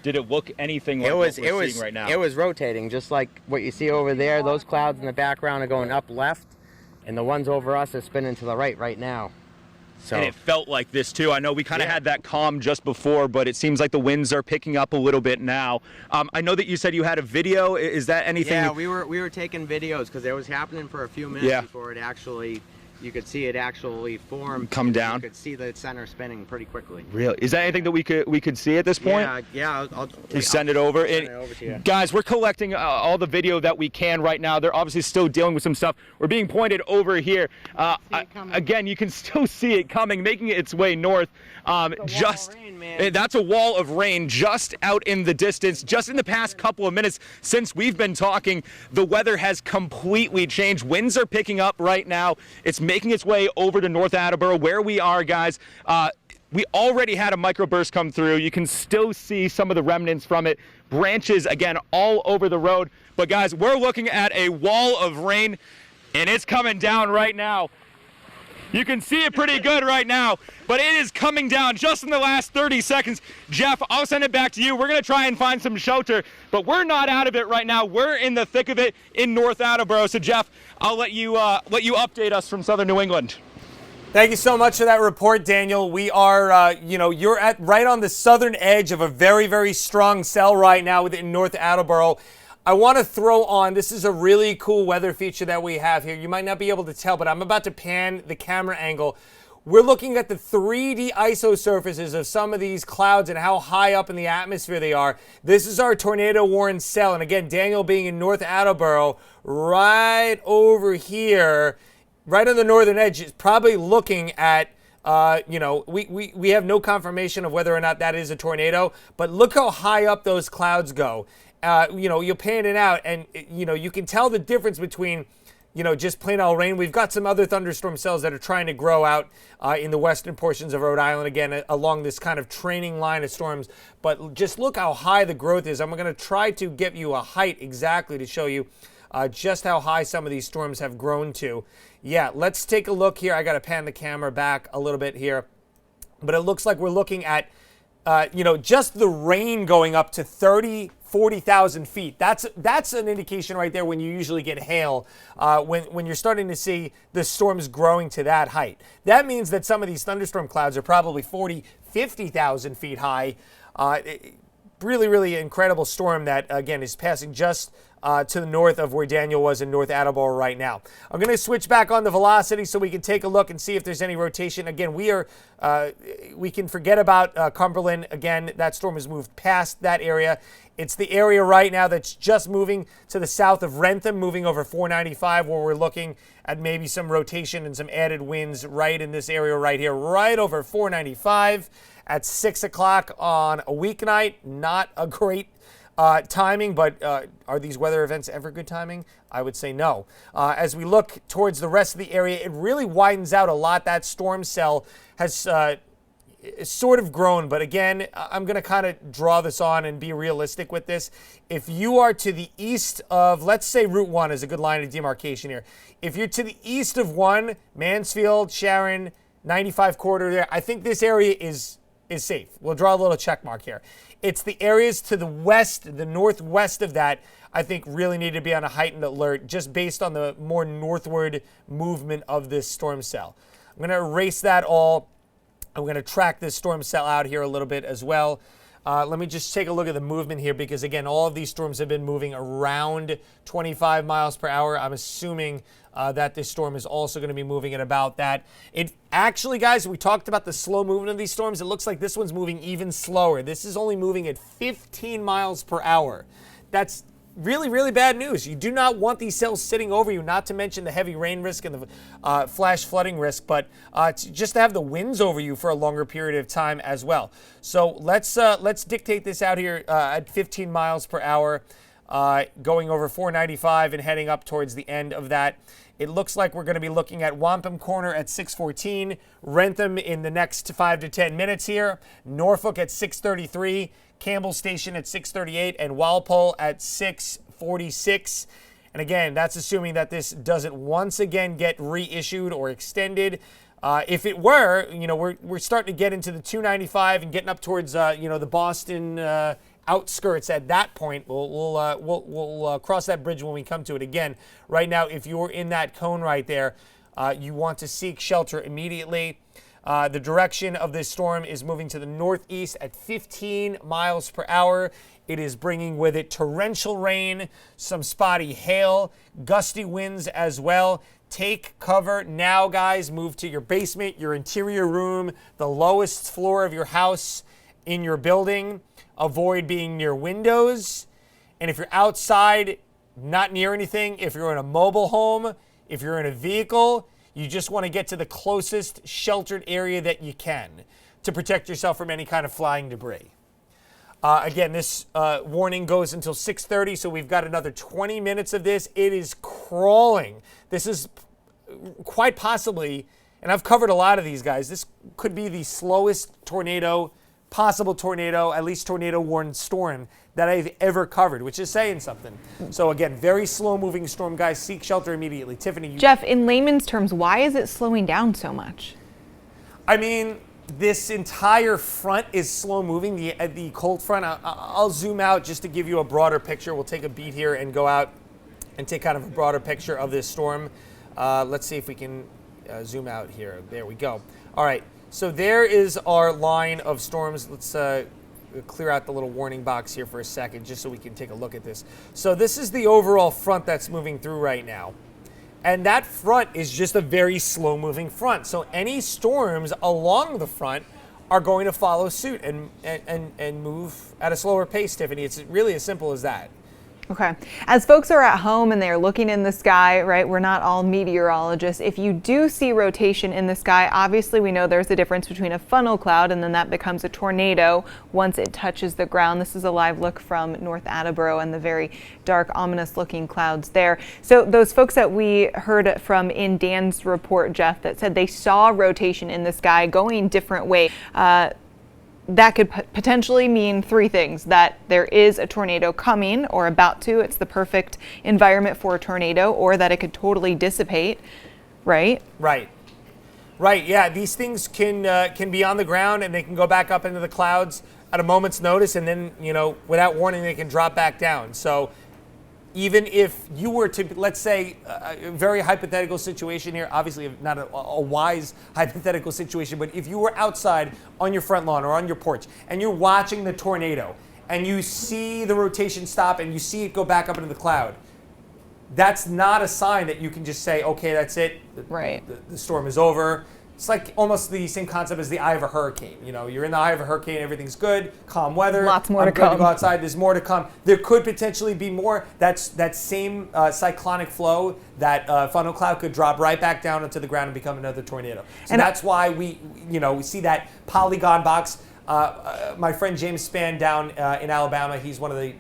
did it look anything like what we're seeing right now? It was rotating, just like what you see over there. Those clouds in the background are going up left, and the ones over us are spinning to the right now. So, and it felt like this too. I know we kind of had that calm just before, but it seems like the winds are picking up a little bit now. I know that you said you had a video. Is that anything? Yeah, we were taking videos because it was happening for a few minutes before it actually. You could see it actually form. Come down. You could see the center spinning pretty quickly. Really? Is that anything that we could see at this point? Yeah. I'll send it over. Send it over to you. Guys, we're collecting all the video that we can right now. They're obviously still dealing with some stuff. We're being pointed over here. Again, you can still see it coming, making its way north. That's a wall of rain just out in the distance. Just in the past couple of minutes since we've been talking, the weather has completely changed. Winds are picking up right now. It's making its way over to North Attleboro, where we are, guys. We already had a microburst come through. You can still see some of the remnants from it. Branches, again, all over the road. But guys, we're looking at a wall of rain, and it's coming down right now. You can see it pretty good right now, but it is coming down just in the last 30 seconds. Jeff, I'll send it back to you. We're going to try and find some shelter, but we're not out of it right now. We're in the thick of it in North Attleboro. So, Jeff, I'll let you update us from Southern New England. Thank you so much for that report, Daniel. We are, you're at right on the southern edge of a very, very strong cell right now within North Attleboro. I want to throw on, this is a really cool weather feature that we have here. You might not be able to tell, but I'm about to pan the camera angle. We're looking at the 3D ISO surfaces of some of these clouds and how high up in the atmosphere they are. This is our tornado-warned cell. And again, Daniel being in North Attleboro, right over here, right on the northern edge, is probably looking at, we have no confirmation of whether or not that is a tornado, but look how high up those clouds go. You'll pan it out, and you can tell the difference between, just plain old rain. We've got some other thunderstorm cells that are trying to grow out in the western portions of Rhode Island, again, along this kind of training line of storms. But just look how high the growth is. I'm going to try to give you a height exactly to show you just how high some of these storms have grown to. Yeah, let's take a look here. I got to pan the camera back a little bit here. But it looks like we're looking at, just the rain going up to 40,000 feet. That's an indication right there when you usually get hail, when you're starting to see the storms growing to that height. That means that some of these thunderstorm clouds are probably 50,000 feet high. Really, really incredible storm that, again, is passing just to the north of where Daniel was in North Attleboro right now. I'm going to switch back on the velocity so we can take a look and see if there's any rotation. Again, we can forget about Cumberland. Again, that storm has moved past that area. It's the area right now that's just moving to the south of Rentham, moving over 495, where we're looking at maybe some rotation and some added winds right in this area right here, right over 495 at 6 o'clock on a weeknight. Not a great timing, but are these weather events ever good timing? I would say no. As we look towards the rest of the area, it really widens out a lot. That storm cell has it's sort of grown, but again, I'm going to kind of draw this on and be realistic with this. If you are to the east of, let's say Route 1 is a good line of demarcation here. If you're to the east of 1, Mansfield, Sharon, 95 corridor there, I think this area is safe. We'll draw a little check mark here. It's the areas to the west, the northwest of that, I think really need to be on a heightened alert just based on the more northward movement of this storm cell. I'm going to erase that all. I'm going to track this storm cell out here a little bit as well. Let me just take a look at the movement here because, again, all of these storms have been moving around 25 miles per hour. I'm assuming that this storm is also going to be moving at about that. It actually, guys, we talked about the slow movement of these storms. It looks like this one's moving even slower. This is only moving at 15 miles per hour. That's really, really bad news. You do not want these cells sitting over you, not to mention the heavy rain risk and the flash flooding risk, but just to have the winds over you for a longer period of time as well. So let's dictate this out here at 15 miles per hour, going over 495 and heading up towards the end of that. It looks like we're going to be looking at Wampum Corner at 6:14, Rentham in the next 5 to 10 minutes here, Norfolk at 6:33, Campbell Station at 6:38, and Walpole at 6:46. And again, that's assuming that this doesn't once again get reissued or extended. If it were, we're starting to get into the 295 and getting up towards the Boston outskirts at that point. We'll cross that bridge when we come to it again. Right now, if you're in that cone right there, you want to seek shelter immediately. The direction of this storm is moving to the northeast at 15 miles per hour. It is bringing with it torrential rain, some spotty hail, gusty winds as well. Take cover now, guys. Move to your basement, your interior room, the lowest floor of your house in your building. Avoid being near windows. And if you're outside, not near anything, if you're in a mobile home, if you're in a vehicle, you just want to get to the closest sheltered area that you can to protect yourself from any kind of flying debris. Again, this warning goes until 6:30, so we've got another 20 minutes of this. It is crawling. This is quite possibly, and I've covered a lot of these guys, this could be the slowest possible tornado, at least tornado-warned storm that I've ever covered, which is saying something. So again, very slow-moving storm, guys. Seek shelter immediately. Tiffany, Jeff, in layman's terms, why is it slowing down so much? I mean, this entire front is slow-moving, the cold front. I'll zoom out just to give you a broader picture. We'll take a beat here and go out and take kind of a broader picture of this storm. Let's see if we can zoom out here. There we go. All right. So there is our line of storms. Let's clear out the little warning box here for a second just so we can take a look at this. So this is the overall front that's moving through right now. And that front is just a very slow moving front. So any storms along the front are going to follow suit and move at a slower pace, Tiffany. It's really as simple as that. Okay. As folks are at home and they're looking in the sky, right, we're not all meteorologists. If you do see rotation in the sky, obviously we know there's a difference between a funnel cloud and then that becomes a tornado once it touches the ground. This is a live look from North Attleboro and the very dark, ominous looking clouds there. So those folks that we heard from in Dan's report, Jeff, that said they saw rotation in the sky going different ways, that could potentially mean three things: that there is a tornado coming or about to, it's the perfect environment for a tornado, or that it could totally dissipate, right? Right, yeah, these things can be on the ground and they can go back up into the clouds at a moment's notice, and then, without warning, they can drop back down. So even if you were to, let's say, a very hypothetical situation here, obviously not a wise hypothetical situation, but if you were outside on your front lawn or on your porch and you're watching the tornado and you see the rotation stop and you see it go back up into the cloud, that's not a sign that you can just say, okay, that's it. Right. The storm is over. It's like almost the same concept as the eye of a hurricane. You're in the eye of a hurricane, everything's good, calm weather. Lots more I'm to good come. to go outside. There's more to come. There could potentially be more. That same cyclonic flow, that funnel cloud could drop right back down into the ground and become another tornado. So that's why we see that polygon box. My friend James Spann down in Alabama, he's one of the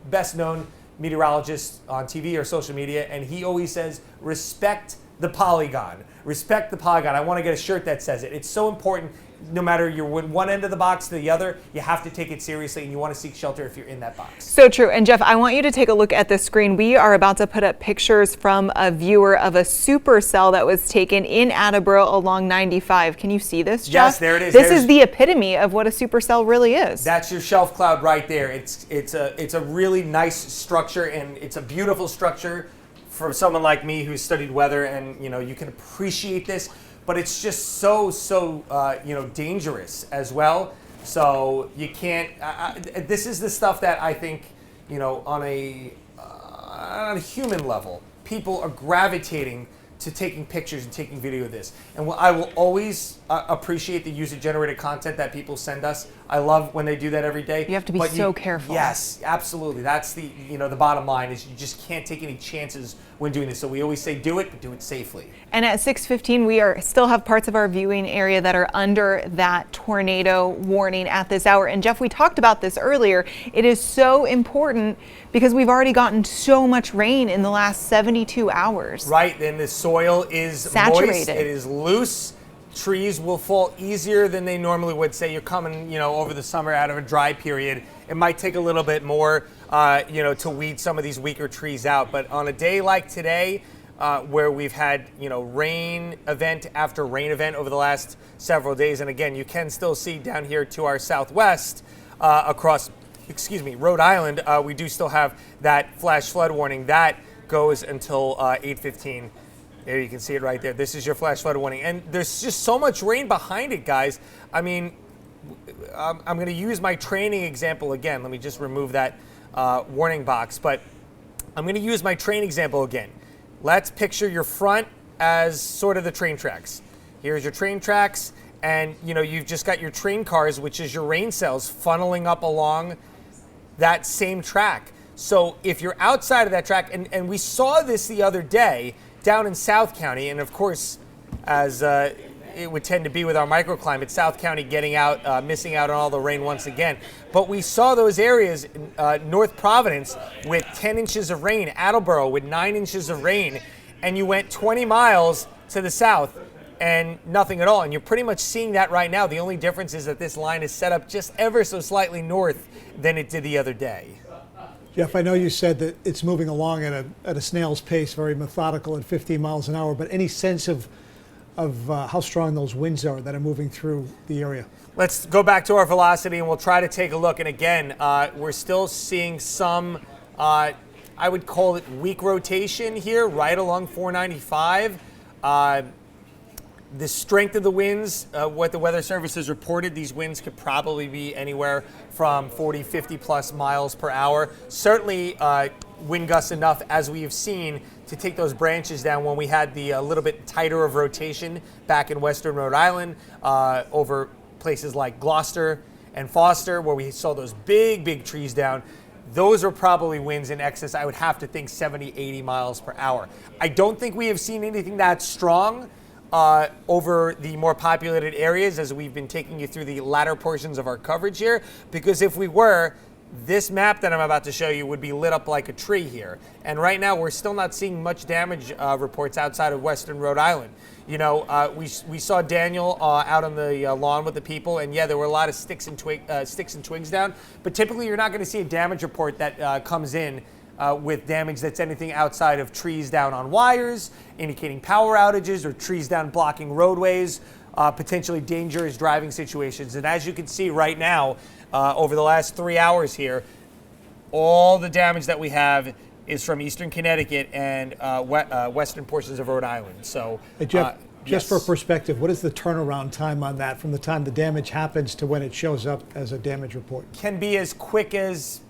best known meteorologists on TV or social media, and he always says, respect the polygon. Respect the polygon. I want to get a shirt that says it. It's so important no matter you're one end of the box to the other, you have to take it seriously, and you want to seek shelter if you're in that box. So true. And Jeff, I want you to take a look at the screen. We are about to put up pictures from a viewer of a supercell that was taken in Attleboro along 95. Can you see this, Jeff? Yes, there it is. This is the epitome of what a supercell really is. That's your shelf cloud right there. It's a really nice structure, and it's a beautiful structure for someone like me who's studied weather, and you can appreciate this. But it's just so dangerous as well. So you can't. This is the stuff that I think on a human level, people are gravitating to taking pictures and taking video of this. And I will always appreciate the user-generated content that people send us. I love when they do that every day. You have to be so careful. Yes, absolutely. That's the the bottom line is you just can't take any chances when doing this. So we always say do it, but do it safely. And at 6:15, we still have parts of our viewing area that are under that tornado warning at this hour. And Jeff, we talked about this earlier. It is so important because we've already gotten so much rain in the last 72 hours. Right, and the soil is saturated. Moist. It is loose. Trees will fall easier than they normally would. Say you're coming, over the summer out of a dry period. It might take a little bit more, to weed some of these weaker trees out. But on a day like today, where we've had, rain event after rain event over the last several days, and again, you can still see down here to our southwest across, Rhode Island, we do still have that flash flood warning. That goes until 8:15. There you can see it right there. This is your flash flood warning. And there's just so much rain behind it, guys. I mean, I'm going to use my training example again. Let me just remove that warning box. But I'm going to use my train example again. Let's picture your front as sort of the train tracks. Here's your train tracks. And, you've just got your train cars, which is your rain cells, funneling up along that same track. So if you're outside of that track, and we saw this the other day, down in South County, and of course, as it would tend to be with our microclimate, South County getting out, missing out on all the rain once again. But we saw those areas, North Providence with 10 inches of rain, Attleboro with 9 inches of rain, and you went 20 miles to the south and nothing at all. And you're pretty much seeing that right now. The only difference is that this line is set up just ever so slightly north than it did the other day. Jeff, I know you said that it's moving along at a snail's pace, very methodical at 15 miles an hour, but any sense of how strong those winds are that are moving through the area? Let's go back to our velocity and we'll try to take a look. And again, we're still seeing some, I would call it weak rotation here, right along 495. The strength of the winds, what the Weather Service has reported, these winds could probably be anywhere from 40, 50 plus miles per hour. Certainly wind gusts enough, as we have seen, to take those branches down when we had the little bit tighter of rotation back in western Rhode Island over places like Gloucester and Foster, where we saw those big trees down. Those are probably winds in excess, I would have to think, 70, 80 miles per hour. I don't think we have seen anything that strong over the more populated areas as we've been taking you through the latter portions of our coverage here, because if we were, this map that I'm about to show you would be lit up like a tree here. And right now we're still not seeing much damage reports outside of western Rhode Island. We saw Daniel out on the lawn with the people, and yeah, there were a lot of sticks and twigs down, but typically you're not going to see a damage report that comes in with damage that's anything outside of trees down on wires, indicating power outages, or trees down blocking roadways, potentially dangerous driving situations. And as you can see right now, over the last 3 hours here, all the damage that we have is from eastern Connecticut and western portions of Rhode Island. So, hey, Jeff, just yes. for perspective, what is the turnaround time on that from the time the damage happens to when it shows up as a damage report? Can be as quick as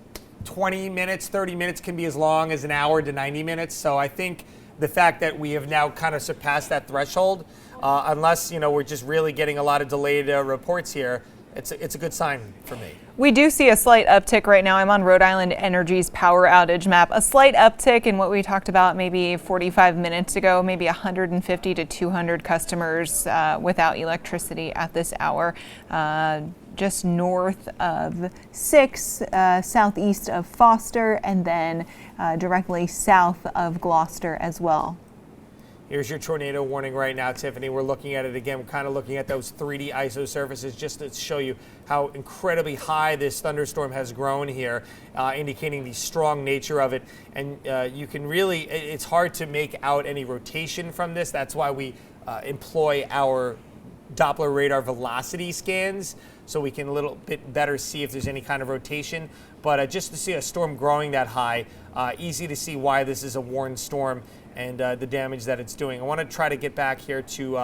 20 minutes, 30 minutes, can be as long as an hour to 90 minutes. So I think the fact that we have now kind of surpassed that threshold, unless we're just really getting a lot of delayed reports here, it's a good sign for me. We do see a slight uptick right now. I'm on Rhode Island Energy's power outage map. A slight uptick in what we talked about maybe 45 minutes ago, maybe 150 to 200 customers without electricity at this hour. Just north of 6, southeast of Foster, and then directly south of Gloucester as well. Here's your tornado warning right now, Tiffany. We're looking at it again. We're kind of looking at those 3D ISO surfaces just to show you how incredibly high this thunderstorm has grown here, indicating the strong nature of it. And you can really, it's hard to make out any rotation from this. That's why we employ our Doppler radar velocity scans, so we can a little bit better see if there's any kind of rotation. But just to see a storm growing that high, easy to see why this is a warned storm and the damage that it's doing. I want to try to get back here to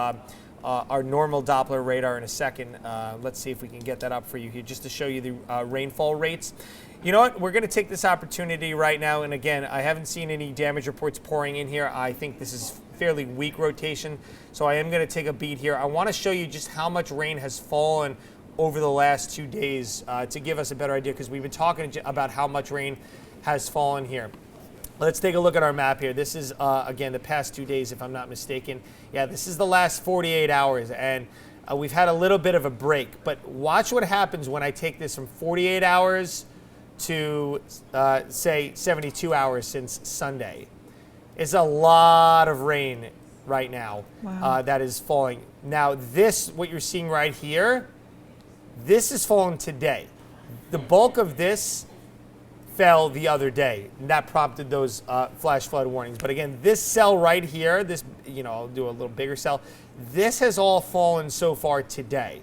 our normal Doppler radar in a second. Let's see if we can get that up for you here just to show you the rainfall rates. You know what? We're going to take this opportunity right now. And again, I haven't seen any damage reports pouring in here. I think this is fairly weak rotation. So I am going to take a beat here. I want to show you just how much rain has fallen over the last 2 days to give us a better idea, because we've been talking about how much rain has fallen here. Let's take a look at our map here. This is, again, the past 2 days, if I'm not mistaken. Yeah, this is the last 48 hours, and we've had a little bit of a break. But watch what happens when I take this from 48 hours to, say, 72 hours since Sunday. It's a lot of rain right now. Wow. That is falling. Now, this, what you're seeing right here, this is falling today. The bulk of this fell the other day, and that prompted those flash flood warnings. But again, this cell right here, this, I'll do a little bigger cell. This has all fallen so far today.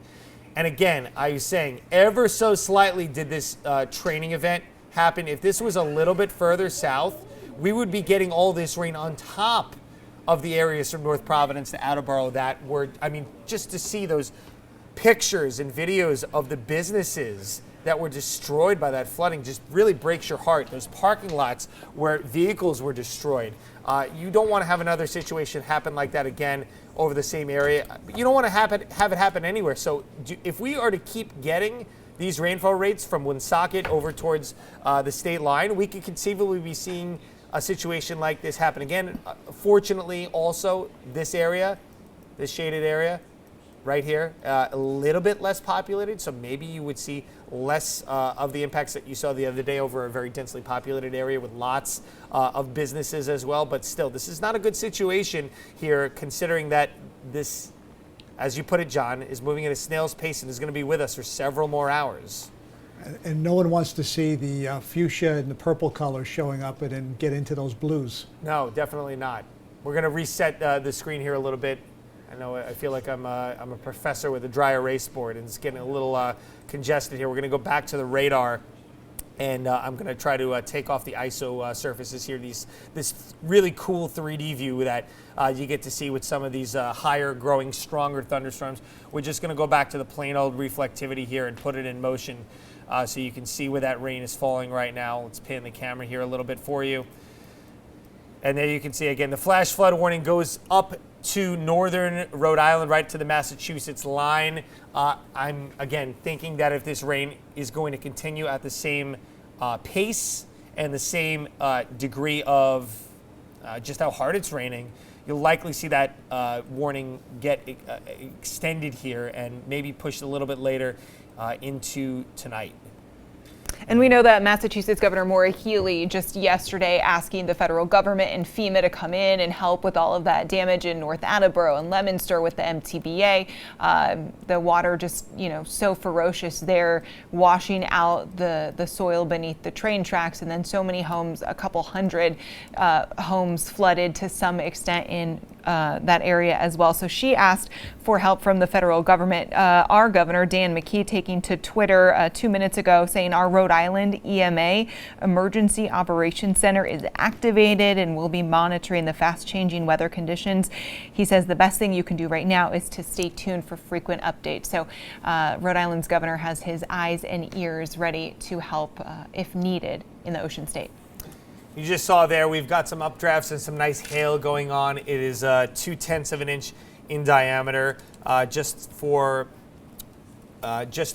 And again, I was saying, ever so slightly did this training event happen. If this was a little bit further south, we would be getting all this rain on top of the areas from North Providence to Attleboro that were, just to see those pictures and videos of the businesses that were destroyed by that flooding just really breaks your heart. Those parking lots where vehicles were destroyed. You don't want to have another situation happen like that again over the same area. You don't want to have it happen anywhere. So if we are to keep getting these rainfall rates from Woonsocket over towards the state line, we could conceivably be seeing a situation like this happen again. Fortunately, also, this area, this shaded area, right here, a little bit less populated, so maybe you would see less of the impacts that you saw the other day over a very densely populated area with lots of businesses as well. But still, this is not a good situation here, considering that this, as you put it, John, is moving at a snail's pace and is going to be with us for several more hours. And no one wants to see the fuchsia and the purple colors showing up and then get into those blues. No, definitely not. We're going to reset the screen here a little bit. I know I feel like I'm a professor with a dry erase board, and it's getting a little congested here. We're going to go back to the radar, and I'm going to try to take off the ISO surfaces here. This really cool 3D view that you get to see with some of these higher growing, stronger thunderstorms. We're just going to go back to the plain old reflectivity here and put it in motion so you can see where that rain is falling right now. Let's pan the camera here a little bit for you. And there you can see, again, the flash flood warning goes up to northern Rhode Island, right to the Massachusetts line. I'm, again, thinking that if this rain is going to continue at the same pace and the same degree of just how hard it's raining, you'll likely see that warning get extended here and maybe pushed a little bit later into tonight. And we know that Massachusetts Governor Maura Healey just yesterday asking the federal government and FEMA to come in and help with all of that damage in North Attleboro and Leominster with the MTBA. The water just, so ferocious there, washing out the soil beneath the train tracks, and then so many homes, a couple hundred homes flooded to some extent in that area as well. So she asked for help from the federal government. Our governor, Dan McKee, taking to Twitter 2 minutes ago saying our Rhode Island EMA Emergency Operations Center is activated and will be monitoring the fast changing weather conditions. He says the best thing you can do right now is to stay tuned for frequent updates. So Rhode Island's governor has his eyes and ears ready to help if needed in the Ocean State. You just saw there, we've got some updrafts and some nice hail going on. It is 0.2 of an inch in diameter. Just to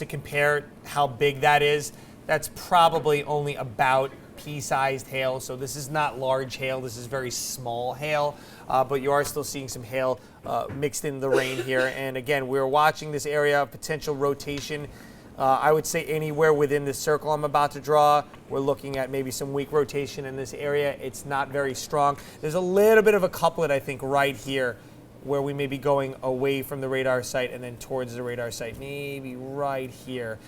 compare how big that is, that's probably only about pea-sized hail. So this is not large hail. This is very small hail. But you are still seeing some hail mixed in the rain here. And again, we're watching this area of potential rotation I would say anywhere within the circle I'm about to draw, we're looking at maybe some weak rotation in this area. It's not very strong. There's a little bit of a couplet, I think, right here where we may be going away from the radar site and then towards the radar site, maybe right here.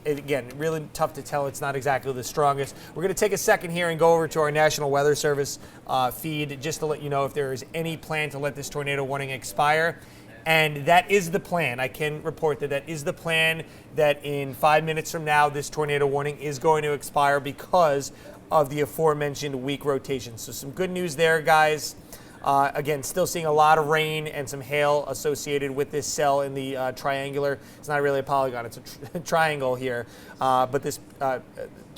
Again, really tough to tell. It's not exactly the strongest. We're going to take a second here and go over to our National Weather Service feed just to let you know if there is any plan to let this tornado warning expire. And that is the plan. I can report that that is the plan, that in 5 minutes from now, this tornado warning is going to expire because of the aforementioned weak rotation. So some good news there, guys. Again, still seeing a lot of rain and some hail associated with this cell in the triangular. It's not really a polygon, it's a triangle here. But this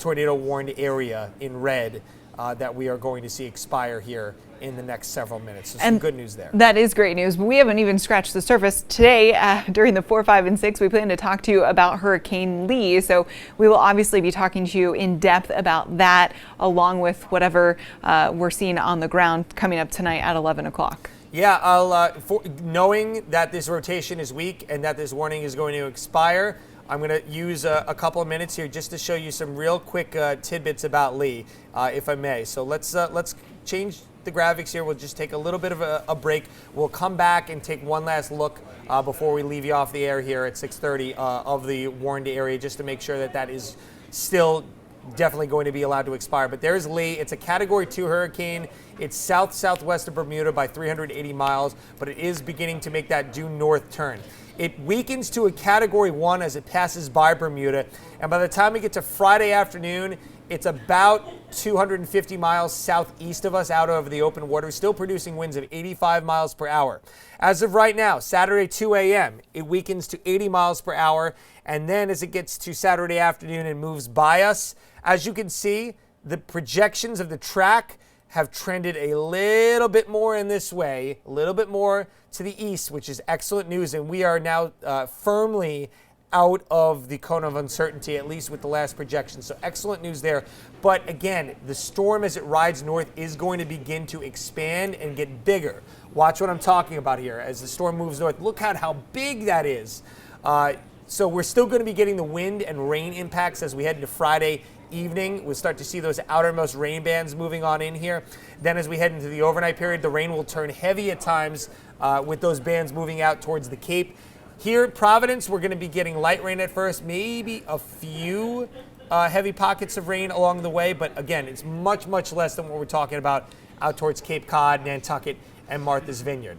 tornado warned area in red that we are going to see expire here in the next several minutes. So some good news there. That is great news, but we haven't even scratched the surface. Today, during the 4, 5, and 6, we plan to talk to you about Hurricane Lee. So we will obviously be talking to you in depth about that, along with whatever we're seeing on the ground coming up tonight at 11 o'clock. Yeah, knowing that this rotation is weak and that this warning is going to expire, I'm going to use a couple of minutes here just to show you some real quick tidbits about Lee, if I may. So let's change the graphics here. We'll just take a little bit of a break. We'll come back and take one last look before we leave you off the air here at 6:30 of the warned area, just to make sure that that is still definitely going to be allowed to expire. But there's Lee. It's a Category 2 hurricane. It's south-southwest of Bermuda by 380 miles, but it is beginning to make that due north turn. It weakens to a Category 1 as it passes by Bermuda, and by the time we get to Friday afternoon, it's about 250 miles southeast of us out over the open water, still producing winds of 85 miles per hour. As of right now, Saturday 2 a.m., it weakens to 80 miles per hour, and then as it gets to Saturday afternoon and moves by us, as you can see, the projections of the track have trended a little bit more in this way, a little bit more to the east, which is excellent news, and we are now firmly out of the cone of uncertainty, at least with the last projection. So excellent news there. But again, the storm as it rides north is going to begin to expand and get bigger. Watch what I'm talking about here. As the storm moves north, look at how big that is. So we're still going to be getting the wind and rain impacts as we head into Friday evening. We'll start to see those outermost rain bands moving on in here. Then as we head into the overnight period, the rain will turn heavy at times with those bands moving out towards the Cape. Here at Providence, we're going to be getting light rain at first, maybe a few heavy pockets of rain along the way, but again, it's much, much less than what we're talking about out towards Cape Cod, Nantucket, and Martha's Vineyard.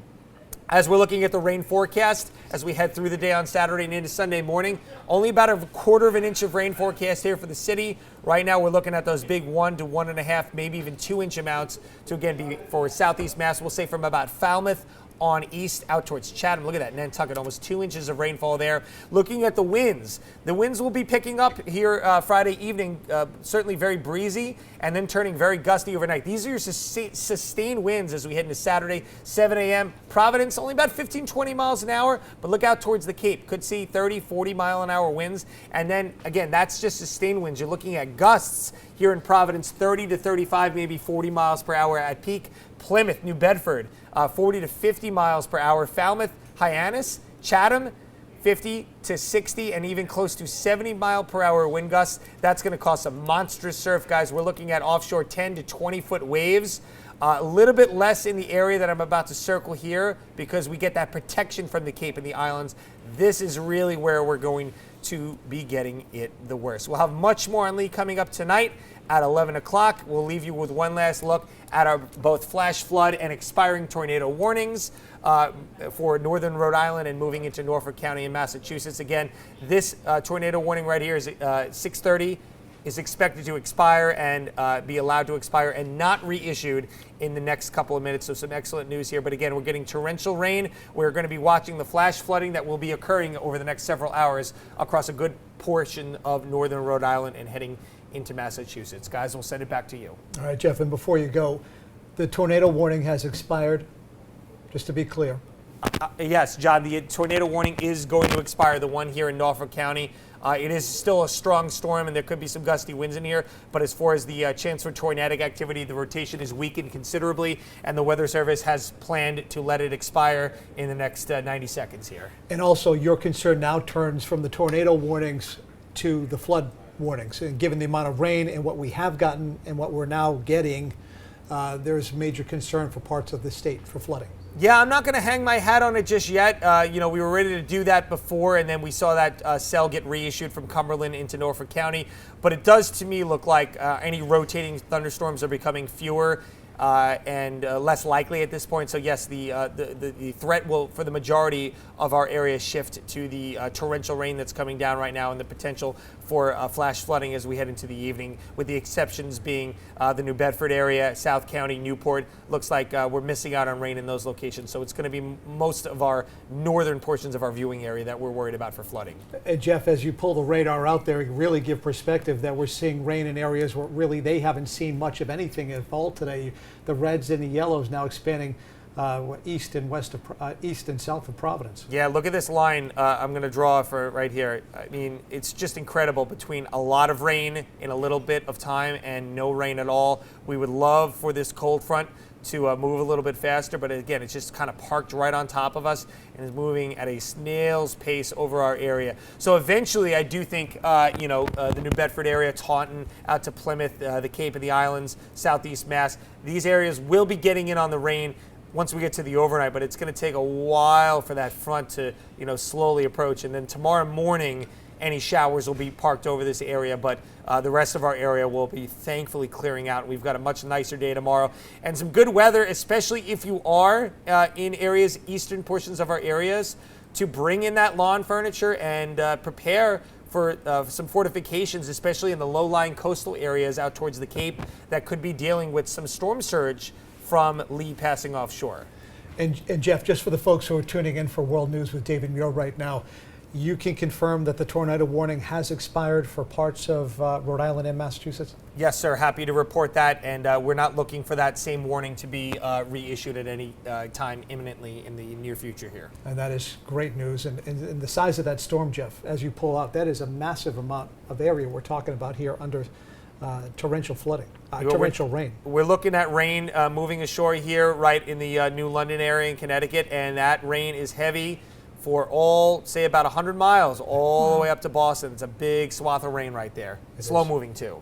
As we're looking at the rain forecast, as we head through the day on Saturday and into Sunday morning, only about a quarter of an inch of rain forecast here for the city. Right now, we're looking at those big 1 to 1.5, maybe even 2 inch amounts to, again, be for southeast Mass. We'll say from about Falmouth on east out towards Chatham. Look at that, Nantucket, almost 2 inches of rainfall there. Looking at the winds will be picking up here Friday evening, certainly very breezy, and then turning very gusty overnight. These are your sustained winds as we head into Saturday, 7 a.m. Providence, only about 15, 20 miles an hour, but look out towards the Cape. Could see 30, 40 mile an hour winds. And then, again, that's just sustained winds. You're looking at gusts here in Providence, 30 to 35, maybe 40 miles per hour at peak. Plymouth, New Bedford, 40 to 50 miles per hour. Falmouth, Hyannis, Chatham, 50 to 60 and even close to 70 mile per hour wind gusts. That's going to cause some monstrous surf, guys. We're looking at offshore 10 to 20 foot waves. A little bit less in the area that I'm about to circle here because we get that protection from the Cape and the islands. This is really where we're going to be getting it the worst. We'll have much more on Lee coming up tonight at 11 o'clock. We'll leave you with one last look at our both flash flood and expiring tornado warnings for northern Rhode Island and moving into Norfolk County in Massachusetts. Again, this tornado warning right here is 6:30 is expected to expire and be allowed to expire and not reissued in the next couple of minutes. So some excellent news here. But again, we're getting torrential rain. We're going to be watching the flash flooding that will be occurring over the next several hours across a good portion of northern Rhode Island and heading into Massachusetts. Guys, we'll send it back to you. All right, Jeff, and before you go, the tornado warning has expired, just to be clear. Yes, John, the tornado warning is going to expire, the one here in Norfolk County. It is still a strong storm, and there could be some gusty winds in here. But as far as the chance for tornadic activity, the rotation is weakened considerably, and the Weather Service has planned to let it expire in the next 90 seconds here. And also, your concern now turns from the tornado warnings to the flood warnings. And given the amount of rain and what we have gotten and what we're now getting, there's major concern for parts of the state for flooding. Yeah, I'm not going to hang my hat on it just yet. We were ready to do that before, and then we saw that cell get reissued from Cumberland into Norfolk County. But it does, to me, look like any rotating thunderstorms are becoming fewer and less likely at this point. So yes, the threat will, for the majority of our area, shift to the torrential rain that's coming down right now and the potential for flash flooding as we head into the evening, with the exceptions being the New Bedford area, South County, Newport. Looks like we're missing out on rain in those locations. So it's going to be most of our northern portions of our viewing area that we're worried about for flooding. And Jeff, as you pull the radar out there, you really give perspective that we're seeing rain in areas where really they haven't seen much of anything at all today. The reds and the yellows now expanding east and south of Providence. Yeah, look at this line I'm going to draw for right here. I mean, it's just incredible between a lot of rain in a little bit of time and no rain at all. We would love for this cold front to move a little bit faster, but again, it's just kind of parked right on top of us and is moving at a snail's pace over our area. So eventually, I do think, the New Bedford area, Taunton, out to Plymouth, the Cape and the Islands, Southeast Mass, these areas will be getting in on the rain once we get to the overnight, but it's going to take a while for that front to, slowly approach. And then tomorrow morning, any showers will be parked over this area, but the rest of our area will be thankfully clearing out. We've got a much nicer day tomorrow and some good weather, especially if you are in areas, eastern portions of our areas, to bring in that lawn furniture and prepare for some fortifications, especially in the low-lying coastal areas out towards the Cape that could be dealing with some storm surge from Lee passing offshore. And Jeff, just for the folks who are tuning in for World News with David Muir right now, you can confirm that the tornado warning has expired for parts of Rhode Island and Massachusetts? Yes, sir. Happy to report that. And we're not looking for that same warning to be reissued at any time imminently in the near future here. And that is great news. And the size of that storm, Jeff, as you pull out, that is a massive amount of area we're talking about here under torrential flooding, torrential rain. We're looking at rain moving ashore here right in the New London area in Connecticut, and that rain is heavy for all, say, about 100 miles, all the way up to Boston. It's a big swath of rain right there. Slow moving, too.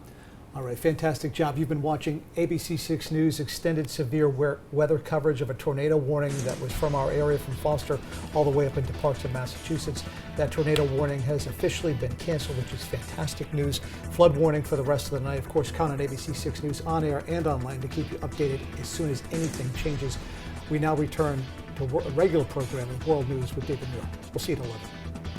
All right, fantastic job. You've been watching ABC 6 News extended severe weather coverage of a tornado warning that was from our area from Foster all the way up into parts of Massachusetts. That tornado warning has officially been canceled, which is fantastic news. Flood warning for the rest of the night. Of course, count on ABC 6 News on air and online to keep you updated as soon as anything changes. We now return to a regular programming, World News with David Muir. We'll see you at 11.